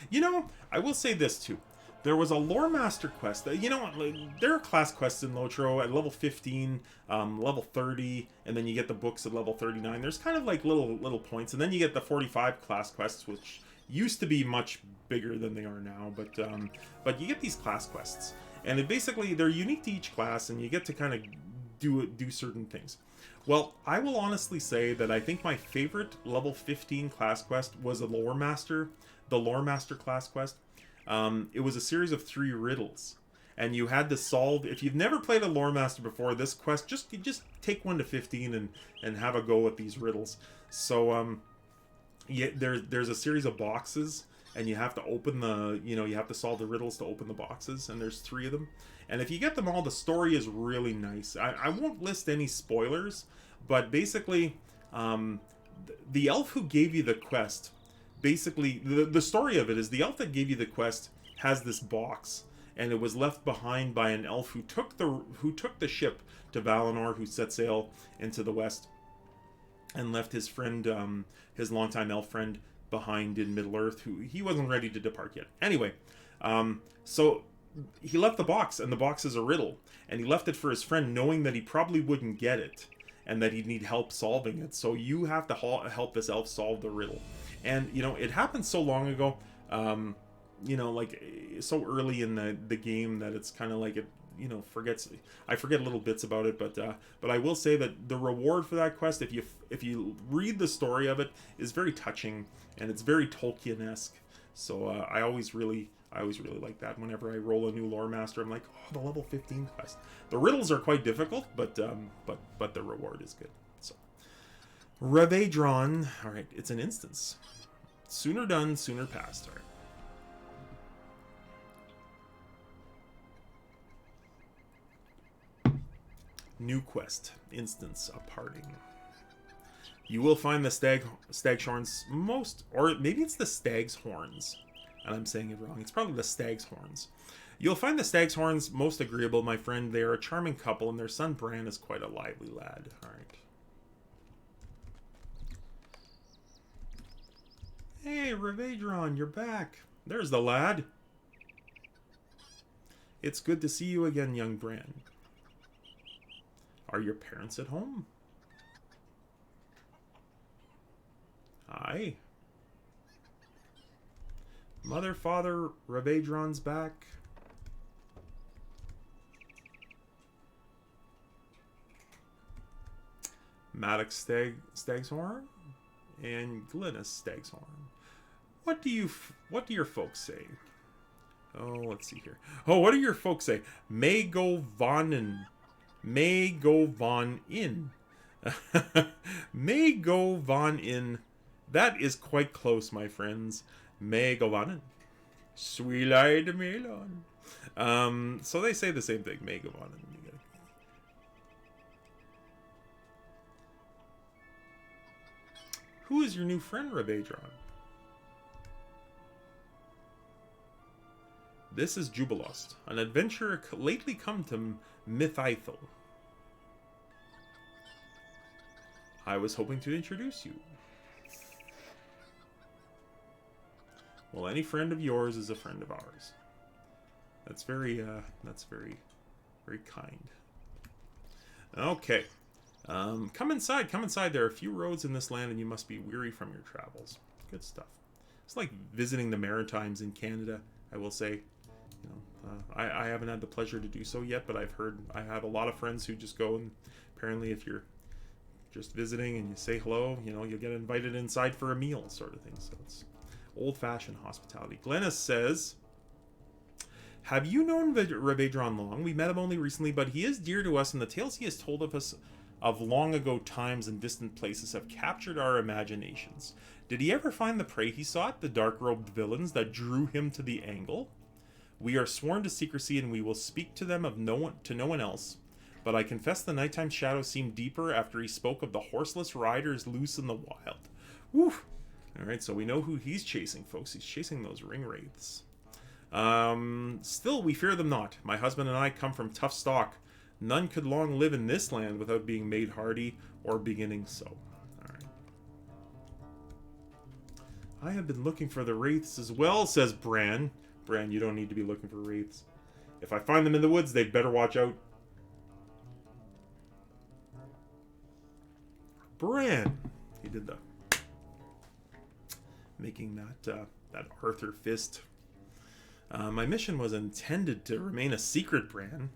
You know, I will say this too. There was a Lore Master quest. You know what? There are class quests in Lotro at level 15, level 30, and then you get the books at level 39. There's kind of like little points, and then you get the 45 class quests, which used to be much bigger than they are now. But you get these class quests, and it basically, they're unique to each class, and you get to kind of do certain things. Well, I will honestly say that I think my favorite level 15 class quest was the Lore Master class quest. It was a series of 3 riddles, and you had to solve. If you've never played a Lore Master before, this quest just take 1 to 15 and have a go at these riddles. So yeah, there's a series of boxes, and you have to open you have to solve the riddles to open the boxes, and there's 3 of them. And if you get them all, the story is really nice. I won't list any spoilers, but basically, the elf who gave you the quest, basically, the story of it is the elf that gave you the quest has this box, and it was left behind by an elf who took the ship to Valinor, who set sail into the west, and left his friend, his longtime elf friend, behind in Middle-earth, who he wasn't ready to depart yet. Anyway, so he left the box, and the box is a riddle, and he left it for his friend, knowing that he probably wouldn't get it, and that he'd need help solving it. So you have to help this elf solve the riddle. And, it happened so long ago, like, so early in the game that it's kind of like it, I forget little bits about it, but I will say that the reward for that quest, if you read the story of it, is very touching, and it's very Tolkien-esque. So I always really like that. Whenever I roll a new Lore Master, I'm like, oh, the level 15 quest. The riddles are quite difficult, but the reward is good. So Ravaedron, all right, it's an instance. Sooner done, sooner passed. All right. New quest, instance, a parting. You will find the stag's horns most, or maybe it's the stag's horns, and I'm saying it wrong. It's probably the stag's horns. You'll find the stag's horns most agreeable, my friend. They are a charming couple, and their son Bran is quite a lively lad. All right. Hey, Ravaedron, you're back. There's the lad. It's good to see you again, young Bran. Are your parents at home? Aye. Mother, father, Ravaedron's back. Maddox Stagshorn and Glynis Stagshorn. What do your folks say? Oh, let's see here. Oh, what do your folks say? May go von in. May go von in. May go von in. That is quite close, my friends. May go von in. Sweet-eyed melon. So they say the same thing. May go von in. Who is your new friend, Ravaedron? This is Jubilost, an adventurer lately come to Mythithel. I was hoping to introduce you. Well, any friend of yours is a friend of ours. That's very very kind. Okay. Come inside. There are a few roads in this land, and you must be weary from your travels. Good stuff. It's like visiting the Maritimes in Canada, I will say. I haven't had the pleasure to do so yet, but I have a lot of friends who just go, and apparently if you're just visiting and you say hello, you'll get invited inside for a meal, sort of thing. So it's old-fashioned hospitality. Glennis says, have you known Ravaedron long? We met him only recently, but he is dear to us, and the tales he has told of us of long ago times and distant places have captured our imaginations. Did he ever find the prey he sought, the dark-robed villains that drew him to the angle? We are sworn to secrecy, and we will speak to them to no one else. But I confess the nighttime shadows seemed deeper after he spoke of the horseless riders loose in the wild. Woo! Alright, so we know who he's chasing, folks. He's chasing those ring wraiths. Still, we fear them not. My husband and I come from tough stock. None could long live in this land without being made hardy or beginning so. Alright. I have been looking for the wraiths as well, says Bran. Bran, you don't need to be looking for wraiths. If I find them in the woods, they'd better watch out. Bran! He did the... making that Arthur fist. My mission was intended to remain a secret, Bran.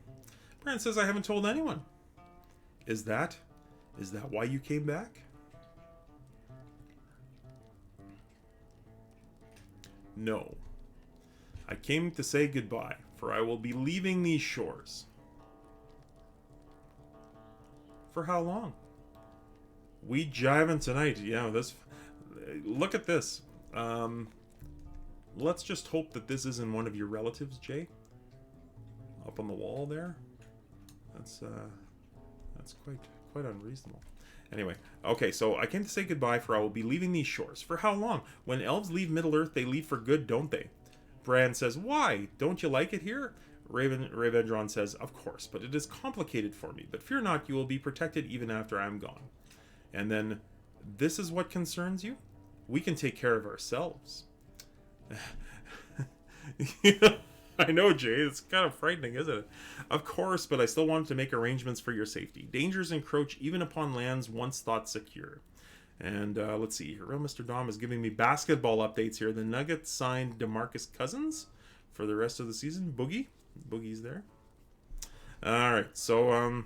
Bran says I haven't told anyone. Is that why you came back? No. I came to say goodbye, for I will be leaving these shores. For how long? We jiving tonight. Yeah, this... Look at this. Let's just hope that this isn't one of your relatives, Jay. Up on the wall there. That's quite unreasonable. Anyway, okay, so I came to say goodbye, for I will be leaving these shores. For how long? When elves leave Middle-earth, they leave for good, don't they? Bran says, why? Don't you like it here? Rhavedron says, of course, but it is complicated for me. But fear not, you will be protected even after I am gone. And then, this is what concerns you? We can take care of ourselves. I know, Jay, it's kind of frightening, isn't it? Of course, but I still wanted to make arrangements for your safety. Dangers encroach even upon lands once thought secure. And let's see here. Real Mr. Dom is giving me basketball updates here. The Nuggets signed DeMarcus Cousins for the rest of the season. Boogie's there. Alright, so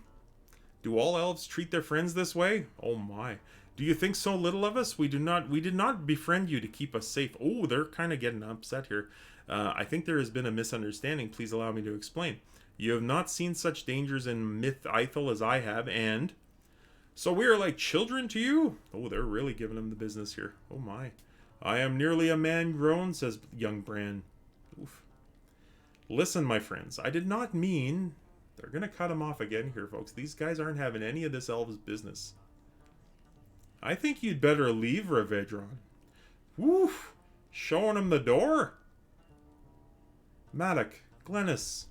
do all elves treat their friends this way? Oh my. Do you think so little of us? We did not befriend you to keep us safe. Oh, they're kind of getting upset here. I think there has been a misunderstanding. Please allow me to explain. You have not seen such dangers in Myth Ithel as I have, and... So we are like children to you? Oh, they're really giving him the business here. Oh my. I am nearly a man grown, says young Bran. Oof. Listen, my friends, I did not mean... They're going to cut him off again here, folks. These guys aren't having any of this elf's business. I think you'd better leave, Rhavedron. Woof! Showing him the door? Maddock, Glennis.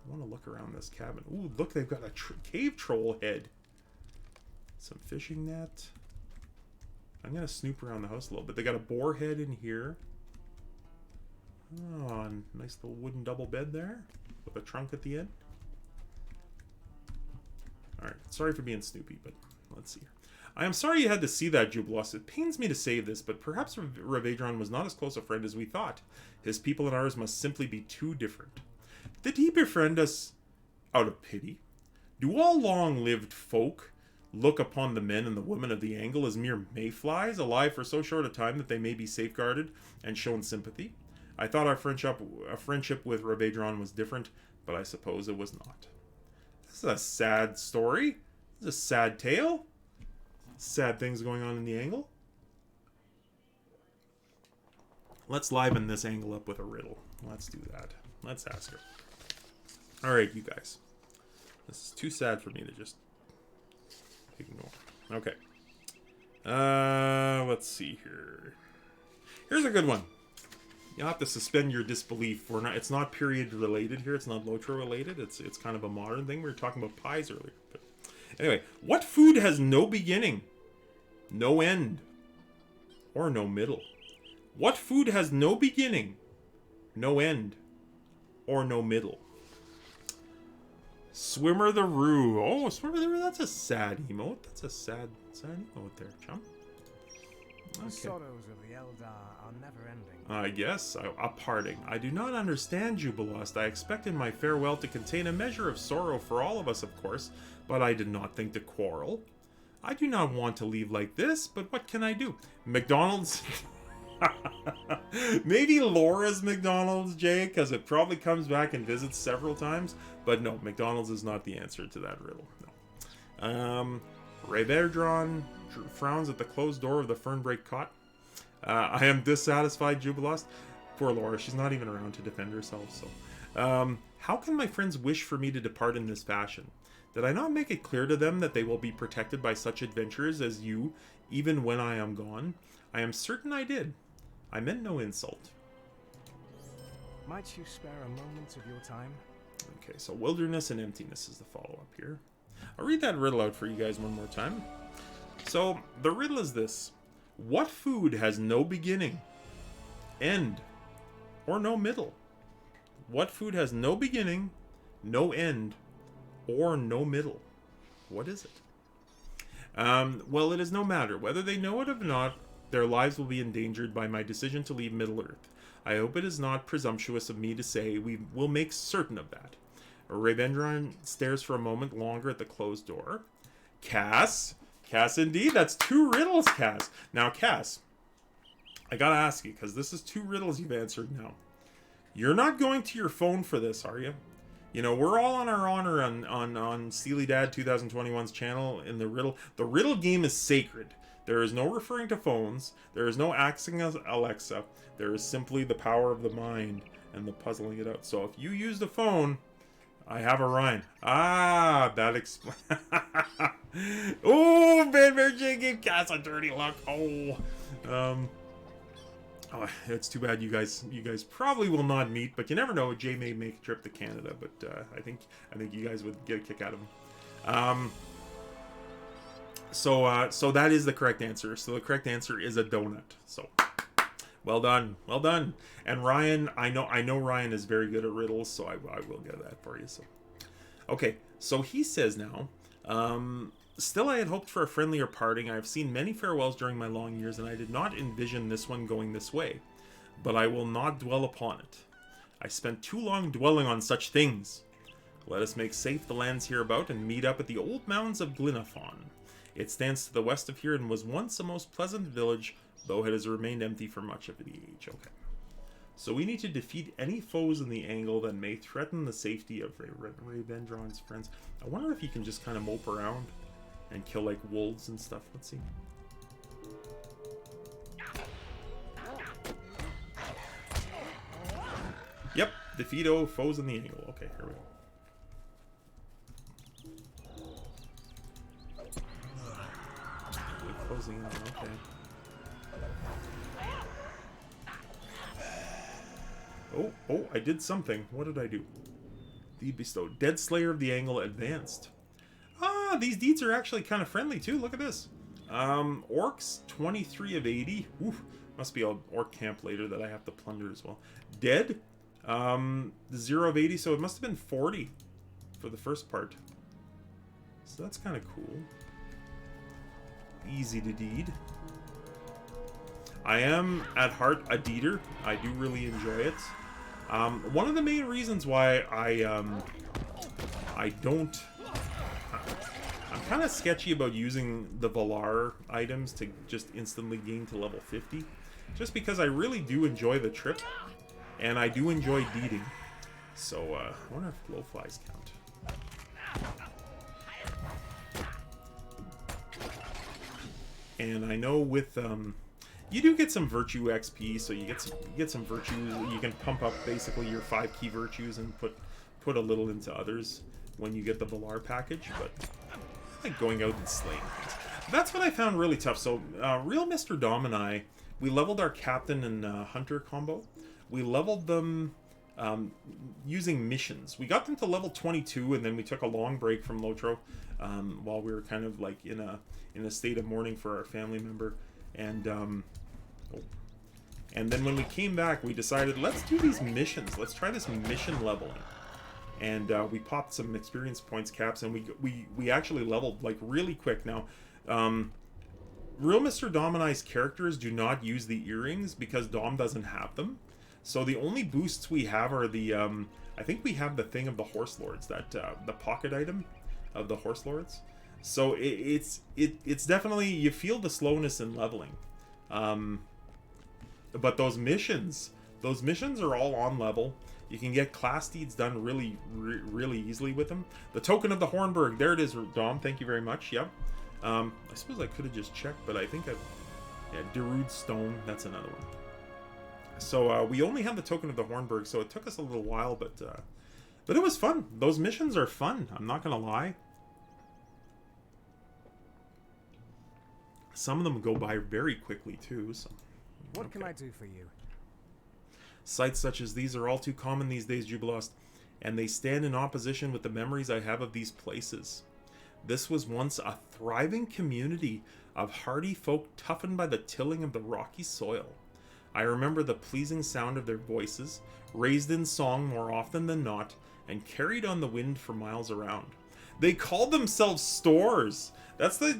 I want to look around this cabin. Ooh, look, they've got a cave troll head. Some fishing net. I'm going to snoop around the house a little bit. They got a boar head in here. Oh, nice little wooden double bed there with a trunk at the end. Alright, sorry for being snoopy, but let's see here. I am sorry you had to see that, Jubilos. It pains me to say this, but perhaps Rhavedron was not as close a friend as we thought. His people and ours must simply be too different. Did he befriend us out of pity? Do all long-lived folk look upon the men and the women of the Angle as mere mayflies, alive for so short a time that they may be safeguarded and shown sympathy? I thought our friendship with Rhavedron was different, but I suppose it was not. This is a sad story. This is a sad tale. Sad things going on in the Angle. Let's liven this Angle up with a riddle. Let's do that. Let's ask her. Alright, you guys. This is too sad for me to just ignore. Okay. Let's see here. Here's a good one. You'll have to suspend your disbelief. It's not period related here. It's not Lotro related. It's kind of a modern thing. We were talking about pies earlier. But anyway, what food has no beginning, no end, or no middle? What food has no beginning, no end, or no middle? Swimmer the Roo. Oh, Swimmer the Roo, that's a sad emote. That's a sad emote there, chum. The sorrows of the Eldar are never ending. Yes, a parting. I do not understand, Jubilost. I expected my farewell to contain a measure of sorrow for all of us, of course, but I did not think to quarrel. I do not want to leave like this, but what can I do? McDonald's... Maybe Laura's McDonald's, Jay, because it probably comes back and visits several times. But no, McDonald's is not the answer to that riddle. No. Rhavedron frowns at the closed door of the Fernbreak cot. I am dissatisfied, Jubilost. Poor Laura, she's not even around to defend herself. So, how can my friends wish for me to depart in this fashion? Did I not make it clear to them that they will be protected by such adventurers as you, even when I am gone? I am certain I did. I meant no insult. Might you spare a moment of your time? Okay, so wilderness and emptiness is the follow-up here. I'll read that riddle out for you guys one more time. So, the riddle is this. What food has no beginning, end, or no middle? What food has no beginning, no end, or no middle? What is it? Well, it is no matter. Whether they know it or not, their lives will be endangered by my decision to leave Middle-earth. I hope it is not presumptuous of me to say we will make certain of that. Ravendron stares for a moment longer at the closed door. Cass? Cass indeed, that's 2 riddles, Cass. Now, Cass, I gotta ask you, because this is 2 riddles you've answered now. You're not going to your phone for this, are you? You know, we're all on our honor on Steely Dad 2021's channel in the riddle. The riddle game is sacred. There is no referring to phones. There is no axing Alexa. There is simply the power of the mind and the puzzling it out. So if you use the phone, I have a rhyme. Ah, that explains. Oh, Van Merchant gave Cass a dirty look. Oh, it's too bad you guys probably will not meet, but you never know. Jay may make a trip to Canada, but I think you guys would get a kick out of him. So that is the correct answer. So the correct answer is a donut. So well done. And Ryan, I know Ryan is very good at riddles, so I will get that for you. So okay, so he says now, still I had hoped for a friendlier parting. I have seen many farewells during my long years, and I did not envision this one going this way. But I will not dwell upon it. I spent too long dwelling on such things. Let us make safe the lands hereabout, and meet up at the old mounds of Glynathon. It stands to the west of here, and was once a most pleasant village, though it has remained empty for much of the age. Okay. So we need to defeat any foes in the angle that may threaten the safety of Ravendron's friends. I wonder if you can just kind of mope around and kill like wolves and stuff. Let's see. Yep, defeat foes in the angle. Okay, here we go. Closing in, okay. Oh, I did something. What did I do? Deed bestowed. Dead Slayer of the Angle advanced. Ah, these deeds are actually kind of friendly too. Look at this. Orcs, 23 of 80. Oof, must be an orc camp later that I have to plunder as well. Dead, 0 of 80, so it must have been 40 for the first part. So that's kind of cool. Easy to deed. I am at heart a deeder. I do really enjoy it. One of the main reasons why I'm kind of sketchy about using the Valar items to just instantly gain to level 50, just because I really do enjoy the trip, and I do enjoy deeding. So I wonder if glowflies count. And I know with you do get some virtue XP, so you get some virtue. You can pump up basically your 5 key virtues and put a little into others when you get the Valar package. But I like going out and slaying things. That's what I found really tough. So Real Mr. Dom and I, we leveled our captain and hunter combo. We leveled them using missions. We got them to level 22, and then we took a long break from Lotro while we were kind of like in a state of mourning for our family member, and then when we came back, we decided, let's do these missions. Let's try this mission leveling, and we popped some experience points caps, and we actually leveled like really quick. Now, Real Mr. Dom and I's characters do not use the earrings because Dom doesn't have them. So the only boosts we have are the I think we have the thing of the Horse Lords, that the pocket item of the Horse Lords. So it's definitely, you feel the slowness in leveling. But those missions are all on level. You can get class deeds done really easily with them. The Token of the Hornburg, there it is, Dom. Thank you very much. Yep. I suppose I could have just checked, but I think Darude Stone, that's another one. So we only have the Token of the Hornburg, so it took us a little while, but it was fun. Those missions are fun. I'm not gonna lie. Some of them go by very quickly too. So, what can I do for you? Sights such as these are all too common these days, Jubilost, and they stand in opposition with the memories I have of these places. This was once a thriving community of hardy folk toughened by the tilling of the rocky soil. I remember the pleasing sound of their voices, raised in song more often than not, and carried on the wind for miles around. They called themselves stores. That's the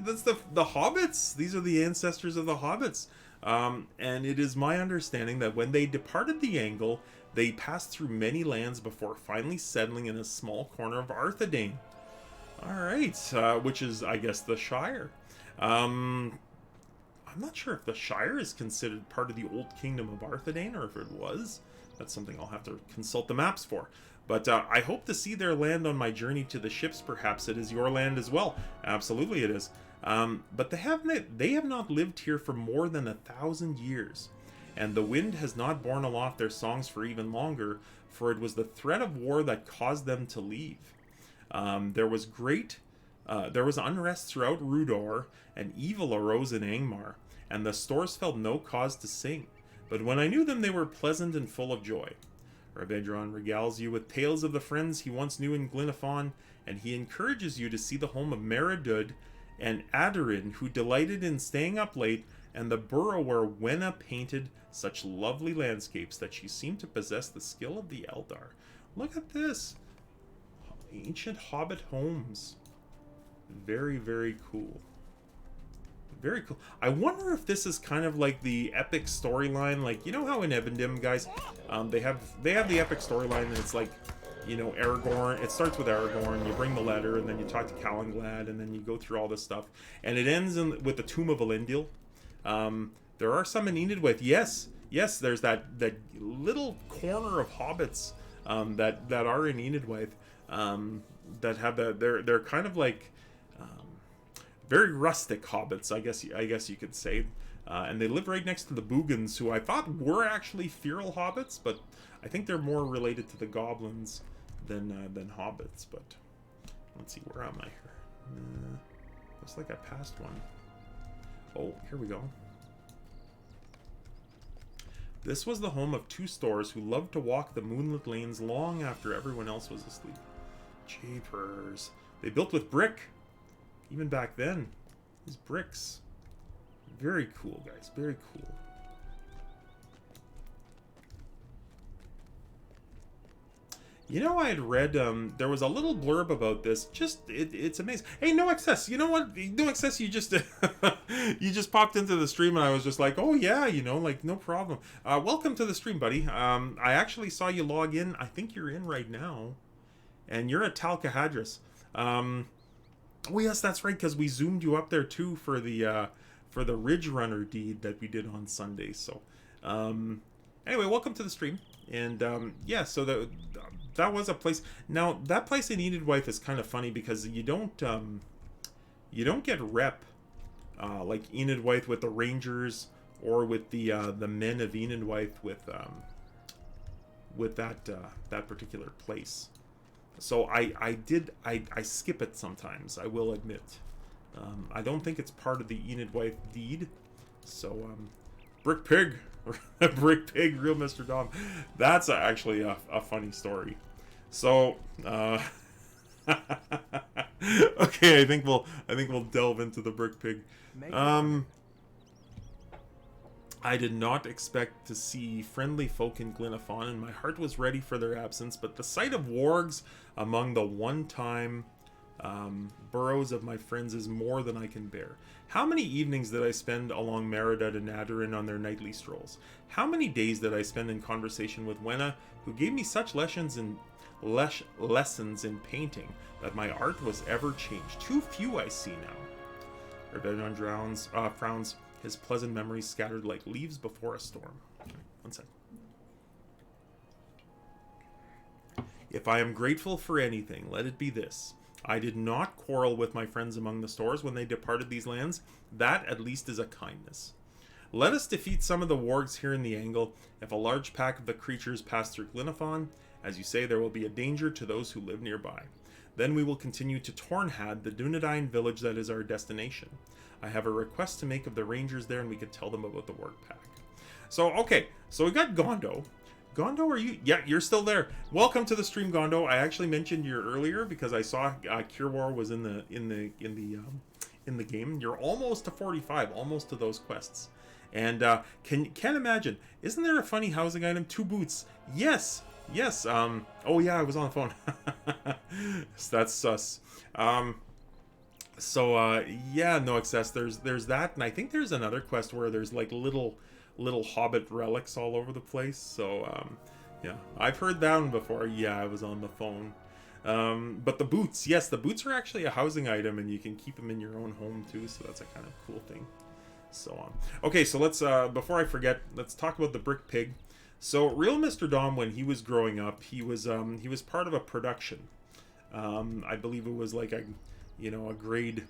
hobbits. These are the ancestors of the hobbits. And it is my understanding that when they departed the Angle, they passed through many lands before finally settling in a small corner of Arthedain. Alright, which is, I guess, the Shire. I'm not sure if the Shire is considered part of the Old Kingdom of Arthedain, or if it was. That's something I'll have to consult the maps for. But I hope to see their land on my journey to the ships. Perhaps it is your land as well. Absolutely it is. But they have not lived here for more than 1,000 years. And the wind has not borne aloft their songs for even longer, for it was the threat of war that caused them to leave. There was unrest throughout Rudor, and evil arose in Angmar, and the stores felt no cause to sing. But when I knew them, they were pleasant and full of joy. Ravedron regales you with tales of the friends he once knew in Glynaffon, and he encourages you to see the home of Meridud and Aderin, who delighted in staying up late, and the burrow where Wenna painted such lovely landscapes that she seemed to possess the skill of the Eldar. Look at this! Ancient Hobbit homes. Very, very cool. Very cool. I wonder if this is kind of like the epic storyline, like, you know how in Ebendim, guys, they have the epic storyline, and it's like, you know, Aragorn. It starts with Aragorn. You bring the letter, and then you talk to Calanglad, and then you go through all this stuff, and it ends with the Tomb of Elendil. There are some in Enidwaith. Yes, there's that little corner of hobbits that are in Enidwaith that have they're kind of like very rustic hobbits, I guess you could say, and they live right next to the Boogans, who I thought were actually feral hobbits, but I think they're more related to the goblins than hobbits. But let's see, where am I here? Looks like I passed one. Oh, here we go. This was the home of two stores who loved to walk the moonlit lanes long after everyone else was asleep. Jeepers. They built with brick. Even back then. These bricks. Very cool, guys. Very cool. You know, I had read, there was a little blurb about this. It's amazing. Hey, No Excess, you know what? No Excess, you just you just popped into the stream, and I was just like, oh yeah, you know, like, no problem. Welcome to the stream, buddy. I actually saw you log in. I think you're in right now. And you're at Talcahadras. Oh yes, that's right, because we zoomed you up there too for the Ridge Runner deed that we did on Sunday. So, anyway, welcome to the stream. And yeah, so that was a place. Now that place in Enidwaith is kind of funny because you don't get rep like Enidwaith with the Rangers or with the men of Enidwaith with that particular place. So I skip it sometimes, I will admit. I don't think it's part of the Enidwaith deed. So, Brick Pig, Brick Pig, real Mr. Dom. That's actually a funny story. So, okay, I think we'll delve into the Brick Pig. I did not expect to see friendly folk in Glynaffon, and my heart was ready for their absence, but the sight of wargs among the one-time burrows of my friends is more than I can bear. How many evenings did I spend along Meridud and Aderin on their nightly strolls? How many days did I spend in conversation with Wenna, who gave me such lessons in painting that my art was ever changed? Too few I see now. Ravedron frowns, his pleasant memories scattered like leaves before a storm. One second. If I am grateful for anything, let it be this. I did not quarrel with my friends among the stores when they departed these lands. That, at least, is a kindness. Let us defeat some of the wargs here in the Angle. If a large pack of the creatures pass through Glynaffon, as you say, there will be a danger to those who live nearby. Then we will continue to Tornhad, the Dunedain village that is our destination. I have a request to make of the rangers there, and we could tell them about the warg pack. So, okay, so we got Gondo. Gondo, are you? Yeah, you're still there. Welcome to the stream, Gondo. I actually mentioned you earlier because I saw Kirwar was in the game. You're almost to 45, almost to those quests. And can't imagine. Isn't there a funny housing item? 2 boots. Yes. Oh yeah, I was on the phone. That's sus. So yeah, no excess. There's that, and I think there's another quest where there's like little Hobbit relics all over the place. So yeah, I've heard that one before. Yeah, I was on the phone. But the boots, yes, the boots are actually a housing item, and you can keep them in your own home too. So that's a kind of cool thing. So okay, so let's before I forget, let's talk about the brick pig. So real Mr. Dom, when he was growing up, he was part of a production. I believe it was like a grade,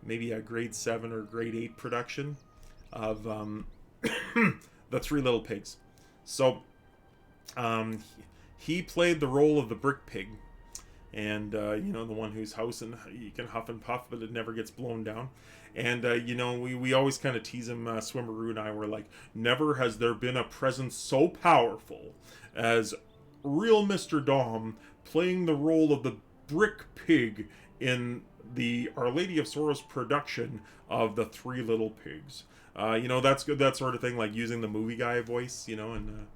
maybe a grade 7 or grade 8 production of the Three Little Pigs. So he played the role of the brick pig, and the one whose house and you can huff and puff but it never gets blown down. And we always kind of tease him, Swimmeroo and I were like, never has there been a presence so powerful as real Mr. Dom playing the role of the brick pig in the Our Lady of Sorrows production of the Three Little Pigs. That's good, that sort of thing, like using the movie guy voice, and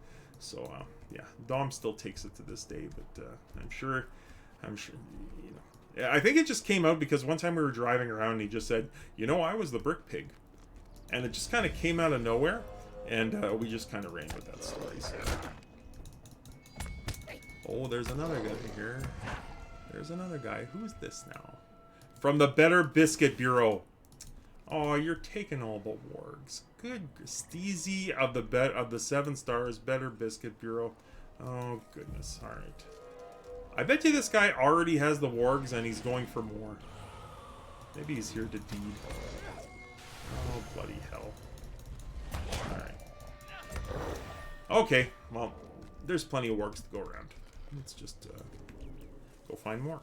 yeah, Dom still takes it to this day, but I'm sure, I think it just came out because one time we were driving around and he just said, I was the brick pig, and it just kind of came out of nowhere, and we just kind of ran with that story. So. Oh, there's another guy here. There's another guy. Who's this now? From the Better Biscuit Bureau. Oh, you're taking all the wargs. Good. Steezy of the 7 stars Better Biscuit Bureau. Oh, goodness. All right. I bet you this guy already has the wargs and he's going for more. Maybe he's here to deed. Oh, bloody hell. All right. Okay. Well, there's plenty of wargs to go around. Let's just go find more.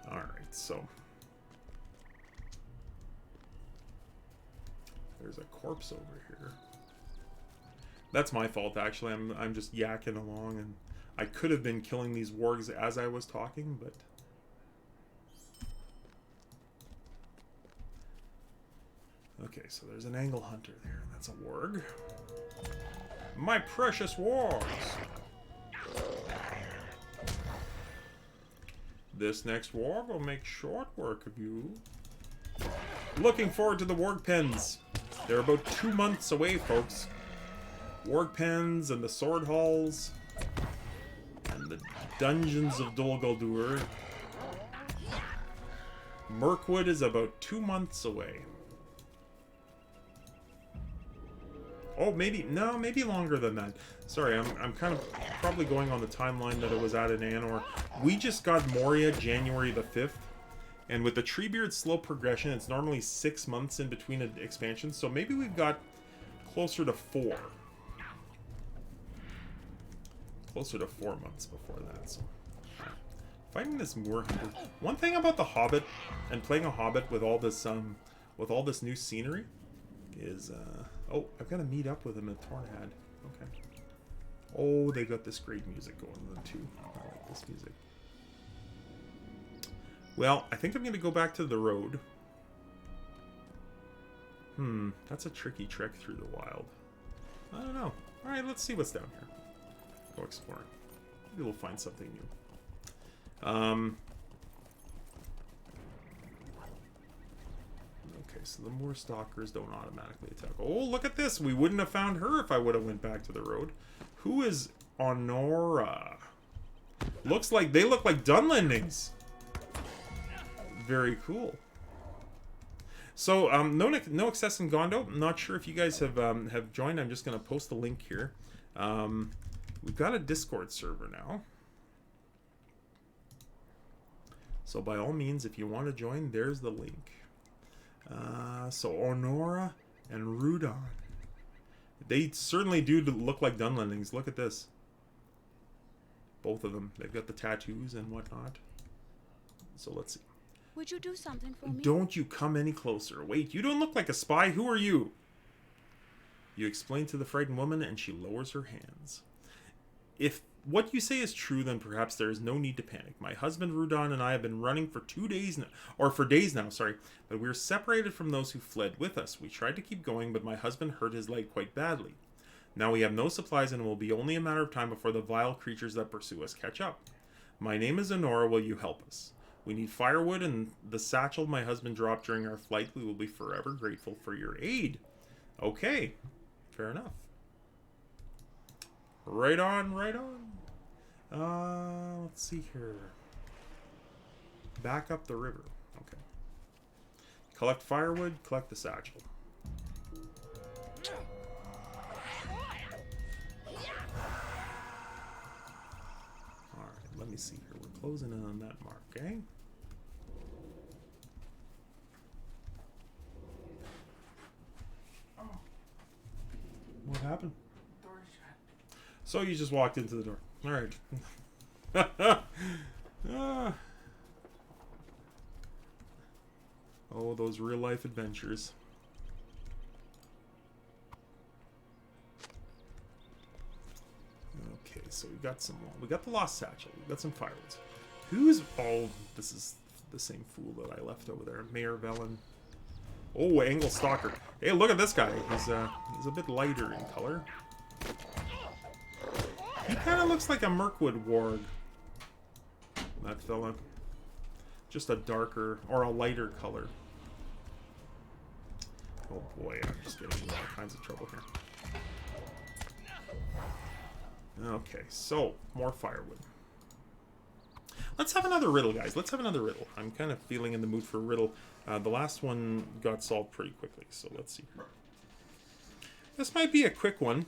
Alright, so there's a corpse over here. That's my fault, actually. I'm just yakking along, and I could have been killing these wargs as I was talking, but okay, so there's an angle hunter there. That's a warg. My precious wargs! This next warg will make short work of you. Looking forward to the warg pens. They're about 2 months away, folks. Warg pens and the sword halls and the dungeons of Dol Guldur. Mirkwood is about 2 months away. Oh, maybe longer than that. Sorry, I'm kind of probably going on the timeline that it was at in Anor. We just got Moria January the 5th, and with the Treebeard slow progression, it's normally 6 months in between an expansion, so maybe we've got closer to 4. Closer to 4 months before that, so. Fighting this Moor Hunter. One thing about the Hobbit, and playing a Hobbit with all this new scenery, is, oh, I've got to meet up with him at Tornad. Okay. Oh, they got this great music going on too. I like this music. Well, I think I'm going to go back to the road. That's a tricky trek through the wild. I don't know. Alright, let's see what's down here. Go exploring. Maybe we'll find something new. Okay, so the Moor Stalkers don't automatically attack. Oh, look at this! We wouldn't have found her if I would have went back to the road. Who is Honora? They look like Dunlendings. Very cool. So, no access in Gondo. I'm not sure if you guys have joined. I'm just going to post the link here. We've got a Discord server now. So by all means, if you want to join, there's the link. So Honora and Rudon. They certainly do look like Dunlendings. Look at this. Both of them. They've got the tattoos and whatnot. So let's see. Would you do something for me? Don't you come any closer. Wait, you don't look like a spy. Who are you? You explain to the frightened woman, and she lowers her hands. If what you say is true, then perhaps there is no need to panic. My husband Rudon and I have been running for days now, but we were separated from those who fled with us. We tried to keep going, but my husband hurt his leg quite badly. Now we have no supplies, and it will be only a matter of time before the vile creatures that pursue us catch up. My name is Honora. Will you help us? We need firewood and the satchel my husband dropped during our flight. We will be forever grateful for your aid. Okay. Fair enough. Right on, right on. Let's see here. Back up the river. Okay. Collect firewood, collect the satchel. Alright, let me see here. We're closing in on that mark, okay? What happened? Door shut. So you just walked into the door. Alright. Oh, those real life adventures. Okay, so we got the lost satchel. We got some firewoods. Oh, this is the same fool that I left over there. Mayor Velen. Oh, Angle Stalker. Hey, look at this guy. He's a bit lighter in color. He kind of looks like a Mirkwood warg. That fella. Just a darker or a lighter color. Oh boy, I'm just getting into all kinds of trouble here. Okay, so more firewood. Let's have another riddle, guys. Let's have another riddle. I'm kind of feeling in the mood for a riddle. The last one got solved pretty quickly, so let's see. This might be a quick one.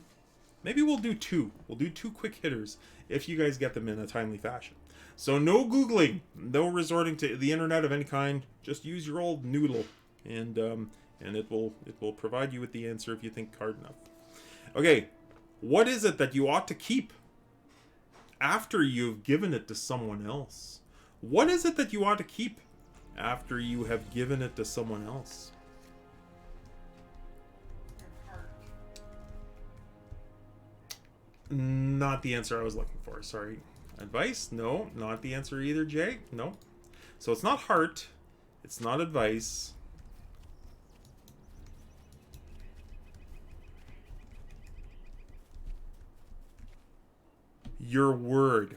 Maybe we'll do two. We'll do two quick hitters if you guys get them in a timely fashion. So no Googling, no resorting to the internet of any kind. Just use your old noodle, and it will provide you with the answer if you think hard enough. Okay, what is it that you ought to keep after you've given it to someone else? What is it that you ought to keep after you have given it to someone else? Not the answer I was looking for, sorry. Advice? No, not the answer either, Jay. No. So it's not heart. It's not advice. Your word.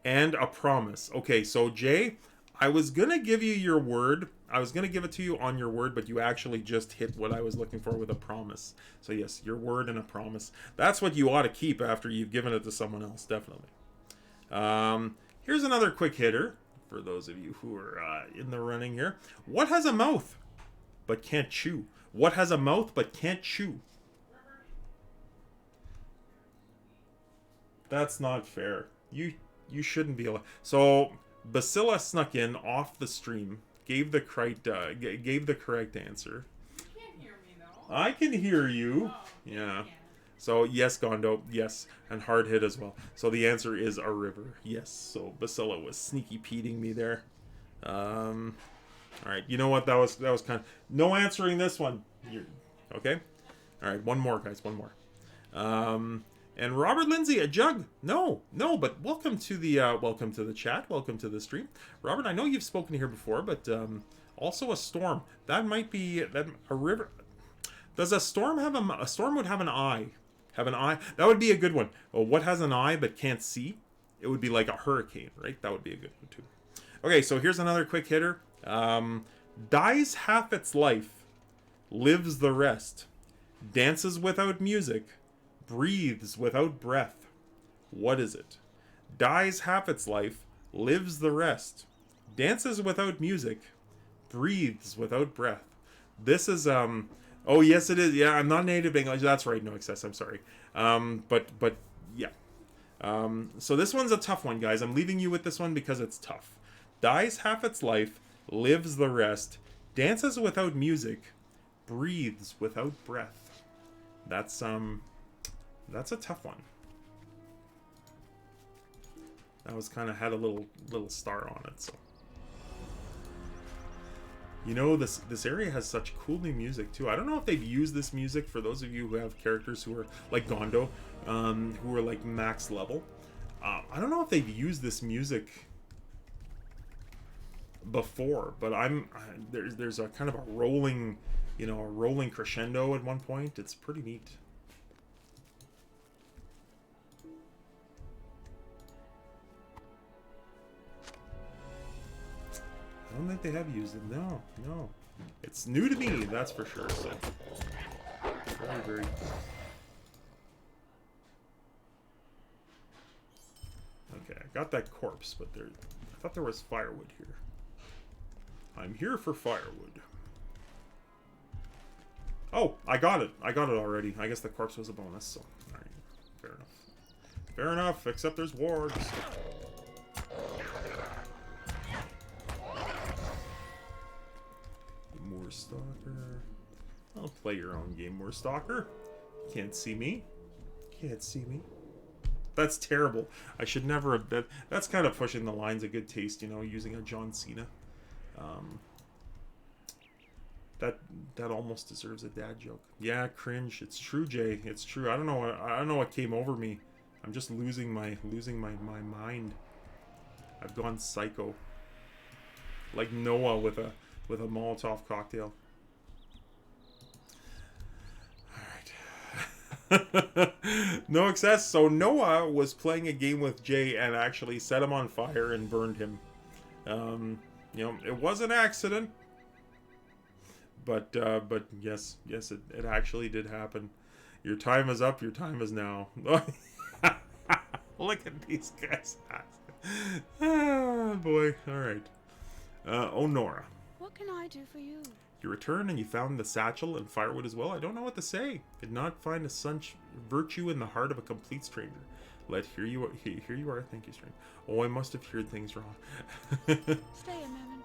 And a promise. Okay, so Jay, I was going to give you your word. I was going to give it to you on your word, but you actually just hit what I was looking for with a promise. So yes, your word and a promise. That's what you ought to keep after you've given it to someone else, definitely. Here's another quick hitter for those of you who are in the running here. What has a mouth but can't chew? What has a mouth but can't chew? That's not fair. You shouldn't be allowed. So Basila snuck in off the stream, gave the correct answer. You can't hear me though. I can hear you. Oh, Yeah. So yes, Gondo, yes, and hard hit as well. So the answer is a river. Yes. So Basila was sneaky peating me there. All right. You know what? That was kind of no answering this one. Okay. All right. One more, guys. One more. And Robert Lindsay, a jug. No, but welcome to the chat. Welcome to the stream, Robert. I know you've spoken here before, but also a storm. That might be a river. Does a storm have a storm would have an eye? Have an eye? That would be a good one. Oh, what has an eye but can't see? It would be like a hurricane, right? That would be a good one too. Okay, so here's another quick hitter. Dies half its life, lives the rest, dances without music, breathes without breath. What is it? Dies half its life, lives the rest, dances without music, breathes without breath. This is oh yes it is. Yeah, I'm not native English. That's right, no excess. I'm sorry. But yeah. So this one's a tough one, guys. I'm leaving you with this one because it's tough. Dies half its life, lives the rest, dances without music, breathes without breath. That's a tough one. That was kind of had a little star on it, so. You know, this area has such cool new music too. I don't know if they've used this music for those of you who have characters who are like Gondo, who are like max level. I don't know if they've used this music before, but there's a kind of a rolling, a rolling crescendo at one point. It's pretty neat. don't think they have used it. No, no. It's new to me, that's for sure. So very, very. Okay, I got that corpse, but there. I thought there was firewood here. I'm here for firewood. Oh, I got it. I got it already. I guess the corpse was a bonus, so alright. Fair enough. Fair enough, except there's wards. More Stalker. I'll play your own game, more Stalker. Can't see me. Can't see me. That's terrible. I should never have. That's kind of pushing the lines of good taste, you know, using a John Cena. That almost deserves a dad joke. Yeah, cringe. It's true, Jay. It's true. I don't know what came over me. I'm just losing my mind. I've gone psycho. Like Noah with a Molotov cocktail. Alright. No excess. So Noah was playing a game with Jay and actually set him on fire and burned him. You know, it was an accident. But yes, it actually did happen. Your time is up. Your time is now. Look at these guys. Ah, boy. All right. Oh, Nora. What can I do for you? You returned and you found the satchel and firewood as well. I don't know what to say. Did not find a such virtue in the heart of a complete stranger. Here you are. Thank you, stranger. Oh, I must have heard things wrong. Stay a moment.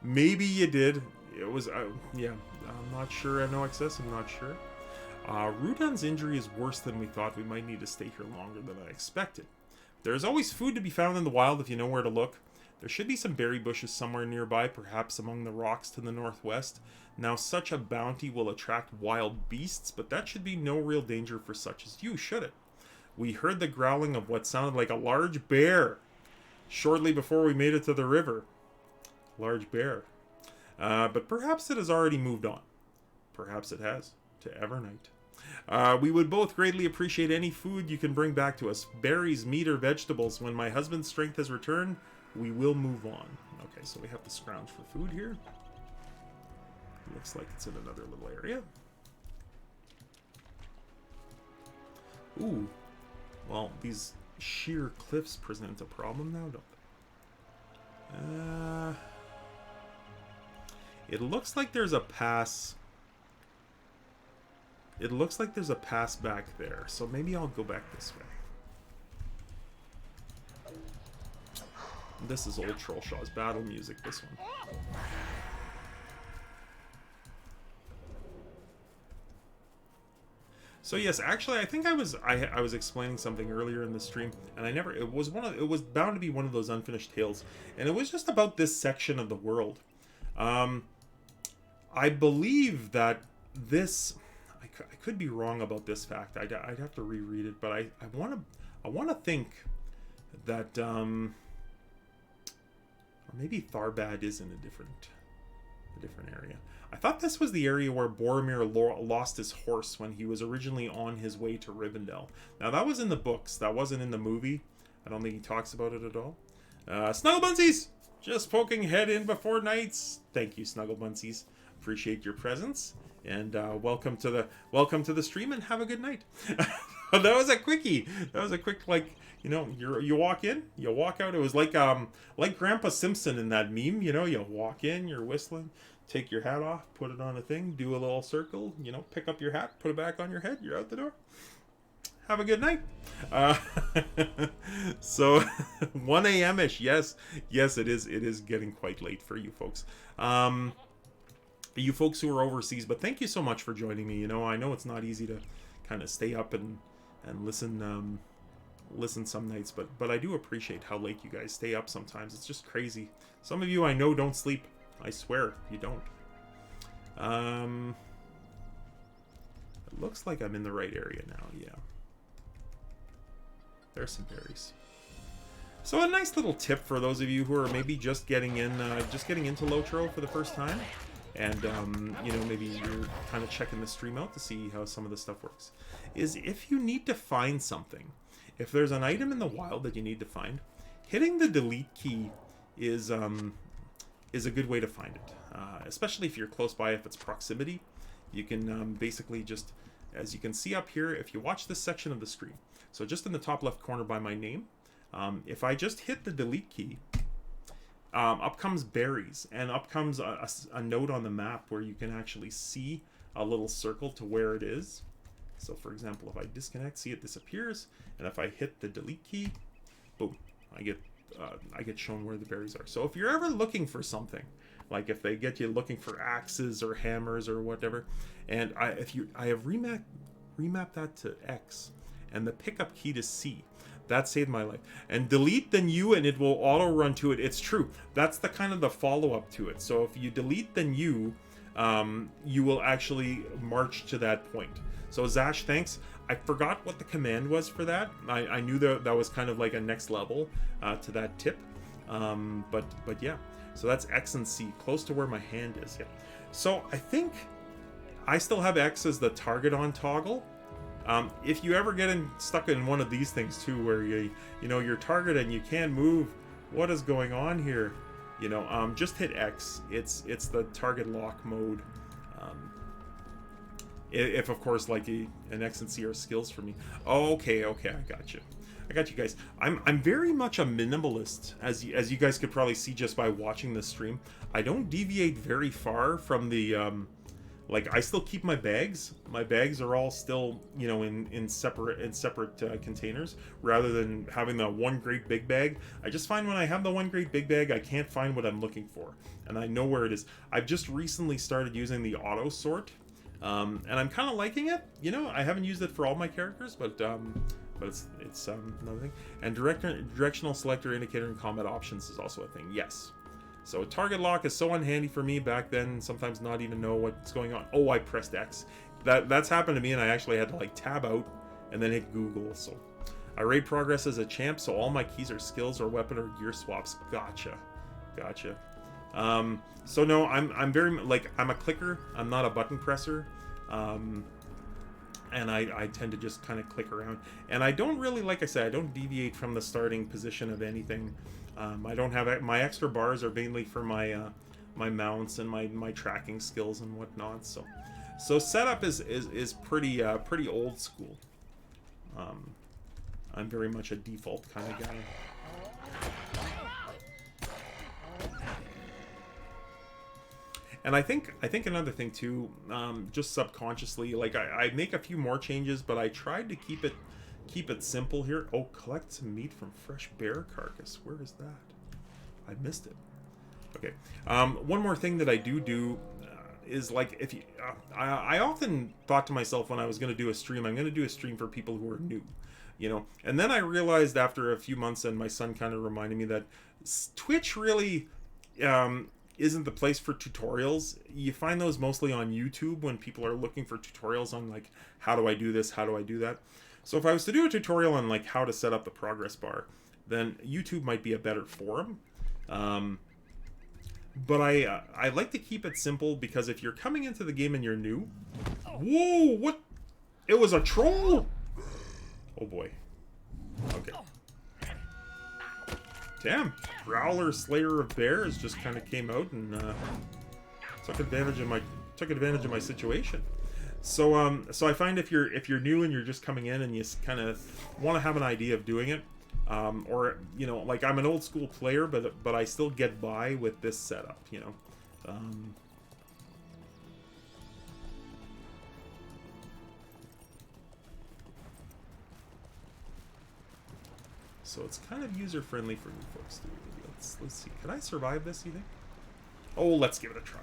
Maybe you did. It was, yeah, I'm not sure. I have no access. I'm not sure. Rudon's injury is worse than we thought. We might need to stay here longer than I expected. There's always food to be found in the wild if you know where to look. There should be some berry bushes somewhere nearby, perhaps among the rocks to the northwest. Now, such a bounty will attract wild beasts, but that should be no real danger for such as you, should it? We heard the growling of what sounded like a large bear shortly before we made it to the river. Large bear. But perhaps it has already moved on. Perhaps it has. To Evernight. We would both greatly appreciate any food you can bring back to us. Berries, meat, or vegetables. When my husband's strength has returned, we will move on. Okay, so we have to scrounge for food here. Looks like it's in another little area. Ooh. Well, these sheer cliffs present a problem now, don't they? It looks like there's a pass. It looks like there's a pass back there, so maybe I'll go back this way. This is old Trollshaw's battle music, this one. So yes, actually, I think I was explaining something earlier in the stream, and it was bound to be one of those unfinished tales, and it was just about this section of the world. I believe that this, I could be wrong about this fact. I'd have to reread it, but I want to think that, or maybe Tharbad is in a different area. I thought this was the area where Boromir lost his horse when he was originally on his way to Rivendell. Now that was in the books. That wasn't in the movie. I don't think he talks about it at all. Snugglebunsies! Just poking head in before nights. Thank you, Snugglebunsies. Appreciate your presence. And welcome to the stream and have a good night. That was a quickie. That was a quick, like, you know, you walk in, you walk out. It was like Grandpa Simpson in that meme, you know, you walk in, you're whistling, take your hat off, put it on a thing, do a little circle, you know, pick up your hat, put it back on your head, you're out the door. Have a good night. So 1 a.m.ish. Yes, it is getting quite late for you folks. You folks who are overseas, but thank you so much for joining me. You know, I know it's not easy to kind of stay up and listen some nights, but I do appreciate how late you guys stay up sometimes. It's just crazy. Some of you I know don't sleep. I swear, you don't. It looks like I'm in the right area now, yeah. There's some berries. So a nice little tip for those of you who are maybe just getting into Lotro for the first time, and you know, maybe you're kind of checking the stream out to see how some of the stuff works, is if you need to find something, if there's an item in the wild that you need to find, hitting the delete key is is a good way to find it, especially if you're close by. If it's proximity, you can basically just, as you can see up here, if you watch this section of the screen, so just in the top left corner by my name, if I just hit the delete key, up comes berries, and up comes a note on the map where you can actually see a little circle to where it is. So for example, if I disconnect, see it disappears, and if I hit the delete key, boom, I get shown where the berries are. So if you're ever looking for something, like if they get you looking for axes or hammers or whatever, and I have remapped that to X, and the pickup key to C. That saved my life. And delete then U, and it will auto run to it. It's true. That's the kind of the follow-up to it. So if you delete then U, you will actually march to that point. So Zash, thanks. I forgot what the command was for that. I knew that was kind of like a next level to that tip. But yeah. So that's X and C, close to where my hand is. Yeah. So I think I still have X as the target on toggle. If you ever get stuck in one of these things too, where you know you're target and you can't move, what is going on here? You know, just hit X. It's the target lock mode. If of course like an X and C are skills for me. Oh, okay, I got you. I got you guys. I'm very much a minimalist, as you guys could probably see just by watching this stream. I don't deviate very far from the like I still keep my bags. My bags are all still, you know, in separate containers, rather than having the one great big bag. I just find when I have the one great big bag, I can't find what I'm looking for, and I know where it is. I've just recently started using the auto sort, and I'm kind of liking it. You know, I haven't used it for all my characters, but it's another thing. And directional selector indicator in combat options is also a thing. Yes. So target lock is so unhandy for me back then, sometimes not even know what's going on. Oh, I pressed X. That's happened to me, and I actually had to like tab out and then hit Google. So I raid progress as a champ, so all my keys are skills or weapon or gear swaps. Gotcha. So no, I'm very, like, I'm a clicker. I'm not a button presser. And I tend to just kind of click around. And I don't really, like I said, I don't deviate from the starting position of anything. I don't have, my extra bars are mainly for my my mounts and my tracking skills and whatnot. So setup is pretty pretty old school. I'm very much a default kind of guy. And I think another thing too, just subconsciously, like I make a few more changes, but I tried to keep it simple here. Oh, collect some meat from fresh bear carcass. Where is that? I missed it. Okay. One more thing that I do is, like, if you, I often thought to myself when I was going to do a stream, I'm going to do a stream for people who are new, you know. And then I realized after a few months, and my son kind of reminded me that Twitch really isn't the place for tutorials. You find those mostly on YouTube when people are looking for tutorials on, like, how do I do this, how do I do that. So if I was to do a tutorial on, like, how to set up the progress bar, then YouTube might be a better forum. But I like to keep it simple, because if you're coming into the game and you're new... Whoa, what? It was a troll? Oh boy. Okay. Damn, Growler, Slayer of Bears just kind of came out and took advantage of my situation. So so I find if you're new and you're just coming in and you kind of want to have an idea of doing it, or, you know, like, I'm an old school player, but I still get by with this setup, you know. So it's kind of user friendly for new folks too. Let's see. Can I survive this, you think? Oh, let's give it a try.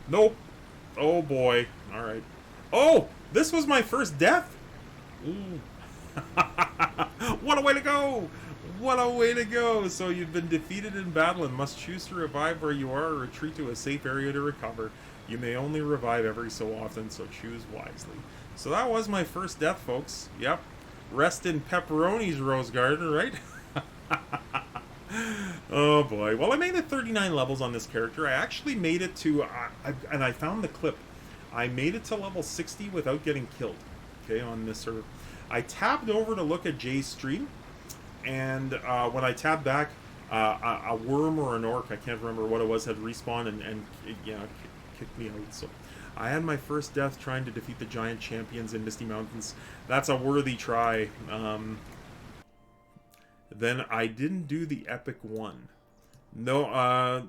Nope. Oh boy. All right. Oh, this was my first death. Ooh. What a way to go! What a way to go! So you've been defeated in battle and must choose to revive where you are or retreat to a safe area to recover. You may only revive every so often, so choose wisely. So that was my first death, folks. Yep. Rest in pepperonis, Rose Garden, right? Oh boy. Well, I made it 39 levels on this character. I actually made it to, and I found the clip. I made it to level 60 without getting killed. Okay, on this server. I tabbed over to look at Jay's stream, and when I tabbed back, a worm or an orc, I can't remember what it was, had respawned and you know, kicked me out. So I had my first death trying to defeat the giant champions in Misty Mountains. That's a worthy try. Then I didn't do the epic one. No,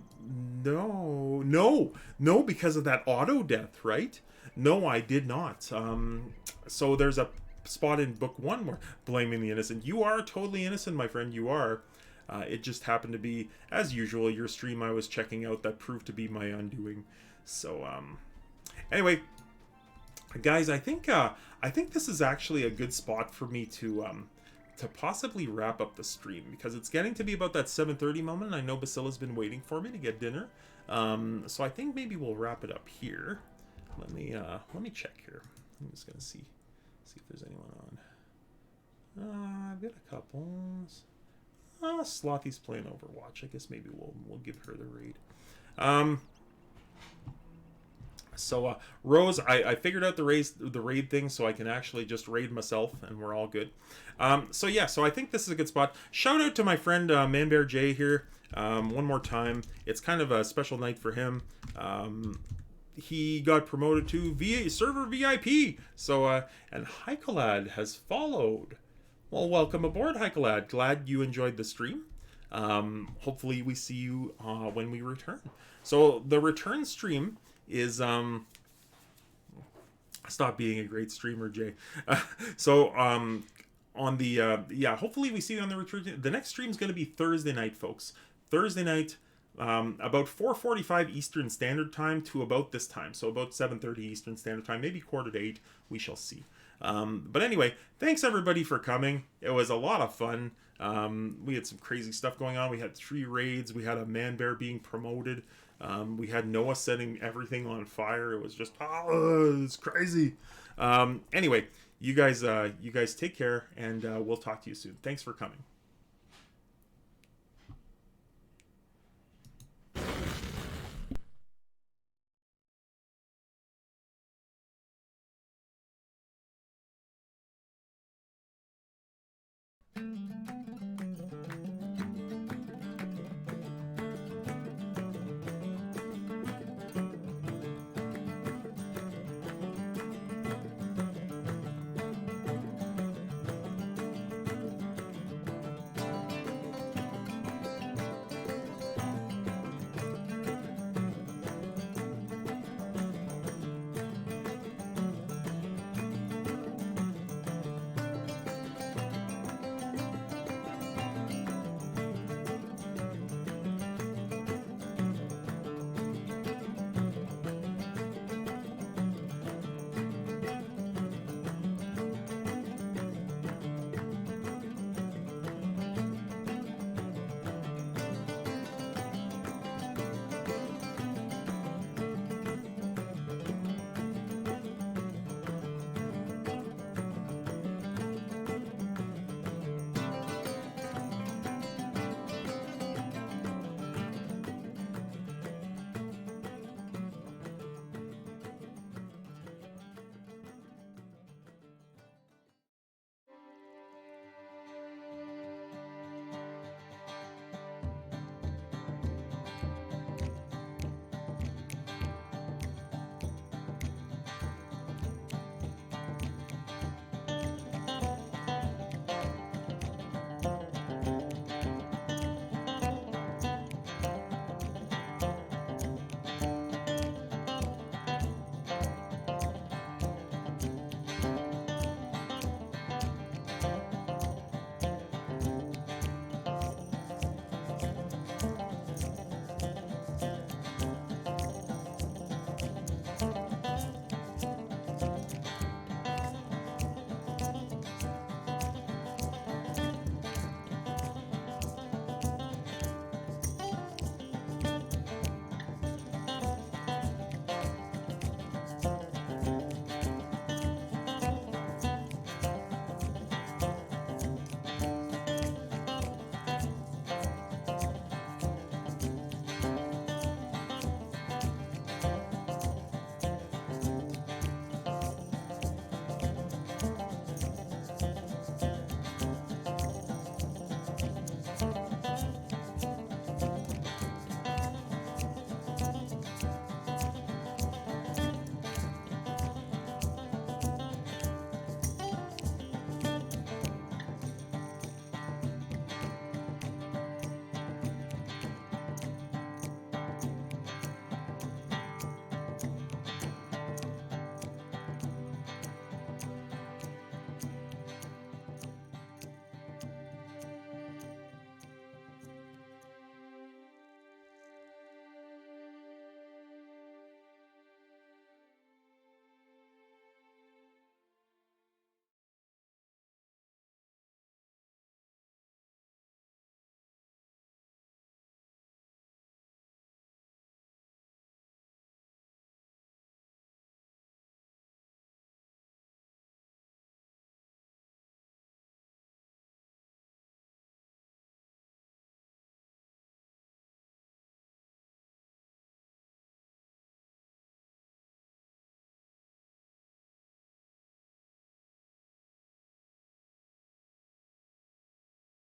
no, because of that auto death, right? No, I did not. So there's a spot in book 1 where blaming the innocent. You are totally innocent, my friend. You are. It just happened to be, as usual, your stream I was checking out that proved to be my undoing. So, anyway, guys, I think this is actually a good spot for me to possibly wrap up the stream, because it's getting to be about that 7:30 moment, and I know Basila's been waiting for me to get dinner. So I think maybe we'll wrap it up here. Let me check here. I'm just gonna see if there's anyone on. I've got a couple. Slothy's playing Overwatch. I guess maybe we'll give her the raid. So Rose, I figured out the raid thing, so I can actually just raid myself, and we're all good. So yeah, so I think this is a good spot. Shout out to my friend Manbear J here. One more time. It's kind of a special night for him. He got promoted to server VIP. So and Heikalad has followed. Well, welcome aboard, Heikalad. Glad you enjoyed the stream. Hopefully we see you when we return. So the return stream is stop being a great streamer, Jay. On the hopefully we see you on the return. The next stream is going to be Thursday night, folks. Thursday night, about 4:45 Eastern Standard Time to about this time, so about 7:30 Eastern Standard Time, maybe 7:45. We shall see. But anyway, thanks everybody for coming. It was a lot of fun. We had some crazy stuff going on. We had 3 raids. We had a man bear being promoted. We had Noah setting everything on fire. It was just, it's crazy. Anyway, you guys take care, and we'll talk to you soon. Thanks for coming.